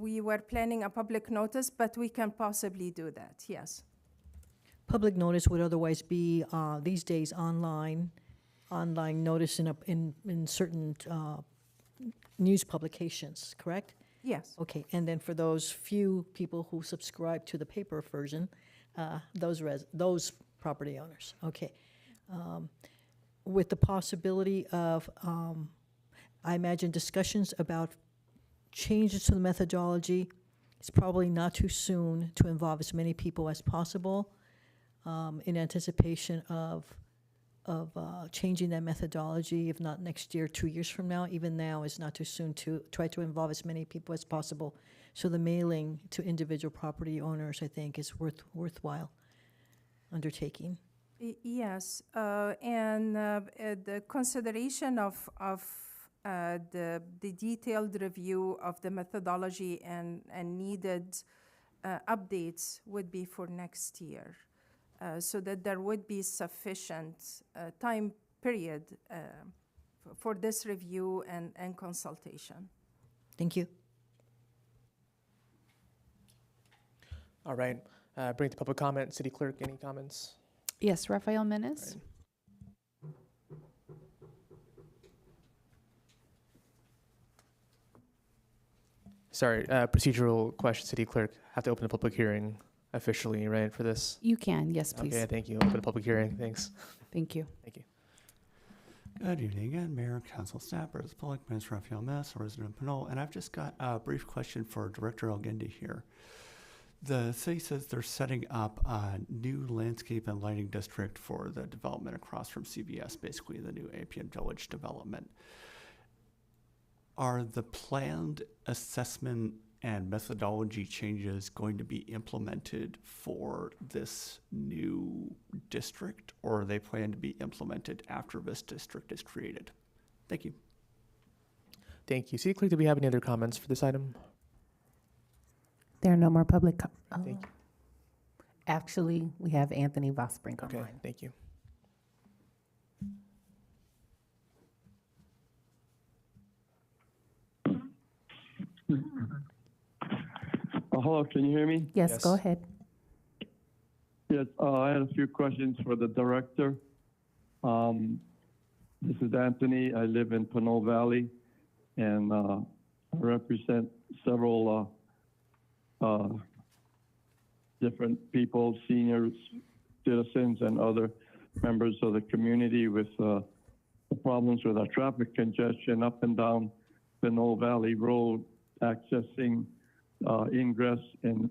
We were planning a public notice, but we can possibly do that, yes. Public notice would otherwise be, these days, online notice in certain news publications, correct? Yes. Okay, and then for those few people who subscribe to the paper version, those property owners, okay. With the possibility of, I imagine, discussions about changes to the methodology, it's probably not too soon to involve as many people as possible in anticipation of changing that methodology, if not next year, 2 years from now. Even now is not too soon to try to involve as many people as possible. So the mailing to individual property owners, I think, is worthwhile undertaking. Yes, and the consideration of the detailed review of the methodology and needed updates would be for next year, so that there would be sufficient time period for this review and consultation. Thank you. All right. Bring it to public comment. City Clerk, any comments? Yes, Rafael Menace. Sorry, procedural question, City Clerk. Have to open the public hearing officially, right, for this? You can, yes, please. Okay, thank you. Open the public hearing. Thanks. Thank you. Thank you. Good evening again, Mayor, Council staff, members of the public. My name is Rafael Mess, a resident of Pinole, and I've just got a brief question for Director Alguende here. The city says they're setting up a new landscape and lighting district for the development across from CVS, basically the new Appian Village development. Are the planned assessment and methodology changes going to be implemented for this new district, or are they planned to be implemented after this district is created? Thank you. Thank you. City Clerk, do we have any other comments for this item? There are no more public. Thank you. Actually, we have Anthony Vosbrink Okay, online. thank you. Hello, can you hear me? Yes, go ahead. Yes, I had a few questions for the director. This is Anthony. I live in Pinole Valley, and I represent several different people, seniors, citizens, and other members of the community with the problems with our traffic congestion up and down Pinole Valley Road, accessing ingress and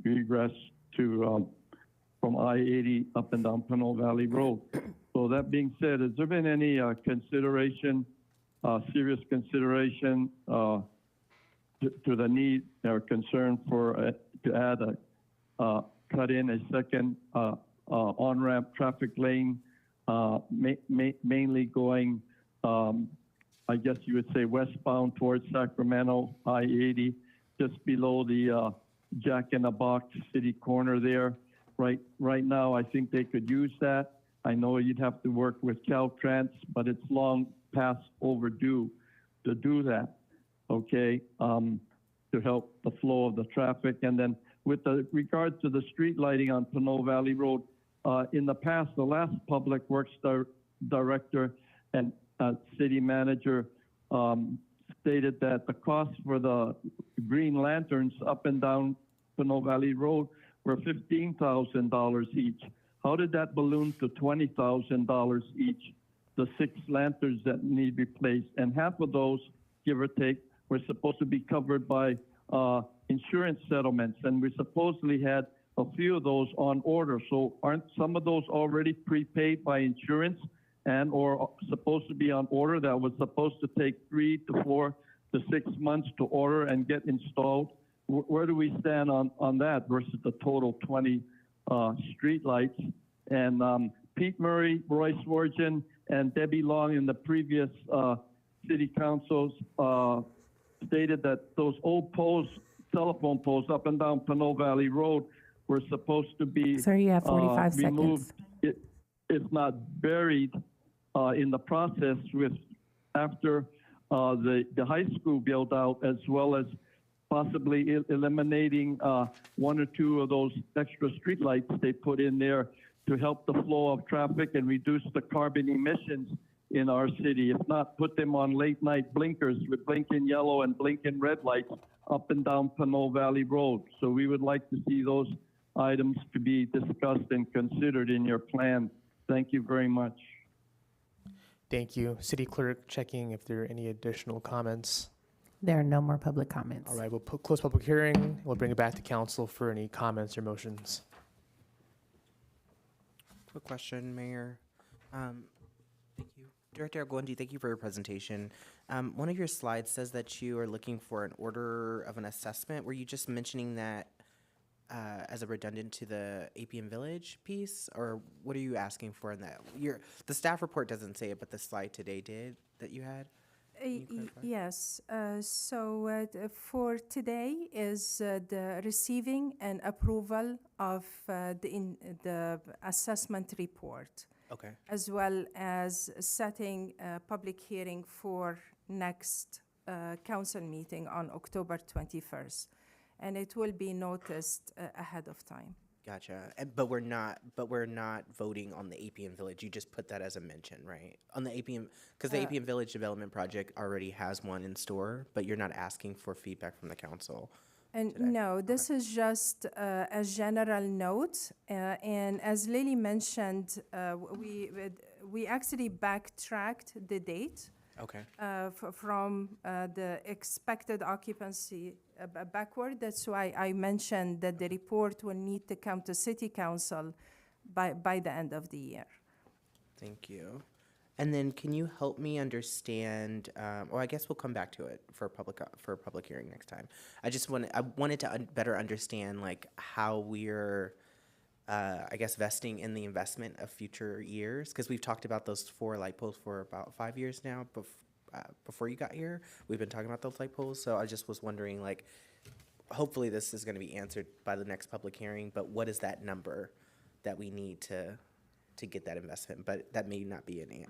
egress to from I-80 up and down Pinole Valley Road. So that being said, has there been any consideration, serious consideration to the need or concern for to add cut in a second on-ramp traffic lane, mainly going, I guess you would say westbound towards Sacramento, I-80, just below the Jack in the Box city corner there. Right now, I think they could use that. I know you'd have to work with Caltrans, but it's long past overdue to do that, okay, to help the flow of the traffic. And then with regard to the street lighting on Pinole Valley Road, in the past, the last public works director and city manager stated that the cost for the green lanterns up and down Pinole Valley Road were $15,000 each. How did that balloon to $20,000 each, the 6 lanterns that need replaced? And half of those, give or take, were supposed to be covered by insurance settlements, and we supposedly had a few of those on order. So aren't some of those already prepaid by insurance and or supposed to be on order that was supposed to take 3 to 4 to 6 months to order and get installed? Where do we stand on that versus the total 20 street lights? And Pete Murray, Roy Sworgen, and Debbie Long in the previous city councils stated that those old poles, telephone poles up and down Pinole Valley Road were supposed to be Sir, you have 45 removed, seconds. if not buried in the process with after the high school build out, as well as possibly eliminating 1 or 2 of those extra streetlights they put in there to help the flow of traffic and reduce the carbon emissions in our city. If not, put them on late night blinkers with blinking yellow and blinking red lights up and down Pinole Valley Road. So we would like to see those items to be discussed and considered in your plan. Thank you very much. Thank you. City Clerk checking if there are any additional comments. There are no more public comments. All right, we'll close public hearing. We'll bring it back to council for any comments or motions. Quick question, Mayor. Thank you. Director Agwendi, thank you for your presentation. One of your slides says that you are looking for an order of an assessment. Were you just mentioning that as a redundant to the APM Village piece, or what are you asking for in that? The staff report doesn't say it, but the slide today did that you had? Can you clarify? Yes. For today is the receiving and approval of the assessment report, Okay. as well as setting a public hearing for next council meeting on October 21st. And it will be noticed ahead of time. Gotcha. But we're not voting on the APM Village. You just put that as a mention, right? On the APM, because the APM Village Development Project already has one in store, but you're not asking for feedback from the council. And today. no, this is just a general note. And as Lily mentioned, we actually backtracked the date. Okay. From the expected occupancy backward. That's why I mentioned that the report will need to come to City Council by the end of the year. Thank you. And then can you help me understand, well, I guess we'll come back to it for a public hearing next time. I wanted to better understand like how we're, I guess, vesting in the investment of future years, because we've talked about those 4 light poles for about 5 years now. Before you got here, we've been talking about those light poles. So I just was wondering, like, hopefully this is going to be answered by the next public hearing. But what is that number that we need to get that investment? But that may not be an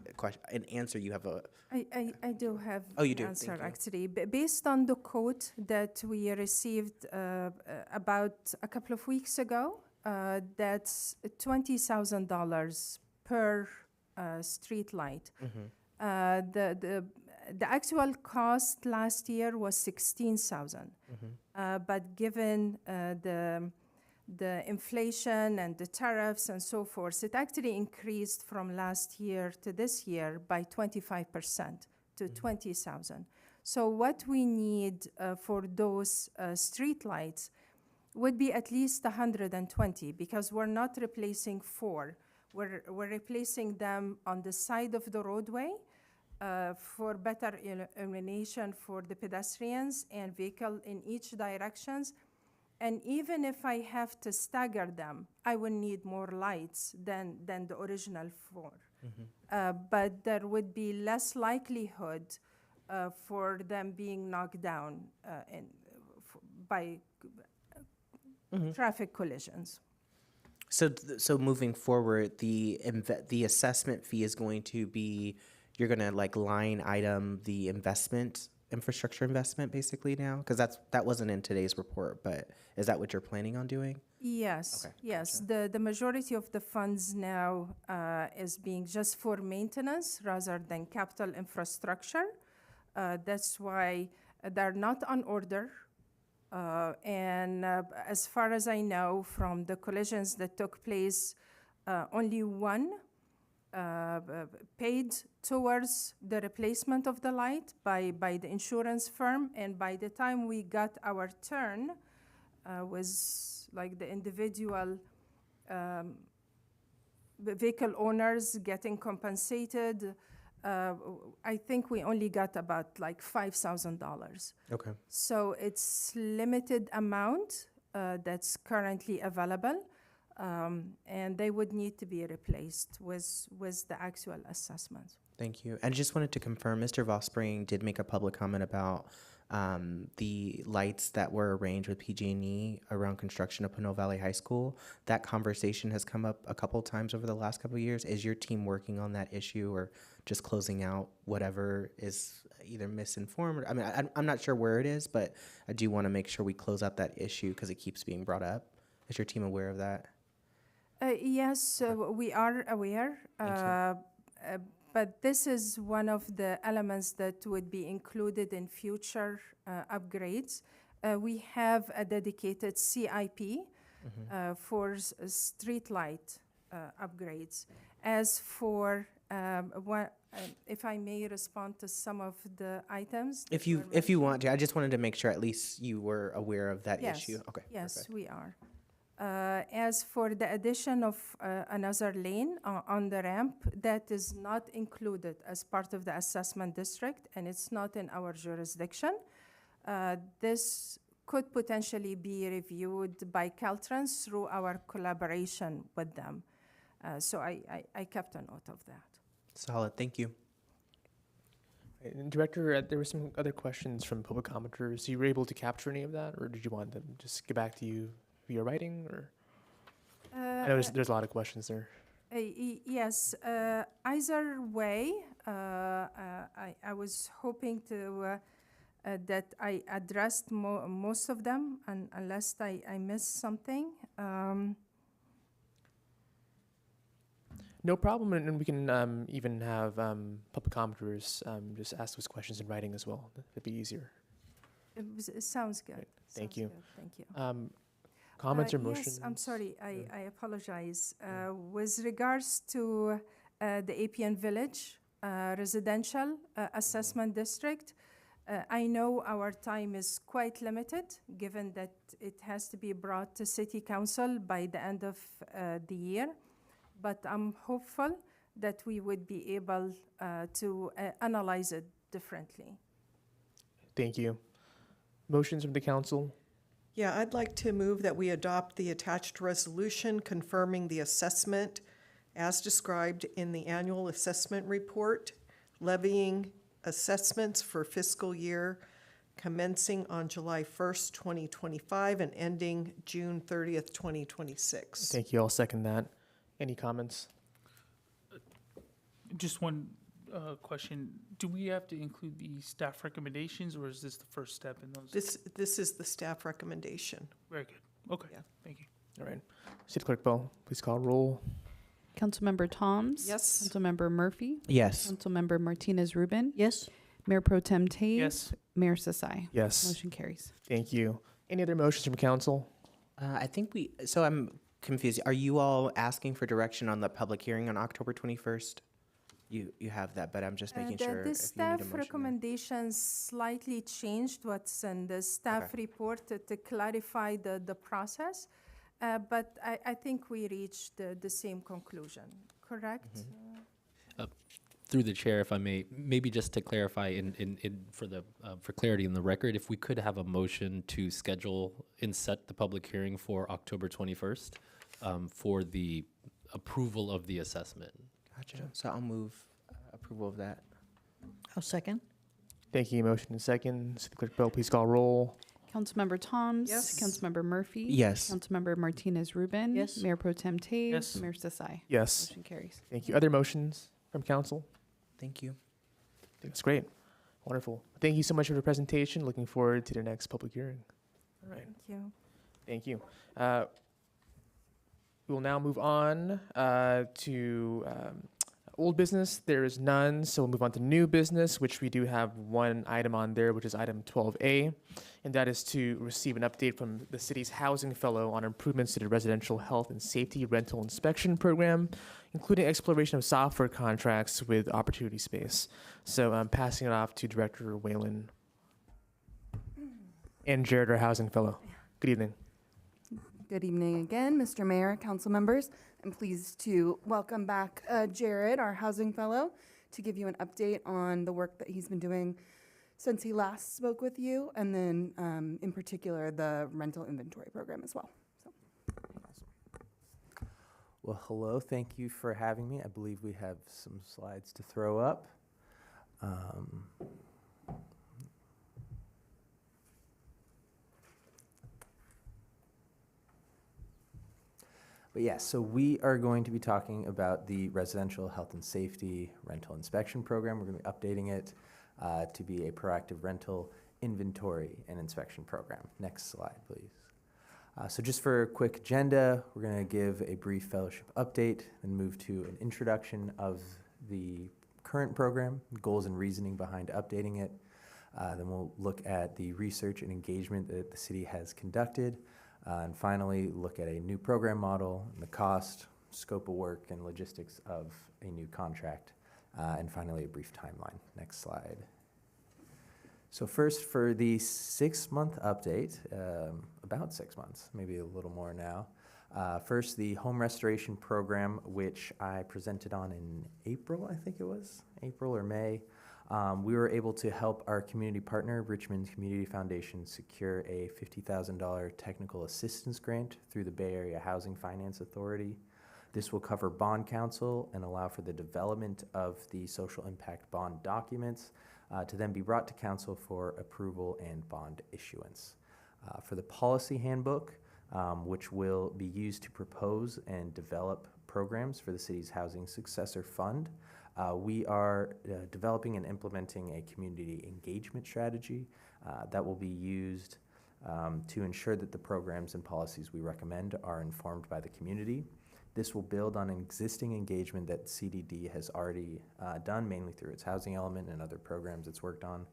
answer. You have a. I do have Oh, you do? an answer, Thank you. actually. Based on the quote that we received about a couple of weeks ago, that's $20,000 per street light. Mm-hmm. The actual cost last year was $16,000. But given the inflation and the tariffs and so forth, it actually increased from last year to this year by 25% to $20,000. So what we need for those street lights would be at least 120, because we're not replacing 4. We're replacing them on the side of the roadway for better illumination for the pedestrians and vehicle in each directions. And even if I have to stagger them, I will need more lights than the original 4. But there would be less likelihood for them being knocked down by traffic collisions. So moving forward, the assessment fee is going to be, you're going to like line item the infrastructure investment basically now? Because that wasn't in today's report, but is that what you're planning on doing? Yes, Okay, yes. The majority of the funds now is being just for maintenance rather than capital infrastructure. That's why they're not on order. And as far as I know, from the collisions that took place, only one paid towards the replacement of the light by the insurance firm. And by the time we got our turn, was like the individual vehicle owners getting compensated. I think we only got about like $5,000. Okay. So it's limited amount that's currently available, and they would need to be replaced with the actual assessment. Thank you. And just wanted to confirm, Mr. Vosspring did make a public comment about the lights that were arranged with PG&E around construction of Pinole Valley High School. That conversation has come up a couple times over the last couple of years. Is your team working on that issue or just closing out whatever is either misinformed? I mean, I'm not sure where it is, but I do want to make sure we close out that issue because it keeps being brought up. Is your team aware of that? Yes, we are aware. But this is one of the elements that would be included in future upgrades. We have a dedicated CIP for street light upgrades. As for if I may respond to some of the items. If you want to, I just wanted to make sure at least you were aware of that Yes. issue. Okay. Yes, perfect. we are. As for the addition of another lane on the ramp, that is not included as part of the assessment district, and it's not in our jurisdiction. This could potentially be reviewed by Caltrans through our collaboration with them. So I kept a note of that. Solid. Thank you. And Director, there were some other questions from public commenters. You were able to capture any of that, or did you want them to just get back to you via writing? Or I know there's a lot of questions there. Yes, either way, I was hoping to that I addressed most of them, unless I missed something. No problem, and we can even have public commenters just ask those questions in writing as well. That'd be easier. It sounds good. Right. Thank Sounds you. good. Thank you. Comments or motions? Yes, I'm sorry. I apologize. With regards to the APN Village residential assessment district, I know our time is quite limited, given that it has to be brought to City Council by the end of the year. But I'm hopeful that we would be able to analyze it differently. Thank you. Motions from the council? Yeah, I'd like to move that we adopt the attached resolution confirming the assessment as described in the annual assessment report, levying assessments for fiscal year commencing on July 1st, 2025 and ending June 30th, 2026. Thank you. I'll second that. Any comments? Just one question. Do we have to include the staff recommendations, or is this the first step in those? This is the staff recommendation. Very good. Okay. Yeah. Thank you. All right. City Clerk Bell, please call roll. Councilmember Toms. Yes. Councilmember Murphy. Yes. Councilmember Martinez Rubin. Yes. Mayor Pro Tem Taves. Yes. Mayor Sasai. Yes. Motion carries. Thank you. Any other motions from council? I think so I'm confused. Are you all asking for direction on the public hearing on October 21st? You have that, but I'm just making sure The if you need a staff motion. recommendations slightly changed what's in the staff report to clarify the process, but I think we reached the same conclusion, correct? Through the chair, if I may, maybe just to clarify for clarity in the record, if we could have a motion to schedule and set the public hearing for October 21st for the approval of the assessment. Gotcha. So I'll move approval of that. I'll second. Thank you. Motion and second. City Clerk Bell, please call roll. Councilmember Toms. Yes. Councilmember Murphy. Yes. Councilmember Martinez Rubin. Yes. Mayor Pro Tem Taves. Yes. Mayor Sasai. Yes. Motion carries. Thank you. Other motions from council? Thank you. That's great. Wonderful. Thank you so much for the presentation. Looking forward to the next public hearing. All right. Thank you. Thank you. We will now move on to old business. There is none, so we'll move on to new business, which we do have one item on there, which is item 12A, and that is to receive an update from the city's housing fellow on improvements to the residential health and safety rental inspection program, including exploration of software contracts with Opportunity Space. So I'm passing it off to Director Whalen and Jared, our housing fellow. Good evening. Good evening again, Mr. Mayor, council members. I'm pleased to welcome back Jared, our housing fellow, to give you an update on the work that he's been doing since he last spoke with you, and then in particular the rental inventory program as well. Well, hello. Thank you for having me. I believe we have some slides to throw up. But yes, so we are going to be talking about the residential health and safety rental inspection program. We're going to be updating it to be a proactive rental inventory and inspection program. Next slide, please. So just for a quick agenda, we're going to give a brief fellowship update and move to an introduction of the current program, goals and reasoning behind updating it. Then we'll look at the research and engagement that the city has conducted. And finally, look at a new program model and the cost, scope of work and logistics of a new contract, and finally a brief timeline. Next slide. So first, for the 6-month update, about 6 months, maybe a little more now. First, the home restoration program, which I presented on in April, I think it was, April or May. We were able to help our community partner, Richmond Community Foundation, secure a $50,000 technical assistance grant through the Bay Area Housing Finance Authority. This will cover bond counsel and allow for the development of the social impact bond documents to then be brought to council for approval and bond issuance. For the policy handbook, which will be used to propose and develop programs for the city's Housing Successor Fund, we are developing and implementing a community engagement strategy that will be used to ensure that the programs and policies we recommend are informed by the community. This will build on an existing engagement that CDD has already done, mainly through its housing element and other programs it's worked on,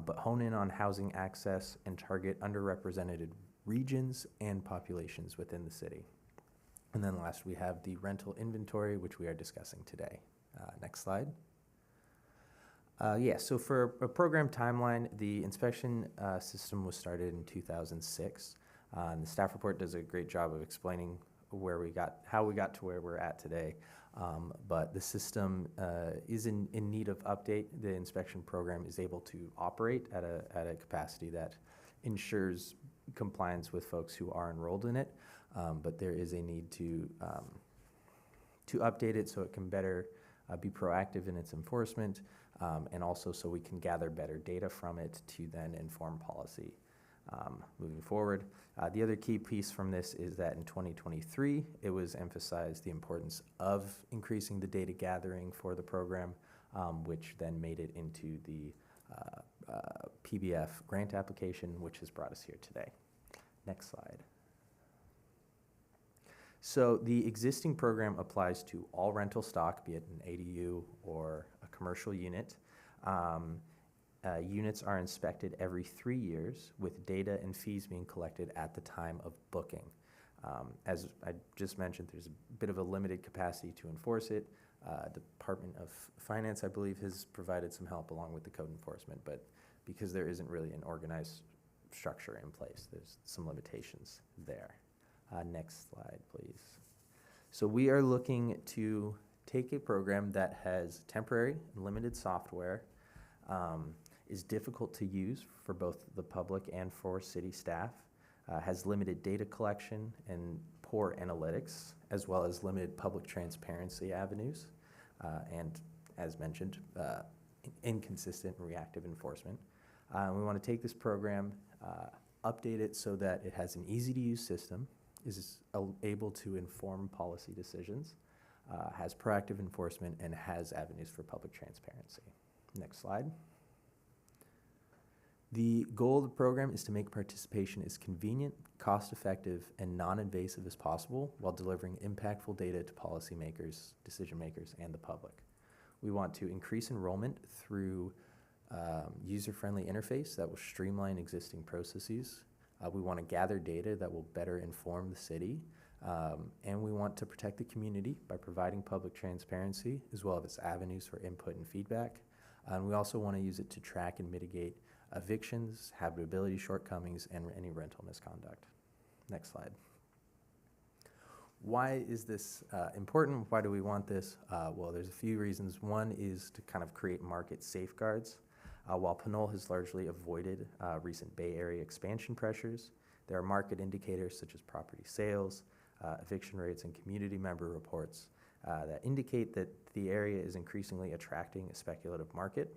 but hone in on housing access and target underrepresented regions and populations within the city. And then last, we have the rental inventory, which we are discussing today. Next slide. So for a program timeline, the inspection system was started in 2006. And the staff report does a great job of explaining how we got to where we're at today. But the system is in need of update. The inspection program is able to operate at a capacity that ensures compliance with folks who are enrolled in it. But there is a need to update it so it can better be proactive in its enforcement, and also so we can gather better data from it to then inform policy moving forward. The other key piece from this is that in 2023, it was emphasized the importance of increasing the data gathering for the program, which then made it into the PBF grant application, which has brought us here today. Next slide. So the existing program applies to all rental stock, be it an ADU or a commercial unit. Units are inspected every 3 years with data and fees being collected at the time of booking. As I just mentioned, there's a bit of a limited capacity to enforce it. Department of Finance, I believe, has provided some help along with the code enforcement, but because there isn't really an organized structure in place, there's some limitations there. Next slide, please. So we are looking to take a program that has temporary and limited software, is difficult to use for both the public and for city staff, has limited data collection and poor analytics, as well as limited public transparency avenues, and as mentioned, inconsistent and reactive enforcement. We want to take this program, update it so that it has an easy-to-use system, is able to inform policy decisions, has proactive enforcement, and has avenues for public transparency. Next slide. The goal of the program is to make participation as convenient, cost-effective, and non-invasive as possible while delivering impactful data to policymakers, decision makers, and the public. We want to increase enrollment through user-friendly interface that will streamline existing processes. We want to gather data that will better inform the city, and we want to protect the community by providing public transparency as well as avenues for input and feedback. And we also want to use it to track and mitigate evictions, habitability shortcomings, and any rental misconduct. Next slide. Why is this important? Why do we want this? Well, there's a few reasons. One is to kind of create market safeguards. While Pinole has largely avoided recent Bay Area expansion pressures, there are market indicators such as property sales, eviction rates, and community member reports that indicate that the area is increasingly attracting a speculative market.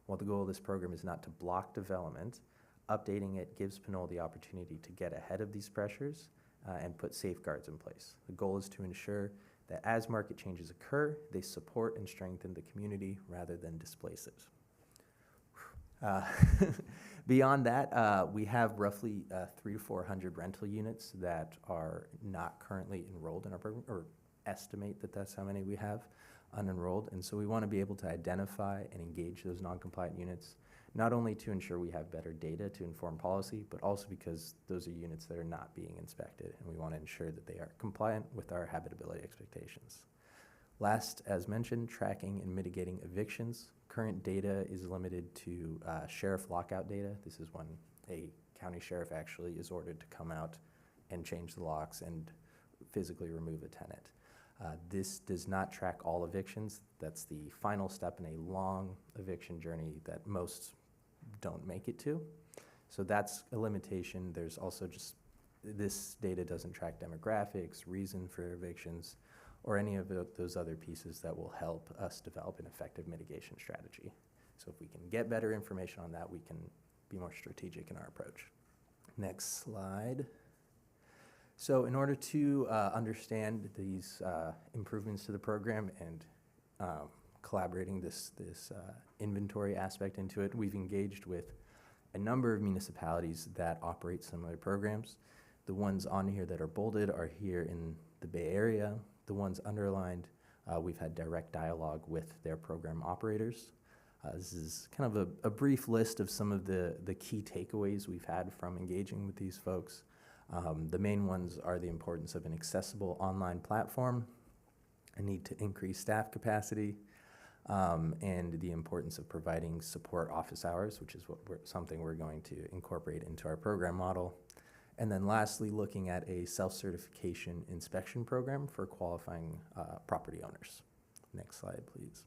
While the goal of this program is not to block development, updating it gives Pinole the opportunity to get ahead of these pressures and put safeguards in place. The goal is to ensure that as market changes occur, they support and strengthen the community rather than displace it. Beyond that, we have roughly 300 to 400 rental units that are not currently enrolled in our program, or estimate that that's how many we have unenrolled. And so we want to be able to identify and engage those non-compliant units, not only to ensure we have better data to inform policy, but also because those are units that are not being inspected, and we want to ensure that they are compliant with our habitability expectations. Last, as mentioned, tracking and mitigating evictions. Current data is limited to sheriff lockout data. This is when a county sheriff actually is ordered to come out and change the locks and physically remove a tenant. This does not track all evictions. That's the final step in a long eviction journey that most don't make it to. So that's a limitation. There's also just, this data doesn't track demographics, reason for evictions, or any of those other pieces that will help us develop an effective mitigation strategy. So if we can get better information on that, we can be more strategic in our approach. Next slide. So in order to understand these improvements to the program and collaborating this inventory aspect into it, we've engaged with a number of municipalities that operate similar programs. The ones on here that are bolded are here in the Bay Area. The ones underlined, we've had direct dialogue with their program operators. This is kind of a brief list of some of the key takeaways we've had from engaging with these folks. The main ones are the importance of an accessible online platform, a need to increase staff capacity, and the importance of providing support office hours, which is something we're going to incorporate into our program model. And then lastly, looking at a self-certification inspection program for qualifying property owners. Next slide, please.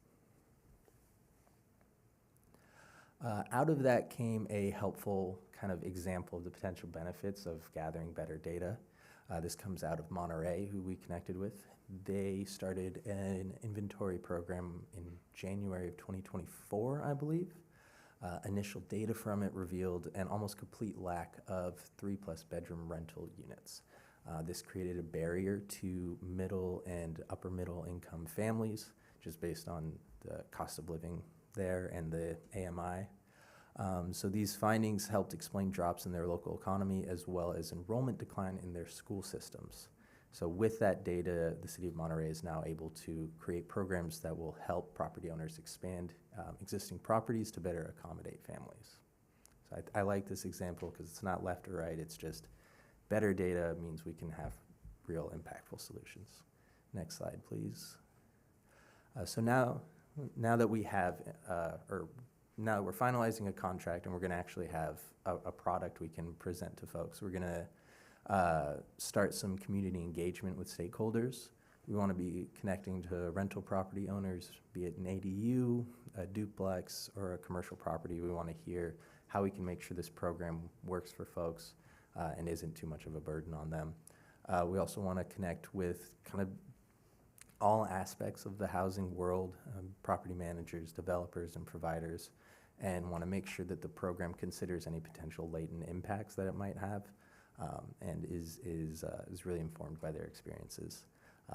Out of that came a helpful kind of example of the potential benefits of gathering better data. This comes out of Monterey, who we connected with. They started an inventory program in January of 2024, I believe. Initial data from it revealed an almost complete lack of 3+ bedroom rental units. This created a barrier to middle and upper middle income families, just based on the cost of living there and the AMI. So these findings helped explain drops in their local economy as well as enrollment decline in their school systems. So with that data, the City of Monterey is now able to create programs that will help property owners expand existing properties to better accommodate families. So I like this example because it's not left or right, it's just better data means we can have real impactful solutions. Next slide, please. So now that we have, now that we're finalizing a contract and we're gonna actually have a product we can present to folks, we're gonna start some community engagement with stakeholders. We want to be connecting to rental property owners, be it an ADU, a duplex, or a commercial property. We want to hear how we can make sure this program works for folks and isn't too much of a burden on them. We also want to connect with kind of all aspects of the housing world, property managers, developers, and providers, and want to make sure that the program considers any potential latent impacts that it might have. And is really informed by their experiences.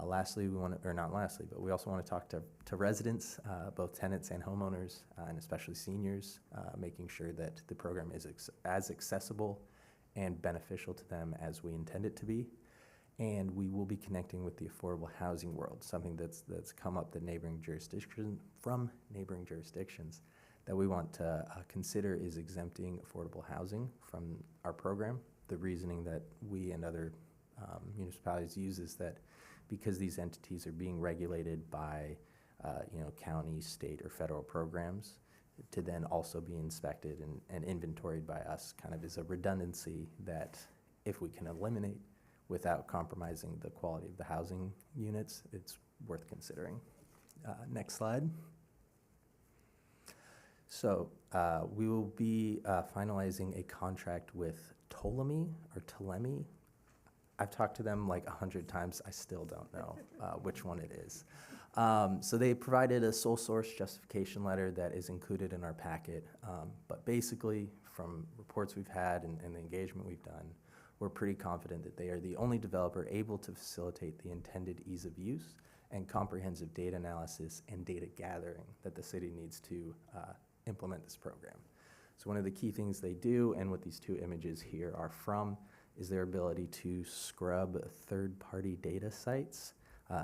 Lastly, we want to, or not lastly, but we also want to talk to residents, both tenants and homeowners, and especially seniors, making sure that the program is as accessible and beneficial to them as we intend it to be. And we will be connecting with the affordable housing world, something that's come up from neighboring jurisdictions that we want to consider is exempting affordable housing from our program. The reasoning that we and other municipalities use is that because these entities are being regulated by county, state, or federal programs, to then also be inspected and inventoried by us kind of is a redundancy that if we can eliminate without compromising the quality of the housing units, it's worth considering. Next slide. So we will be finalizing a contract with Ptolemy. I've talked to them like 100 times. I still don't know which one it is. So they provided a sole source justification letter that is included in our packet. But basically, from reports we've had and the engagement we've done, we're pretty confident that they are the only developer able to facilitate the intended ease of use and comprehensive data analysis and data gathering that the city needs to implement this program. So one of the key things they do, and what these two images here are from, is their ability to scrub third-party data sites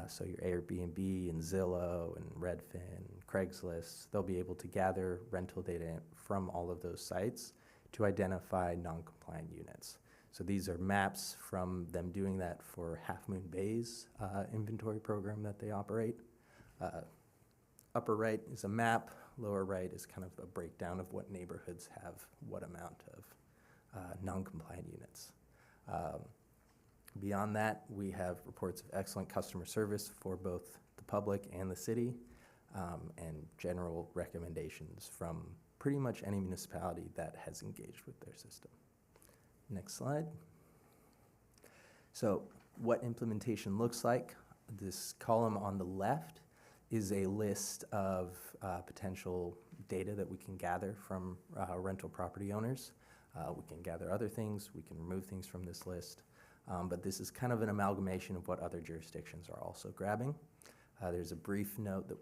So your Airbnb and Zillow and Redfin, Craigslist, they'll be able to gather rental data from all of those sites to identify non-compliant units. So these are maps from them doing that for Half Moon Bay's inventory program that they operate. Upper right is a map, lower right is kind of a breakdown of what neighborhoods have what amount of non-compliant units. Beyond that, we have reports of excellent customer service for both the public and the city, and general recommendations from pretty much any municipality that has engaged with their system. Next slide. So what implementation looks like, this column on the left is a list of potential data that we can gather from rental property owners. We can gather other things, we can remove things from this list, but this is kind of an amalgamation of what other jurisdictions are also grabbing. There's a brief note that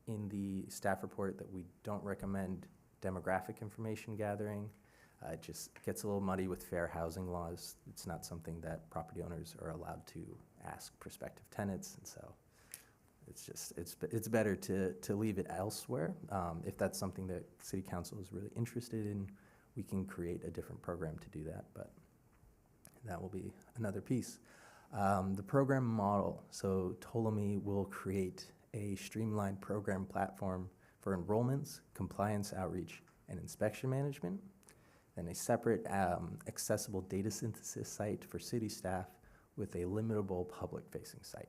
in the staff report that we don't recommend demographic information gathering. It just gets a little muddy with fair housing laws. It's not something that property owners are allowed to ask prospective tenants, and so it's better to leave it elsewhere. If that's something that City Council is really interested in, we can create a different program to do that, but that will be another piece. The program model. So Ptolemy will create a streamlined program platform for enrollments, compliance outreach, and inspection management, then a separate accessible data synthesis site for city staff with a limitable public-facing site.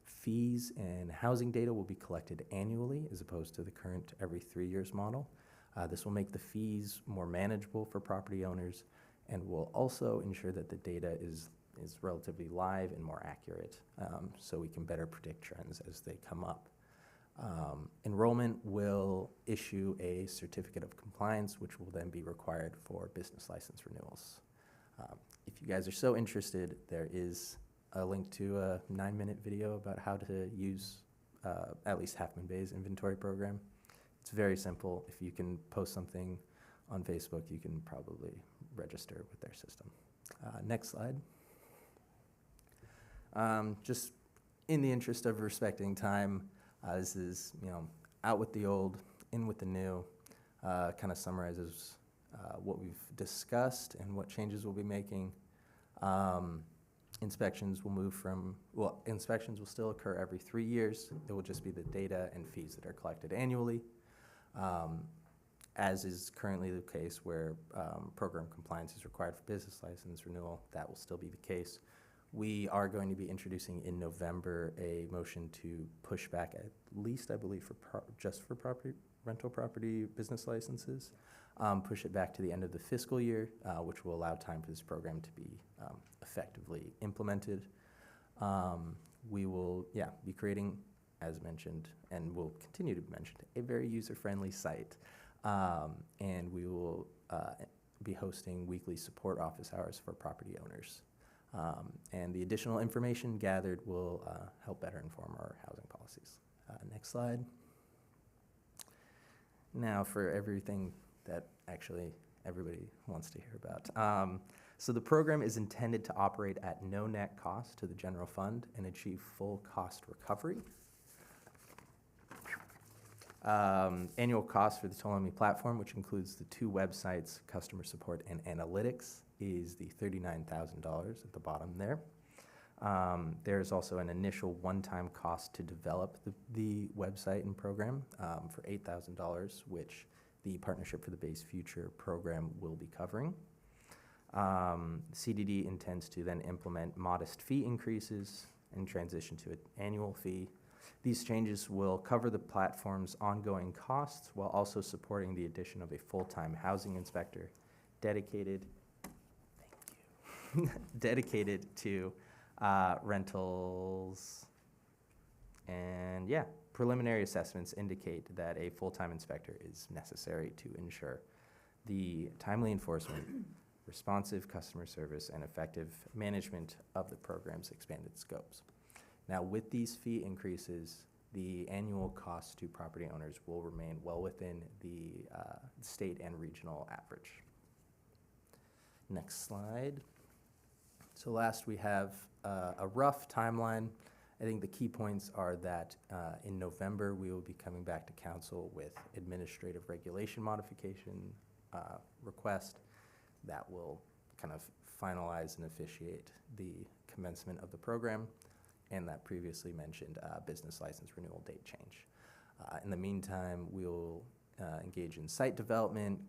Fees and housing data will be collected annually as opposed to the current every 3 years model. This will make the fees more manageable for property owners and will also ensure that the data is relatively live and more accurate, so we can better predict trends as they come up. Enrollment will issue a certificate of compliance, which will then be required for business license renewals. If you guys are so interested, there is a link to a 9-minute video about how to use at least Half Moon Bay's inventory program. It's very simple. If you can post something on Facebook, you can probably register with their system. Next slide. Just in the interest of respecting time, this is, out with the old, in with the new, kind of summarizes what we've discussed and what changes we'll be making. Inspections will move from, inspections will still occur every 3 years. It will just be the data and fees that are collected annually, as is currently the case where program compliance is required for business license renewal. That will still be the case. We are going to be introducing in November a motion to push back, at least I believe just for rental property business licenses, push it back to the end of the fiscal year, which will allow time for this program to be effectively implemented. We will, be creating, as mentioned, and will continue to be mentioned, a very user-friendly site. And we will be hosting weekly support office hours for property owners. And the additional information gathered will help better inform our housing policies. Next slide. Now for everything that actually everybody wants to hear about. So the program is intended to operate at no net cost to the general fund and achieve full cost recovery. Annual cost for the Ptolemy platform, which includes the 2 websites, customer support and analytics, is the $39,000 at the bottom there. There's also an initial one-time cost to develop the website and program for $8,000, which the Partnership for the Bay's Future program will be covering. CDD intends to then implement modest fee increases and transition to an annual fee. These changes will cover the platform's ongoing costs while also supporting the addition of a full-time housing inspector dedicated to rentals. And preliminary assessments indicate that a full-time inspector is necessary to ensure the timely enforcement, responsive customer service, and effective management of the program's expanded scopes. Now, with these fee increases, the annual cost to property owners will remain well within the state and regional average. Next slide. So last we have a rough timeline I think the key points are that in November, we will be coming back to council with administrative regulation modification request that will kind of finalize and officiate the commencement of the program and that previously mentioned business license renewal date change. In the meantime, we'll engage in site development,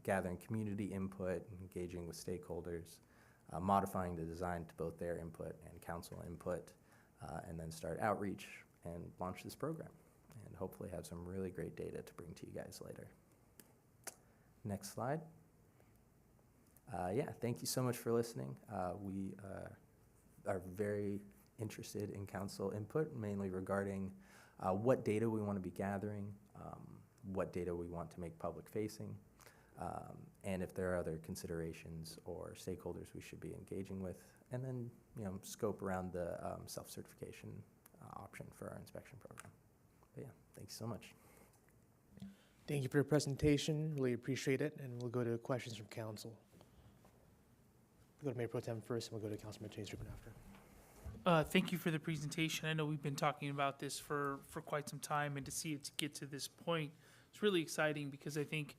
gathering community input, engaging with stakeholders, modifying the design to both their input and council input, and then start outreach and launch this program and hopefully have some really great data to bring to you guys later. Next slide. Yeah, thank you so much for listening. We are very interested in council input, mainly regarding what data we want to be gathering, what data we want to make public facing, and if there are other considerations or stakeholders we should be engaging with, and then scope around the self-certification option for our inspection program. But yeah, thanks so much. Thank you for your presentation. Really appreciate it. And we'll go to questions from council. We'll go to Mayor Pro Tem first, and we'll go to Councilman Chase after. Thank you for the presentation. I know we've been talking about this for quite some time, and to see it get to this point, it's really exciting because I think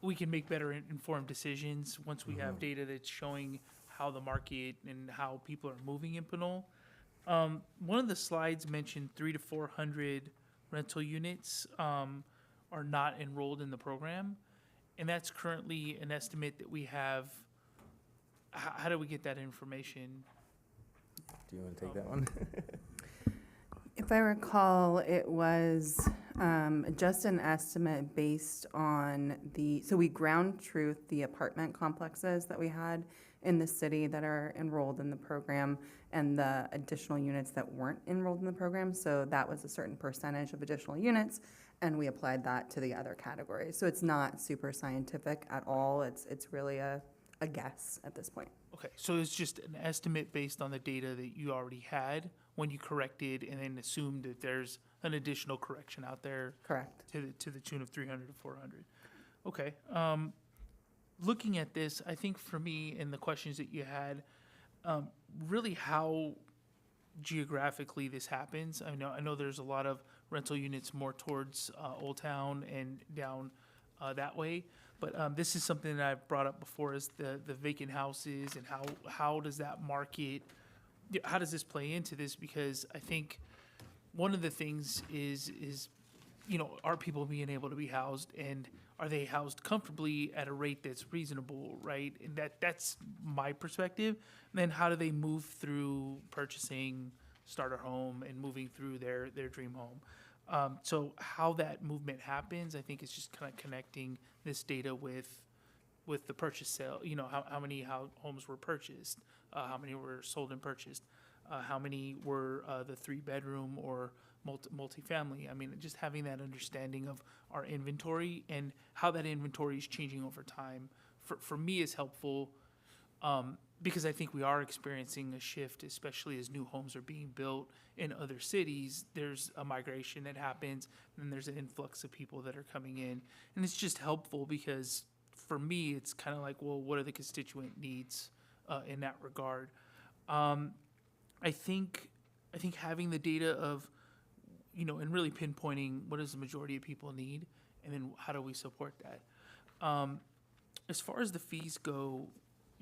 we can make better informed decisions once we have data that's showing how the market and how people are moving in Pinole. One of the slides mentioned 300 to 400 rental units are not enrolled in the program, and that's currently an estimate that we have. How do we get that information? Do you want to take that one? If I recall, it was just an estimate based on so we ground truth the apartment complexes that we had in the city that are enrolled in the program and the additional units that weren't enrolled in the program. So that was a certain percentage of additional units, and we applied that to the other categories. So it's not super scientific at all. It's really a guess at this point. Okay, so it's just an estimate based on the data that you already had when you corrected and then assumed that there's an additional correction out there. Correct. To the tune of 300 to 400. Okay. Looking at this, I think for me and the questions that you had, really how geographically this happens. I know there's a lot of rental units more towards Old Town and down that way. But this is something that I've brought up before, is the vacant houses and how does that market, how does this play into this? Because I think one of the things is are people being able to be housed, and are they housed comfortably at a rate that's reasonable, right? And that's my perspective. And then how do they move through purchasing starter home and moving through their dream home? So how that movement happens, I think, is just kind of connecting this data with the purchase sale. How many homes were purchased, how many were sold and purchased, how many were the 3-bedroom or multifamily. I mean, just having that understanding of our inventory and how that inventory is changing over time for me is helpful. Because I think we are experiencing a shift, especially as new homes are being built in other cities. There's a migration that happens, and there's an influx of people that are coming in. And it's just helpful because for me, it's kind of like, well, what are the constituent needs in that regard? I think having the data of, and really pinpointing what does the majority of people need, and then how do we support that? As far as the fees go,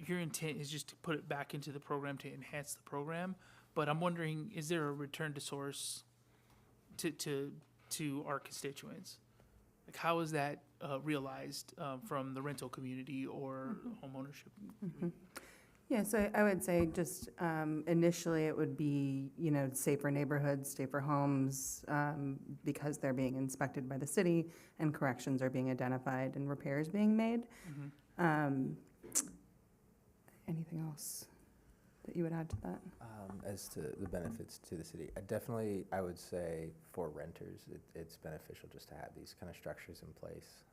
your intent is just to put it back into the program to enhance the program, but I'm wondering, is there a return to source to our constituents? Like, how is that realized from the rental community or homeownership? Mm-hmm. Yeah, so I would say just initially it would be, safer neighborhoods, safer homes, because they're being inspected by the city and corrections are being identified and repairs being made. Mm-hmm. Anything else that you would add to that? As to the benefits to the city, I would say for renters, it's beneficial just to have these kind of structures in place,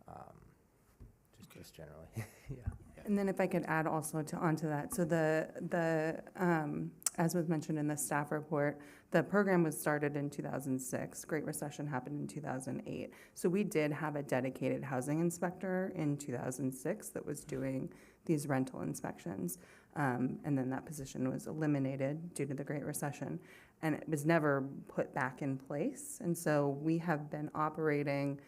just generally. Yeah. And then if I could add also onto that, so the as was mentioned in the staff report, the program was started in 2006. Great Recession happened in 2008. So we did have a dedicated housing inspector in 2006 that was doing these rental inspections. And then that position was eliminated due to the Great Recession. and it was never put back in place. And so we have been operating,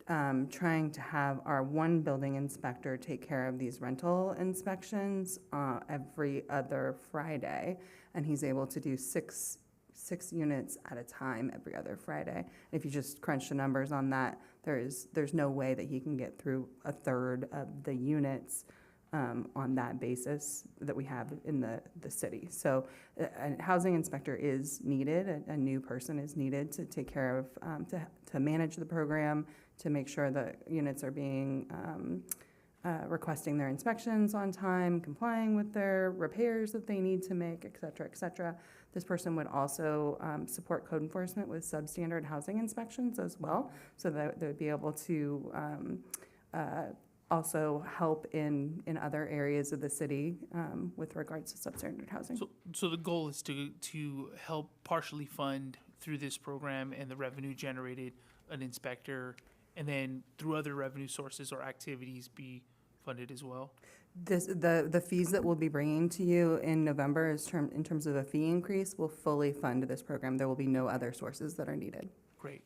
trying to have our one building inspector take care of these rental inspections every other Friday, and he's able to do six units at a time every other Friday. If you just crunch the numbers on that, there's no way that he can get through a third of the units on that basis that we have in the city. So a housing inspector is needed, a new person is needed to take care of, to manage the program, to make sure that units are being, requesting their inspections on time, complying with their repairs that they need to make, et cetera, et cetera. This person would also support code enforcement with substandard housing inspections as well, so that they would be able to also help in other areas of the city with regards to substandard housing. So the goal is to help partially fund through this program and the revenue generated an inspector, and then through other revenue sources or activities be funded as well? The fees that we'll be bringing to you in November in terms of a fee increase will fully fund this program. There will be no other sources that are needed. Great.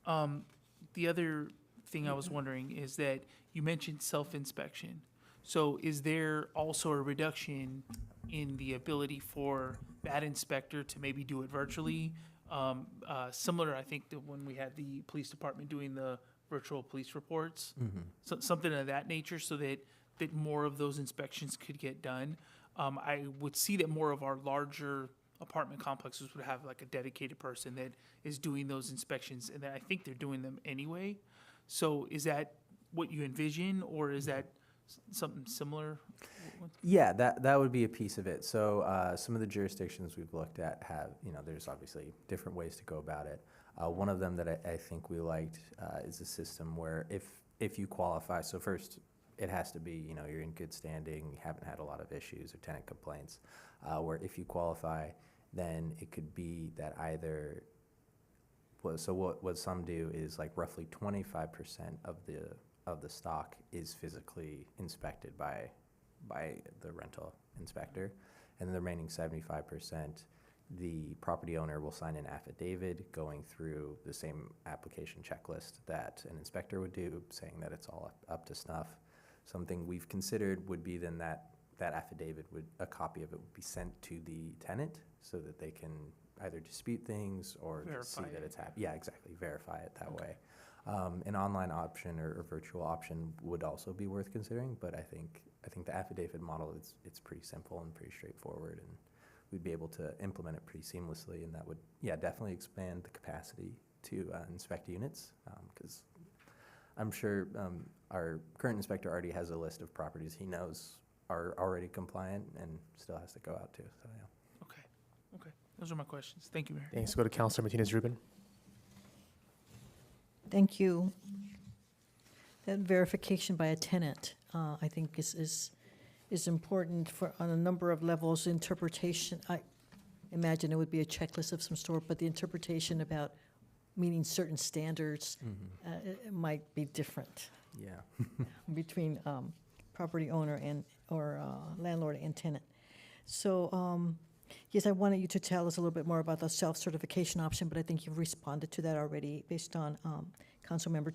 The other thing I was wondering is that you mentioned self-inspection. So is there also a reduction in the ability for that inspector to maybe do it virtually? Similar, I think, to when we had the police department doing the virtual police reports, so something of that nature, so that more of those inspections could get done. I would see that more of our larger apartment complexes would have like a dedicated person that is doing those inspections, and then I think they're doing them anyway. So is that what you envision, or is that something similar? Yeah, that would be a piece of it. So some of the jurisdictions we've looked at have, there's obviously different ways to go about it. One of them that I think we liked is a system where if you qualify, so first it has to be, you're in good standing, you haven't had a lot of issues or tenant complaints, where if you qualify, then it could be that either, so what some do is like roughly 25% of the stock is physically inspected by the rental inspector, and then the remaining 75%, the property owner will sign an affidavit going through the same application checklist that an inspector would do, saying that it's all up to snuff. Something we've considered would be then that affidavit a copy of it would be sent to the tenant so that they can either dispute things or just see that it's happened. Yeah, exactly, verify it that way. An online option or virtual option would also be worth considering, but I think the affidavit model it's pretty simple and pretty straightforward, and we'd be able to implement it pretty seamlessly, and that would, definitely expand the capacity to inspect units, because I'm sure our current inspector already has a list of properties he knows are already compliant and still has to go out to, so yeah. Okay. Those are my questions. Thank you, Mayor. Thanks. Go to Councilor Martinez-Rubin. Thank you. That verification by a tenant, I think is important for, on a number of levels. Interpretation, I imagine it would be a checklist of some sort, but the interpretation about meeting certain standards it might be different. Yeah. Between property owner or landlord and tenant. So yes, I wanted you to tell us a little bit more about the self-certification option, but I think you've responded to that already based on Councilmember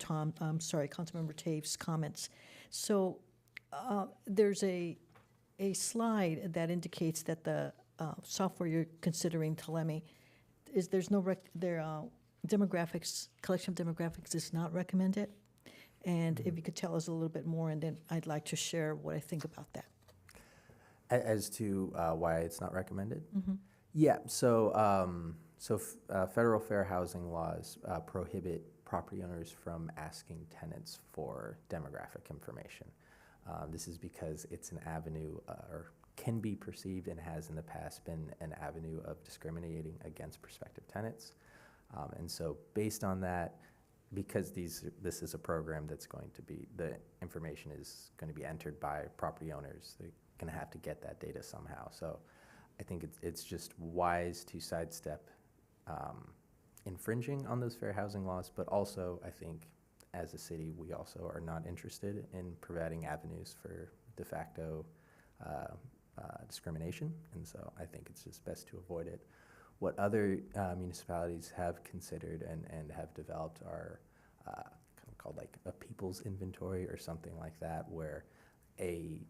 Tave's comments. So there's a slide that indicates that the software you're considering, Telemi, there's no demographics, collection of demographics is not recommended. And if you could tell us a little bit more, and then I'd like to share what I think about that. As to why it's not recommended? Yeah, so federal fair housing laws prohibit property owners from asking tenants for demographic information. This is because it's an avenue, or can be perceived and has in the past been an avenue of discriminating against prospective tenants. And so based on that, because this is a program that's going to be, the information is going to be entered by property owners, they're going to have to get that data somehow. So I think it's just wise to sidestep infringing on those fair housing laws, but also I think as a city, we also are not interested in providing avenues for de facto discrimination, and so I think it's just best to avoid it. What other municipalities have considered and have developed are kind of called like a people's inventory or something like that, where a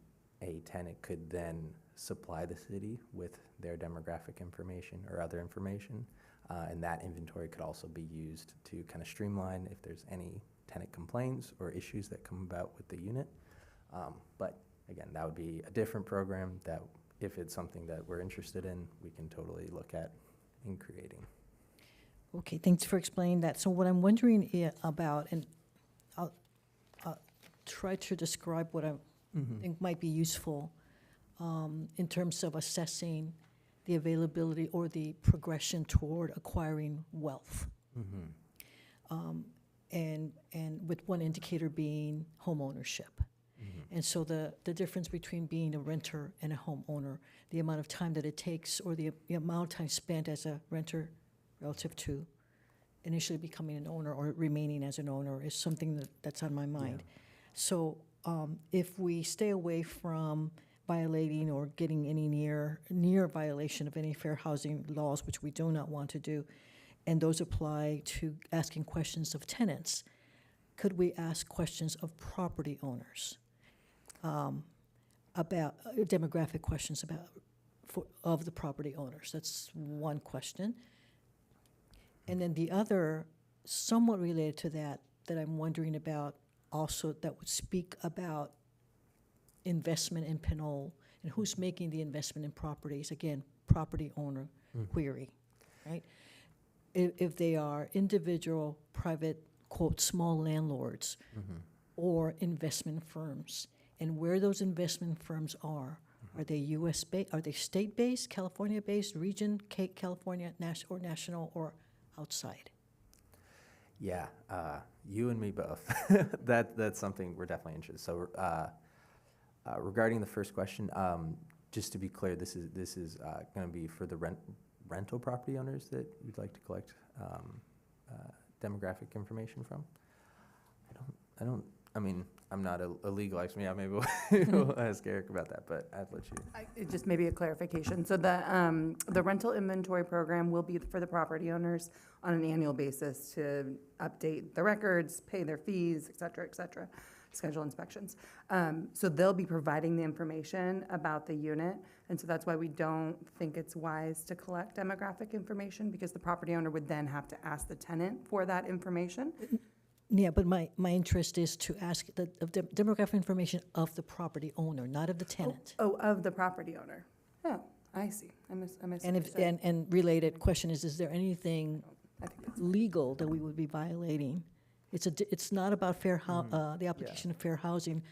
tenant could then supply the city with their demographic information or other information. And that inventory could also be used to kind of streamline if there's any tenant complaints or issues that come about with the unit. But again, that would be a different program that if it's something that we're interested in, we can totally look at in creating. Okay, thanks for explaining that. So what I'm wondering about, and I'll try to describe what I think might be useful in terms of assessing the availability or the progression toward acquiring wealth. And with one indicator being home ownership. And so the difference between being a renter and a homeowner, the amount of time that it takes or the amount of time spent as a renter relative to initially becoming an owner or remaining as an owner is something that's on my mind. Yeah. So if we stay away from violating or getting any near violation of any fair housing laws, which we do not want to do, and those apply to asking questions of tenants, could we ask questions of property owners about demographic questions of the property owners? That's one question. And then the other, somewhat related to that I'm wondering about also, that would speak about investment in Pinole and who's making the investment in properties. Again, property owner query, right? If they are individual, private, quote, small landlords or investment firms, and where those investment firms are they U.S.-based, are they state-based, California-based, region, California, or national, or outside? Yeah, you and me both. That's something we're definitely interested in. So regarding the first question, just to be clear, this is going to be for the rental property owners that you'd like to collect demographic information from. I mean, I'm not a legal expert. Yeah, maybe we'll ask Eric about that, but I'd let you. Just maybe a clarification. So the rental inventory program will be for the property owners on an annual basis to update the records, pay their fees, et cetera, schedule inspections. So they'll be providing the information about the unit. And so that's why we don't think it's wise to collect demographic information, because the property owner would then have to ask the tenant for that information. Yeah, but my interest is to ask the demographic information of the property owner, not of the tenant. Oh, of the property owner. Oh, I see. I misunderstood. And related question is there anything legal that we would be violating? It's not about the application of fair housing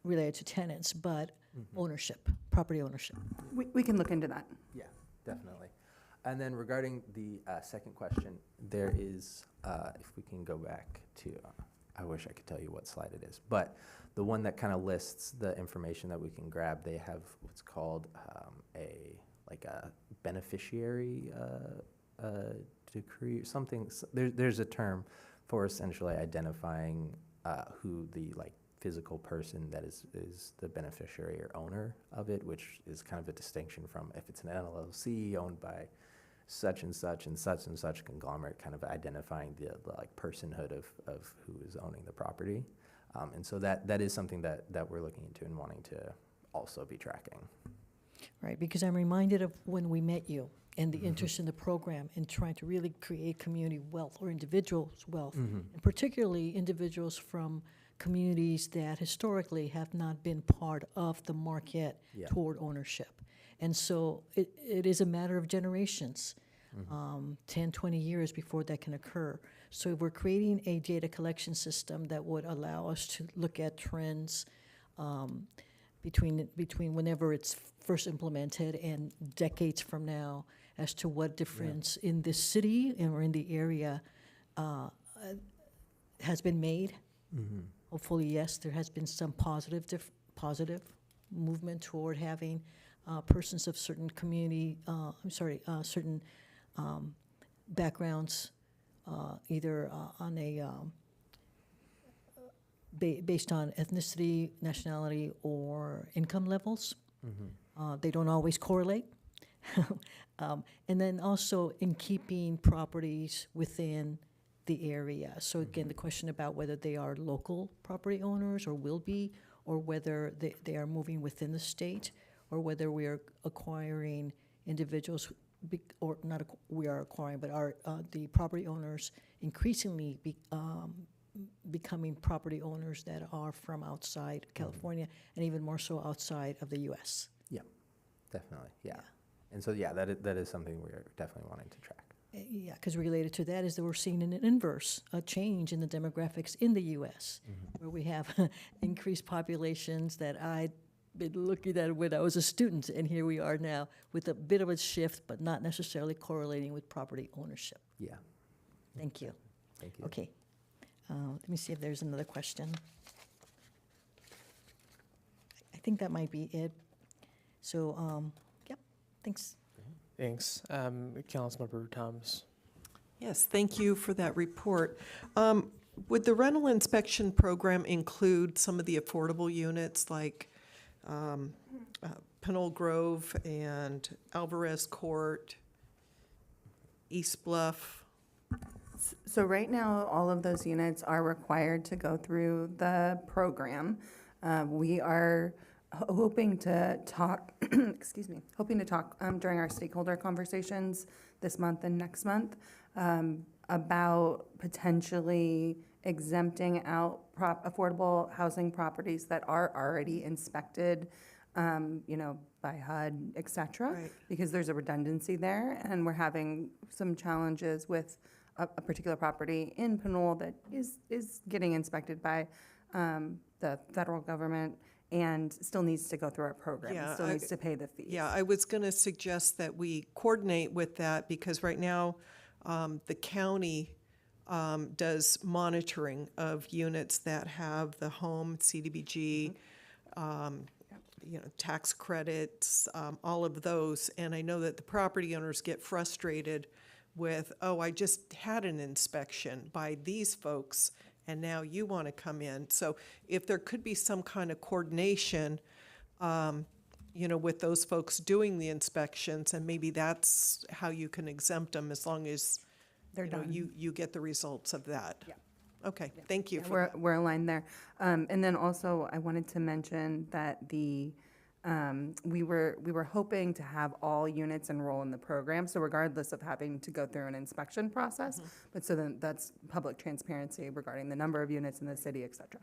related to tenants, but ownership, property ownership. We can look into that. Yeah, definitely. And then regarding the second question, there is, if we can go back to, I wish I could tell you what slide it is, but the one that kind of lists the information that we can grab, they have what's called a beneficiary decree or something. There's a term for essentially identifying who the physical person that is the beneficiary or owner of it, which is kind of a distinction from if it's an LLC owned by such and such and such and such conglomerate, kind of identifying the personhood of who is owning the property. And so that is something that we're looking into and wanting to also be tracking. Right, because I'm reminded of when we met you and the interest in the program and trying to really create community wealth or individuals' wealth, and particularly individuals from communities that historically have not been part of the market toward ownership. And so it is a matter of generations, 10, 20 years before that can occur. So if we're creating a data collection system that would allow us to look at trends between whenever it's first implemented and decades from now as to what difference in this city or in the area has been made. Hopefully, yes, there has been some positive movement toward having persons of certain community, certain backgrounds, either on a based on ethnicity, nationality, or income levels. They don't always correlate, And then also in keeping properties within the area. So again, the question about whether they are local property owners or will be, or whether they are moving within the state, or whether we are acquiring individuals, or not, we are acquiring, but are the property owners increasingly becoming property owners that are from outside California, and even more so outside of the U.S. Yeah, definitely. Yeah. And so, yeah, that is something we're definitely wanting to track. Yeah, because related to that is that we're seeing an inverse, a change in the demographics in the U.S., where we have increased populations that I'd been looking at when I was a student, and here we are now with a bit of a shift, but not necessarily correlating with property ownership. Yeah. Thank you. Thank you. Okay. Let me see if there's another question. I think that might be it. So, yep, thanks. Thanks. Councilmember Thomas. Yes, thank you for that report. Would the rental inspection program include some of the affordable units like Pinole Grove and Alvarez Court, East Bluff? So right now, all of those units are required to go through the program. We are hoping to talk, excuse me, during our stakeholder conversations this month and next month about potentially exempting out affordable housing properties that are already inspected, by HUD, et cetera, Right. because there's a redundancy there, and we're having some challenges with a particular property in Pinole that is getting inspected by the federal government and still needs to go through our program, and still needs to pay the fees. Yeah, I was going to suggest that we coordinate with that, because right now, the county does monitoring of units that have the home, CDBG, tax credits, all of those. And I know that the property owners get frustrated with, oh, I just had an inspection by these folks, and now you want to come in. So if there could be some kind of coordination, with those folks doing the inspections, and maybe that's how you can exempt them, as long as They're done. you get the results of that. Yeah. Okay, thank you Yeah, for that. we're aligned there. And then also, I wanted to mention that we were hoping to have all units enroll in the program, so regardless of having to go through an inspection process, but so then that's public transparency regarding the number of units in the city, et cetera.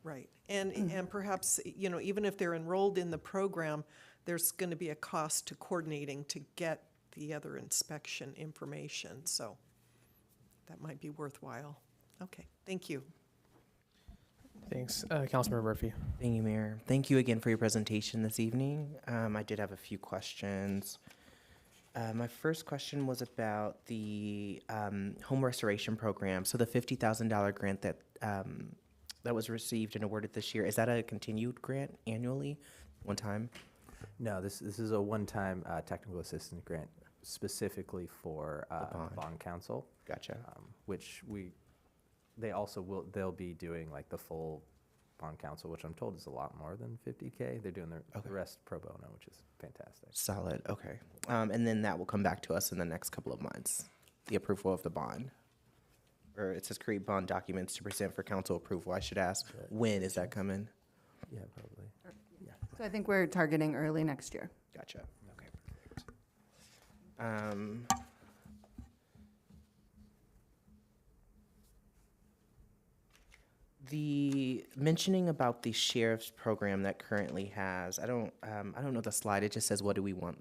Right, and perhaps, even if they're enrolled in the program, there's going to be a cost to coordinating to get the other inspection information, so that might be worthwhile. Okay, thank you. Thanks. Councilmember Murphy. Thank you, Mayor. Thank you again for your presentation this evening. I did have a few questions. My first question was about the home restoration program. So the $50,000 grant that was received and awarded this year, is that a continued grant annually, one time? No, this is a one-time technical assistance grant specifically for bond counsel. Gotcha. Which they'll be doing like the full bond counsel, which I'm told is a lot more than $50K. They're doing the rest pro bono, which is fantastic. Solid, okay. And then that will come back to us in the next couple of months, the approval of the bond. Or it says create bond documents to present for council approval. I should ask, when is that coming? Yeah, probably. Yeah. So I think we're targeting early next year. Gotcha, okay. The mentioning about the sheriff's program that currently has, I don't know the slide. It just says, "What do we want?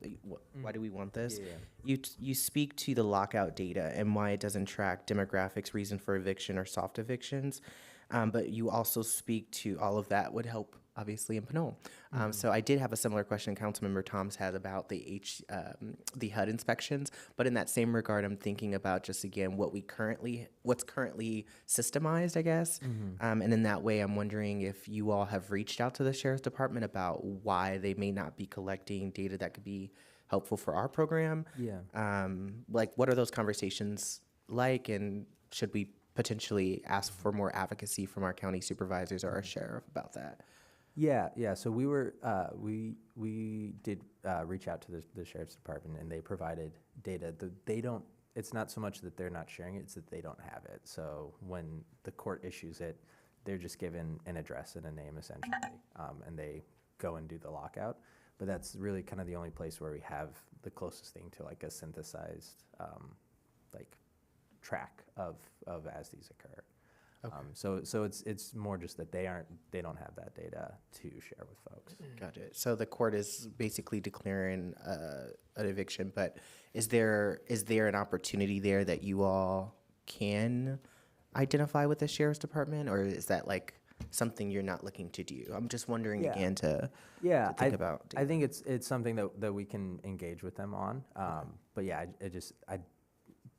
Why do we want this?" Yeah. You speak to the lockout data and why it doesn't track demographics, reason for eviction, or soft evictions, but you also speak to all of that would help, obviously, in Pinole. So I did have a similar question Councilmember Thomas had about the HUD inspections, but in that same regard, I'm thinking about just again what's currently systemized, I guess, and in that way, I'm wondering if you all have reached out to the Sheriff's Department about why they may not be collecting data that could be helpful for our program. Yeah. Like, what are those conversations like, and should we potentially ask for more advocacy from our county supervisors or our sheriff about that? Yeah. So we were we did reach out to the sheriff's department, and they provided data. It's not so much that they're not sharing it, it's that they don't have it. So when the court issues it, they're just given an address and a name essentially, and they go and do the lockout. But that's really kind of the only place where we have the closest thing to like a synthesized like track of as these occur. Okay. So it's more just that they don't have that data to share with folks. Gotcha. So the court is basically declaring an eviction, but is there an opportunity there that you all can identify with the sheriff's department, or is that like something you're not looking to do? I'm just wondering again to think about. I think it's something that we can engage with them on. But yeah,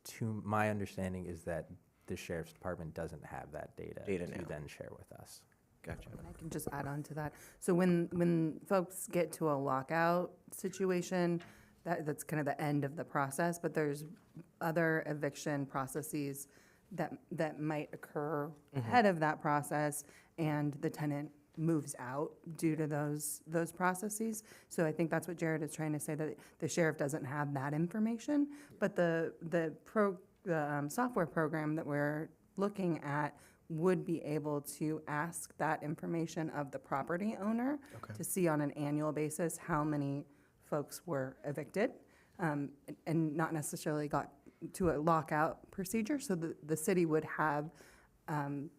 to my understanding is that the sheriff's department doesn't have that data now. to then share with us. Gotcha. And I can just add on to that. So when folks get to a lockout situation, that's kind of the end of the process, but there's other eviction processes that might occur ahead of that process, and the tenant moves out due to those processes. So I think that's what Jared is trying to say, that the sheriff doesn't have that information, but the software program that we're looking at would be able to ask that information of the property owner to see on an annual basis how many folks were evicted, and not necessarily got to a lockout procedure. So the city would have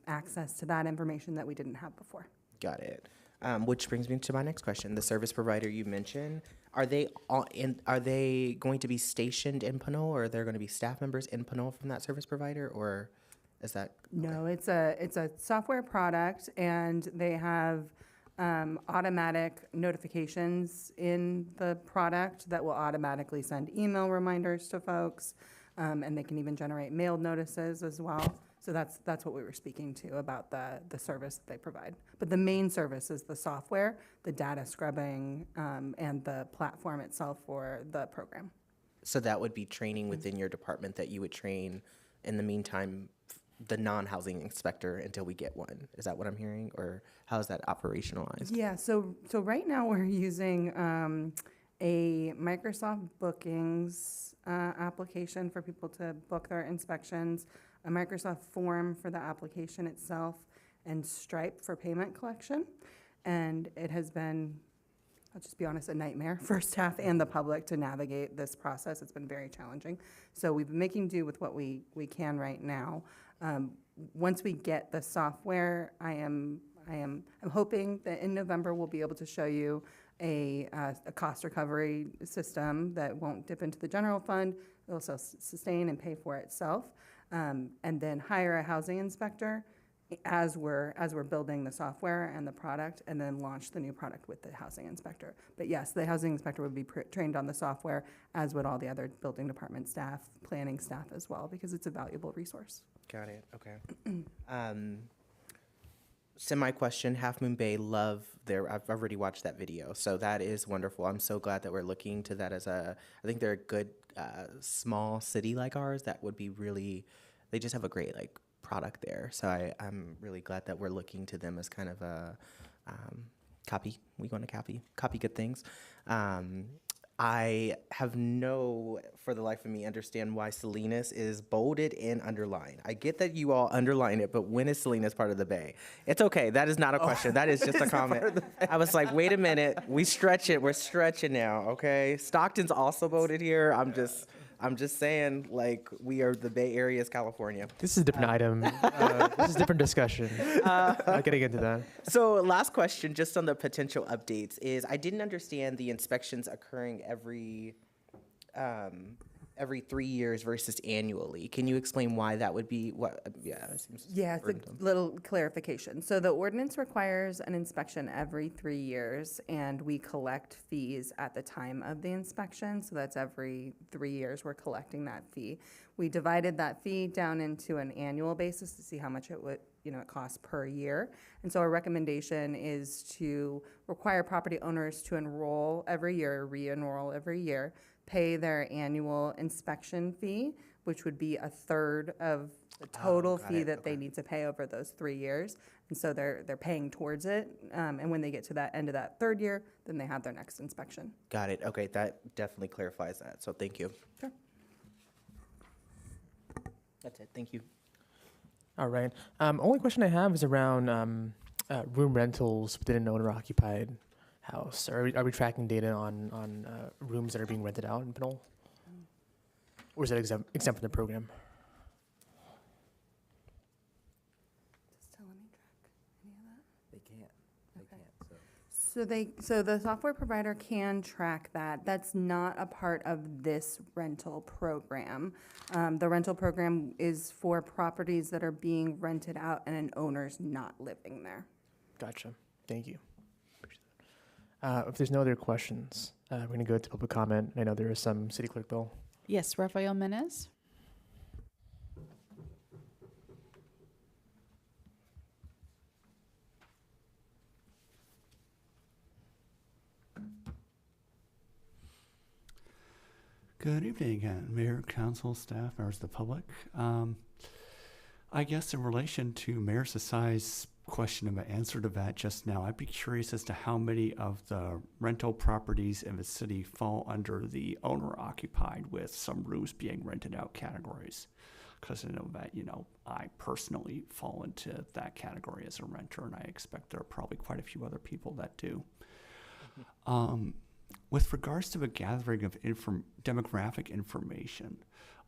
access to that information that we didn't have before. Got it. Which brings me to my next question. The service provider you mentioned, are they going to be stationed in Pinole, or are there going to be staff members in Pinole from that service provider, or is that? No, it's a software product, and they have automatic notifications in the product that will automatically send email reminders to folks, and they can even generate mailed notices as well. So that's what we were speaking to about the service that they provide. But the main service is the software, the data scrubbing, and the platform itself for the program. So that would be training within your department that you would train in the meantime the non-housing inspector until we get one. Is that what I'm hearing, or how is that operationalized? Yeah, so right now we're using a Microsoft Bookings application for people to book their inspections, a Microsoft form for the application itself, and Stripe for payment collection. And it has been, I'll just be honest, a nightmare for staff and the public to navigate this process. It's been very challenging. So we've been making do with what we can right now. Once we get the software, I'm hoping that in November we'll be able to show you a cost recovery system that won't dip into the general fund. It'll sustain and pay for itself, and then hire a housing inspector as we're building the software and the product, and then launch the new product with the housing inspector. But yes, the housing inspector would be trained on the software, as would all the other building department staff, planning staff as well, because it's a valuable resource. Got it. Okay. Semi-question, Half Moon Bay, I've already watched that video, so that is wonderful. I'm so glad that we're looking to that I think they're a good small city like ours that would be really, they just have a great product there. So I'm really glad that we're looking to them as kind of a copy. We want to copy good things. I have for the life of me, understand why Salinas is bolded and underlined. I get that you all underline it, but when is Salinas part of the Bay? It's okay. That is not a question. That is just a comment. I was like, wait a minute. We stretch it. We're stretching now, okay? Stockton's also voted here. I'm just saying, we are the Bay Area's California. This is a different item. This is a different discussion. Not getting into that. So last question, just on the potential updates, is I didn't understand the inspections occurring every 3 years versus annually. Can you explain why that would be? Yeah, it's a little clarification. So the ordinance requires an inspection every 3 years, and we collect fees at the time of the inspection. So that's every 3 years we're collecting that fee. We divided that fee down into an annual basis to see how much it would, it costs per year. And so our recommendation is to require property owners to enroll every year, re-enroll every year, pay their annual inspection fee, which would be a third of the total got fee it. that they need to pay over those 3 years. And so they're paying towards it. And when they get to that end of that third year, then they have their next inspection. Got it. Okay, that definitely clarifies that. So thank you. Sure. That's it. Thank you. All right. Only question I have is around room rentals within an owner-occupied house. Are we tracking data on rooms that are being rented out in Pinole? Or is that exempt from the program? They can't. They can't. So the software provider can track that. That's not a part of this rental program. The rental program is for properties that are being rented out and an owner's not living there. Gotcha. Thank you. If there's no other questions, we're going to go to public comment. I know there is some. City Clerk Bill. Yes, Rafael Menes. Good evening again, Mayor, Council, staff, members of the public. I guess in relation to Mayor Sasai's question and my answer to that just now, I'd be curious as to how many of the rental properties in the city fall under the owner-occupied with some rooms being rented out categories. Because I know that, I personally fall into that category as a renter, and I expect there are probably quite a few other people that do. With regards to the gathering of demographic information,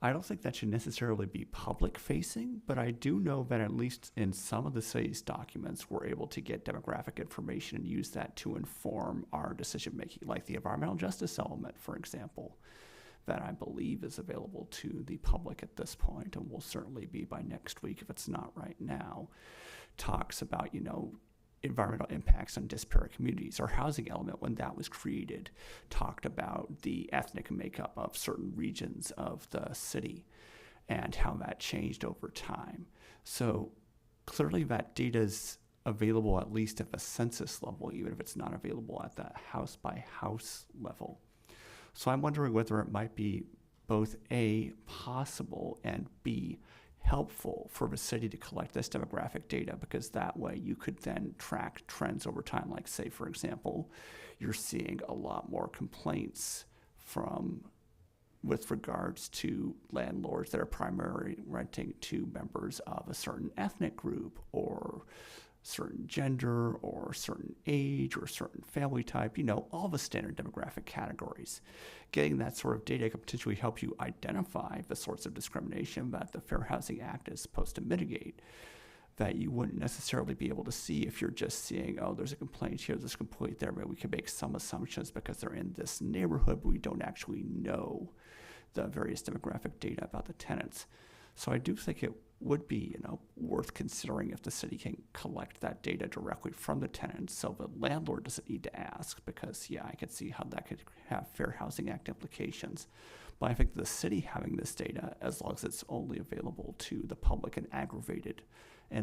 I don't think that should necessarily be public-facing, but I do know that at least in some of the city's documents, we're able to get demographic information and use that to inform our decision-making, like the environmental justice element, for example, that I believe is available to the public at this point, and will certainly be by next week if it's not right now, talks about, environmental impacts on disparate communities. Our housing element, when that was created, talked about the ethnic makeup of certain regions of the city and how that changed over time. So clearly that data is available at least at the census level, even if it's not available at the house by house level. So I'm wondering whether it might be both A, possible, and B, helpful for the city to collect this demographic data, because that way you could then track trends over time. Like, say, for example, you're seeing a lot more complaints with regards to landlords that are primarily renting to members of a certain ethnic group or certain gender or certain age or certain family type, all the standard demographic categories. Getting that sort of data could potentially help you identify the sorts of discrimination that the Fair Housing Act is supposed to mitigate, that you wouldn't necessarily be able to see if you're just seeing, oh, there's a complaint here, there's a complaint there, but we can make some assumptions because they're in this neighborhood, but we don't actually know the various demographic data about the tenants. So I do think it would be, worth considering if the city can collect that data directly from the tenants, so the landlord doesn't need to ask, because I could see how that could have Fair Housing Act implications. But I think the city having this data, as long as it's only available to the public and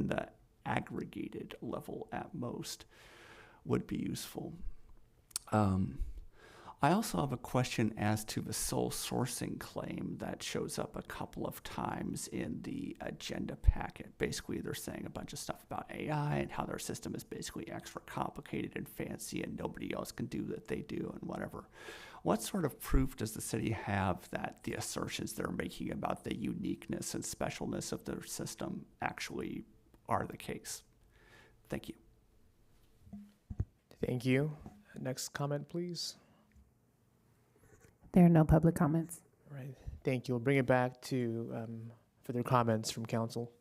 the aggregated level at most, would be useful. I also have a question as to the sole sourcing claim that shows up a couple of times in the agenda packet. Basically, they're saying a bunch of stuff about AI and how their system is basically extra complicated and fancy and nobody else can do that they do and whatever. What sort of proof does the city have that the assertions they're making about the uniqueness and specialness of their system actually are the case? Thank you. Thank you. Next comment, please. There are no public comments. All right. Thank you. We'll bring it back to further comments from council.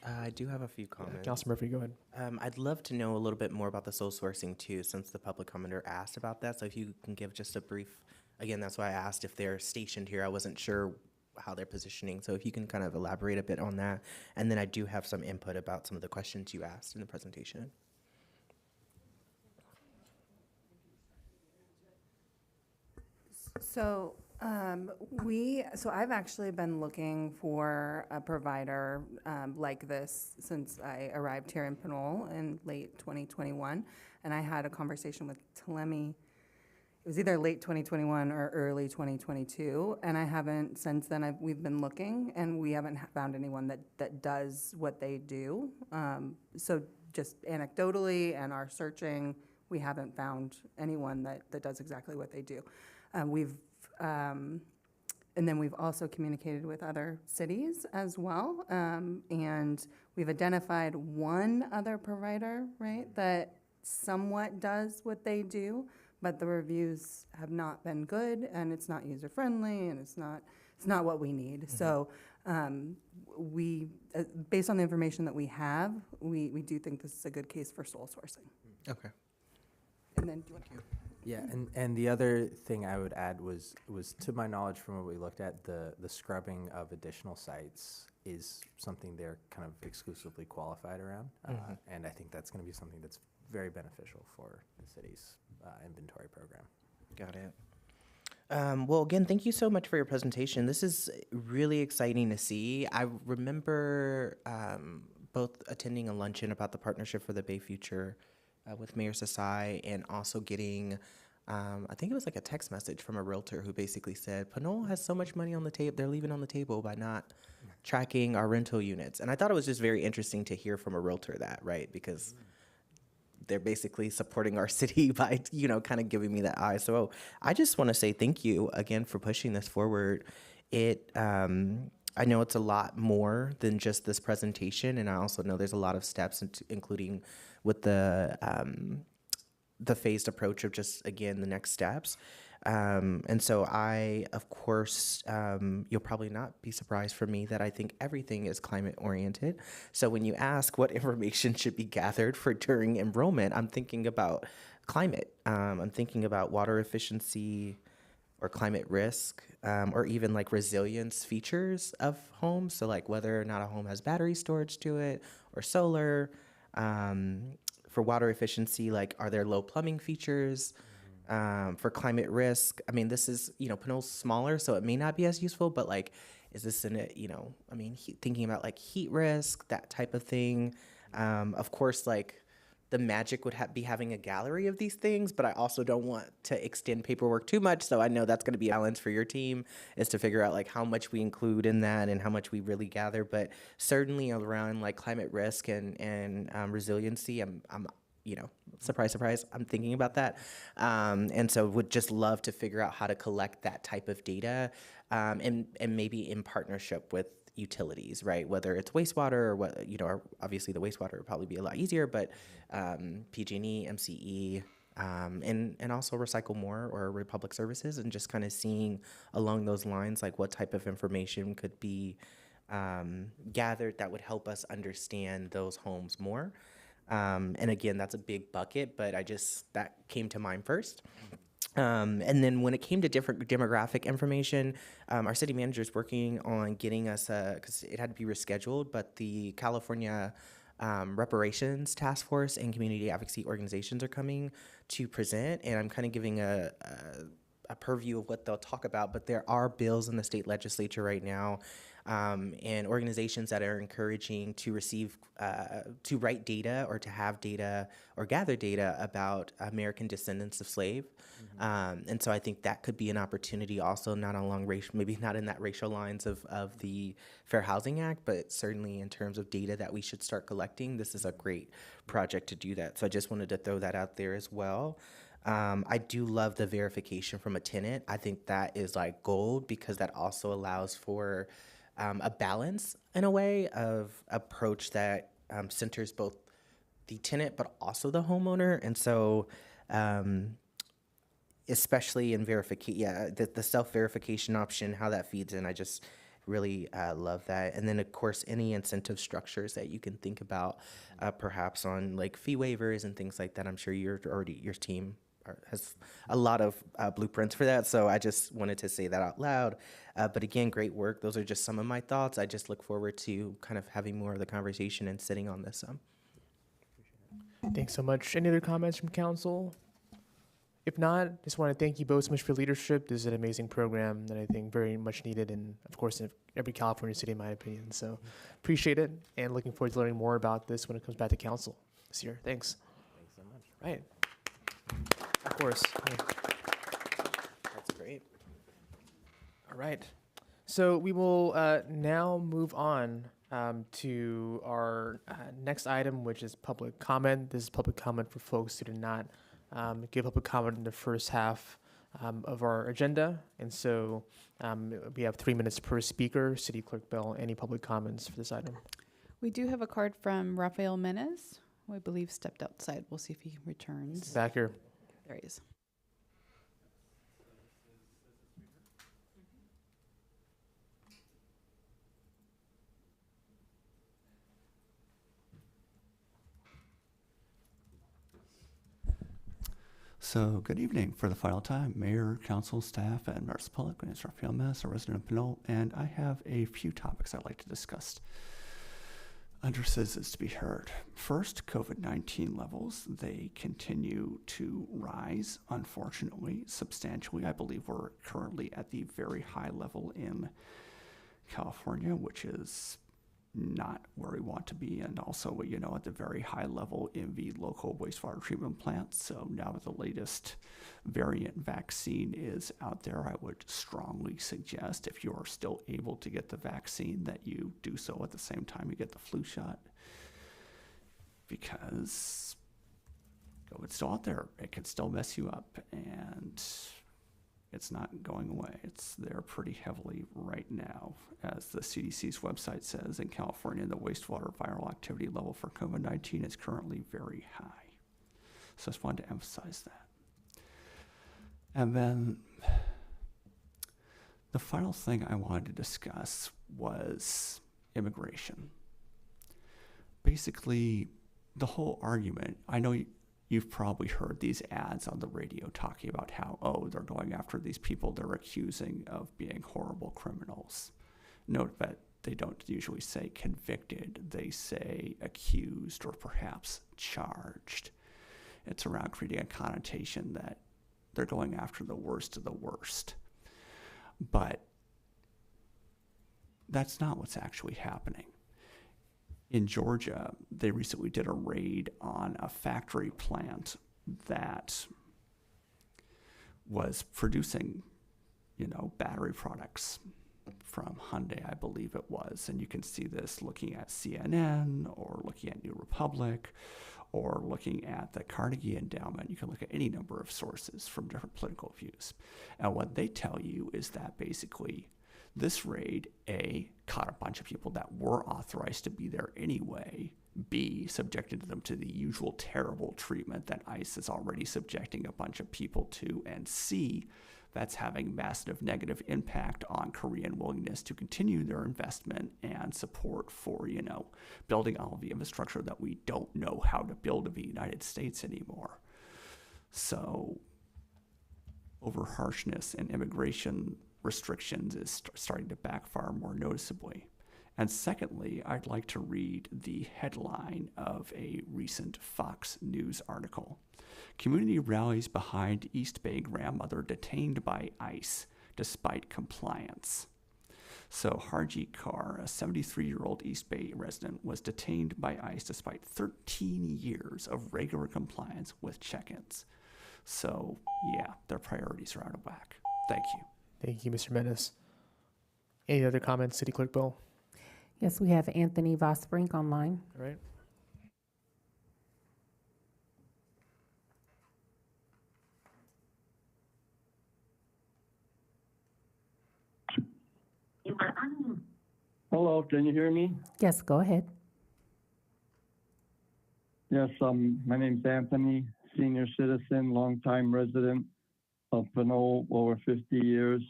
I do have a few comments. Councilor Murphy, go ahead. I'd love to know a little bit more about the sole sourcing too, since the public commenter asked about that. So if you can give just a brief, again, that's why I asked if they're stationed here. I wasn't sure how they're positioning. So if you can kind of elaborate a bit on that. And then I do have some input about some of the questions you asked in the presentation. So I've actually been looking for a provider like this since I arrived here in Pinole in late 2021, and I had a conversation with Telemi, it was either late 2021 or early 2022, and I haven't, since then, we've been looking, and we haven't found anyone that does what they do. So just anecdotally and our searching, we haven't found anyone that does exactly what they do. And then we've also communicated with other cities as well, and we've identified one other provider, right, that somewhat does what they do, but the reviews have not been good, and it's not user-friendly, and it's not what we need. Mm-hmm. So we, based on the information that we have, we do think this is a good case for sole sourcing. Okay. And then, do you want to? Yeah, and the other thing I would add was to my knowledge from what we looked at, the scrubbing of additional sites is something they're kind of exclusively qualified around, and I think that's going to be something that's very beneficial for the city's inventory program. Got it. Well, again, thank you so much for your presentation. This is really exciting to see. I remember both attending a luncheon about the Partnership for the Bay Future with Mayor Sasai, and also getting, I think it was like a text message from a realtor who basically said, Pinole has so much money on the table, they're leaving on the table by not tracking our rental units. And I thought it was just very interesting to hear from a realtor that, right? Because they're basically supporting our city by, kind of giving me that eye. So I just want to say thank you again for pushing this forward. I know it's a lot more than just this presentation, and I also know there's a lot of steps, including with the phased approach of just, again, the next steps. And so I, of course, you'll probably not be surprised for me that I think everything is climate oriented. So when you ask what information should be gathered for during enrollment, I'm thinking about climate. I'm thinking about water efficiency or climate risk, or even like resilience features of homes. So like whether or not a home has battery storage to it or solar. For water efficiency, like are there low plumbing features? For climate risk, I mean, this is, Pinole's smaller, so it may not be as useful, but like, is this in it, thinking about like heat risk, that type of thing. Of course, like the magic would be having a gallery of these things, but I also don't want to extend paperwork too much. So I know that's going to be a balance for your team, is to figure out like how much we include in that and how much we really gather. But certainly around like climate risk and resiliency, I'm surprise, surprise, I'm thinking about that. And so would just love to figure out how to collect that type of data, and maybe in partnership with utilities, right? Whether it's wastewater or what, obviously the wastewater would probably be a lot easier, but PG&E, MCE, and also Recycle More or Republic Services, and just kind of seeing along those lines, like what type of information could be gathered that would help us understand those homes more. And again, that's a big bucket, but that came to mind first. And then when it came to different demographic information, our city manager is working on getting us, because it had to be rescheduled, but the California Reparations Task Force and community advocacy organizations are coming to present, and I'm kind of giving a purview of what they'll talk about, but there are bills in the state legislature right now, and organizations that are encouraging to receive, to write data or to have data or gather data about American descendants of slave. And so I think that could be an opportunity also, not along racial, maybe not in that racial lines of the Fair Housing Act, but certainly in terms of data that we should start collecting. This is a great project to do that. So I just wanted to throw that out there as well. I do love the verification from a tenant. I think that is like gold, because that also allows for a balance in a way of approach that centers both the tenant but also the homeowner. And so especially in verification, the self-verification option, how that feeds in, I just really love that. And then of course any incentive structures that you can think about, perhaps on like fee waivers and things like that. I'm sure your team has a lot of blueprints for that, so I just wanted to say that out loud. But again, great work. Those are just some of my thoughts. I just look forward to kind of having more of the conversation and sitting on this. Thanks so much. Any other comments from council? If not, just want to thank you both so much for leadership. This is an amazing program that I think very much needed, and of course in every California city, in my opinion. So appreciate it, and looking forward to learning more about this when it comes back to council this year. Thanks. Thanks so much. Right. Of course. Yeah. right. So we will now move on to our next item, which is public comment. This is public comment for folks who did not give public comment in the first half of our agenda. And so we have 3 minutes per speaker. City Clerk Bell, any public comments for this item? We do have a card from Rafael Menez, who I believe stepped outside. We'll see if he returns. Back here. There he is. So, good evening. For the final time, Mayor, Council, staff, and members of the public. My name is Rafael Mess, a resident of Pinole, and I have a few topics I'd like to discuss under citizens to be heard. First, COVID-19 levels. They continue to rise, unfortunately, substantially. I believe we're currently at the very high level in California, which is not where we want to be, and also, at the very high level in the local wastewater treatment plants. So now that the latest variant vaccine is out there, I would strongly suggest, if you are still able to get the vaccine, that you do so at the same time you get the flu shot, because COVID's still out there. It can still mess you up, and it's not going away. It's there pretty heavily right now. As the CDC's website says, in California, the wastewater viral activity level for COVID-19 is currently very high. So I just wanted to emphasize that. And then the final thing I wanted to discuss was immigration. Basically, the whole argument, I know you've probably heard these ads on the radio talking about how, they're going after these people they're accusing of being horrible criminals. Note that they don't usually say convicted, they say accused or perhaps charged. It's around creating a connotation that they're going after the worst of the worst. But that's not what's actually happening. In Georgia, they recently did a raid on a factory plant that was producing, battery products from Hyundai, I believe it was. And you can see this looking at CNN or looking at New Republic or looking at the Carnegie Endowment. You can look at any number of sources from different political views. And what they tell you is that basically this raid, A, caught a bunch of people that were authorized to be there anyway, B, subjected them to the usual terrible treatment that ICE is already subjecting a bunch of people to, and C, that's having massive negative impact on Korean willingness to continue their investment and support for, building all of the infrastructure that we don't know how to build in the United States anymore. So, over harshness and immigration restrictions is starting to backfire more noticeably. And secondly, I'd like to read the headline of a recent Fox News article. Community rallies behind East Bay grandmother detained by ICE despite compliance. So Harjeet Kaur, a 73-year-old East Bay resident, was detained by ICE despite 13 years of regular compliance with check-ins. So yeah, their priorities are out of whack. Thank you. Thank you, Mr. Menace. Any other comments, City Clerk Bell? Yes, we have Anthony Vosbrink online. All right. Hello, can you hear me? Yes, go ahead. Yes, my name's Anthony, senior citizen, longtime resident of Pinole, over 50 years.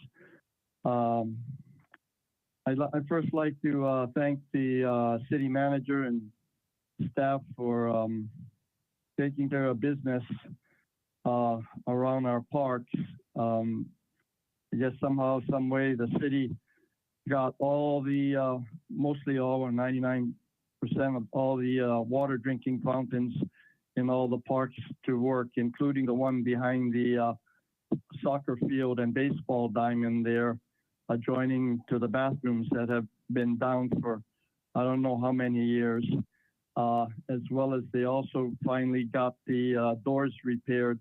I'd first like to thank the city manager and staff for taking care of business around our parks. I guess somehow, some way, the city got all the, mostly all, or 99% of all the water drinking fountains in all the parks to work, including the one behind the soccer field and baseball diamond there, adjoining to the bathrooms that have been down for I don't know how many years, as well as they also finally got the doors repaired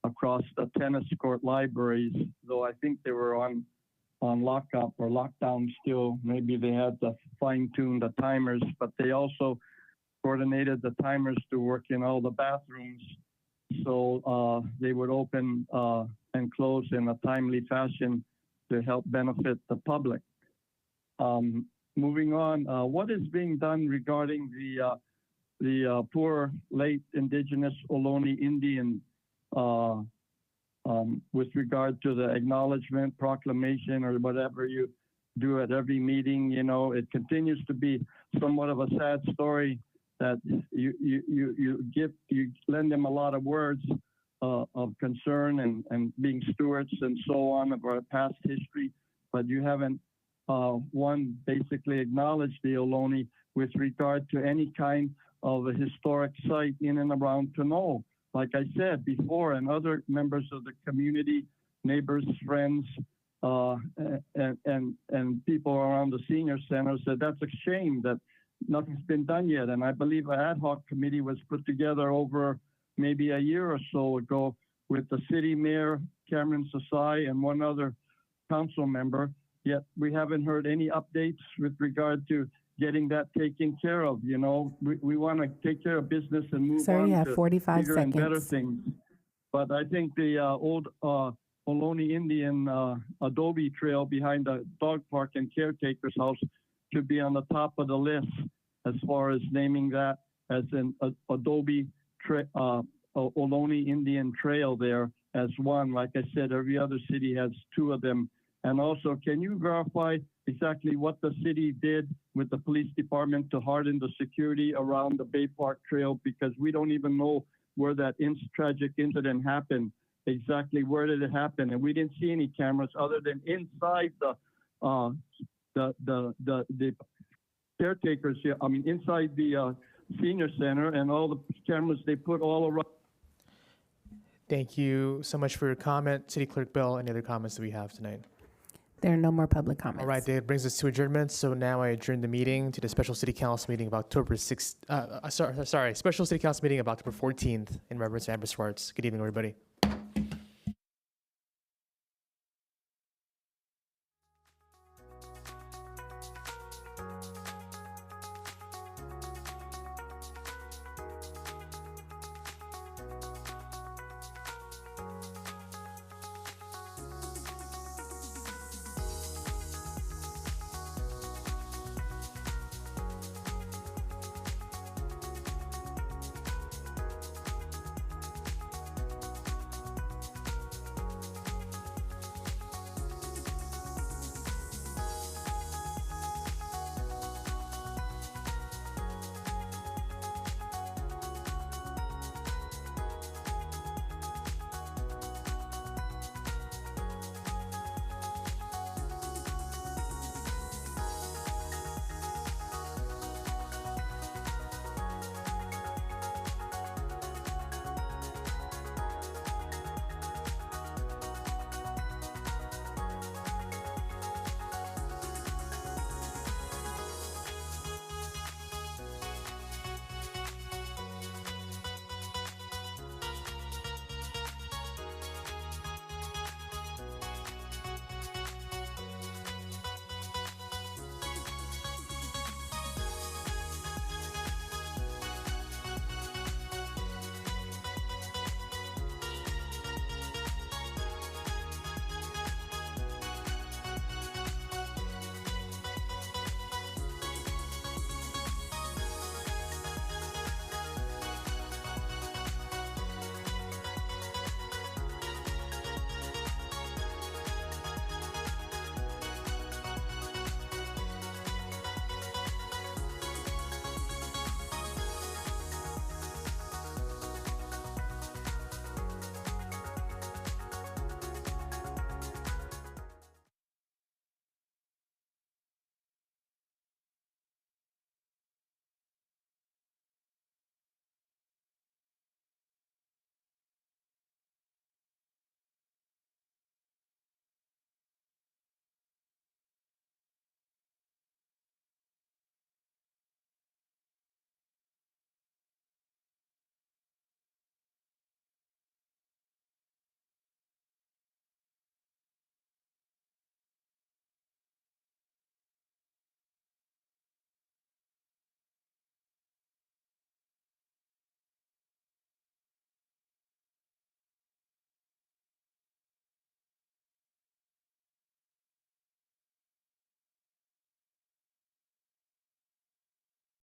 across the tennis court libraries, though I think they were on on lockup or lockdown still. Maybe they had to fine tune the timers, but they also coordinated the timers to work in all the bathrooms. So they would open and close in a timely fashion to help benefit the public. Moving on, what is being done regarding the poor late indigenous Ohlone Indian with regard to the acknowledgement proclamation or whatever you do at every meeting? You know, it continues to be somewhat of a sad story that you lend them a lot of words of concern and being stewards and so on of our past history, but you haven't basically acknowledged the Ohlone with regard to any kind of a historic site in and around Pinole. Like I said before, and other members of the community, neighbors, friends, and people around the senior center said that's a shame that nothing's been done yet. And I believe an ad hoc committee was put together over maybe a year or so ago with the city mayor, Cameron Sasai, and one other council member. Yet we haven't heard any updates with regard to getting that taken care of. You know, we want to take care of business and move Sir, on you have to 45 bigger and better seconds. things. But I think the old Ohlone Indian Adobe Trail behind the dog park and caretaker's house should be on the top of the list as far as naming that as an Adobe Ohlone Indian Trail there as one. Like I said, every other city has two of them. And also, can you verify exactly what the city did with the police department to harden the security around the Bay Park Trail? Because we don't even know where that tragic incident happened. Exactly where did it happen? And we didn't see any cameras other than inside the caretakers. I mean, inside the senior center, and all the cameras they put all around. Thank you so much for your comment. City Clerk Bell, any other comments that we have tonight? There are no more public comments. All right, that brings us to adjournment. So now I adjourn the meeting to the special city council meeting of October 6th. Special city council meeting of October 14th in reverence to Amber Swartz. Good evening, everybody.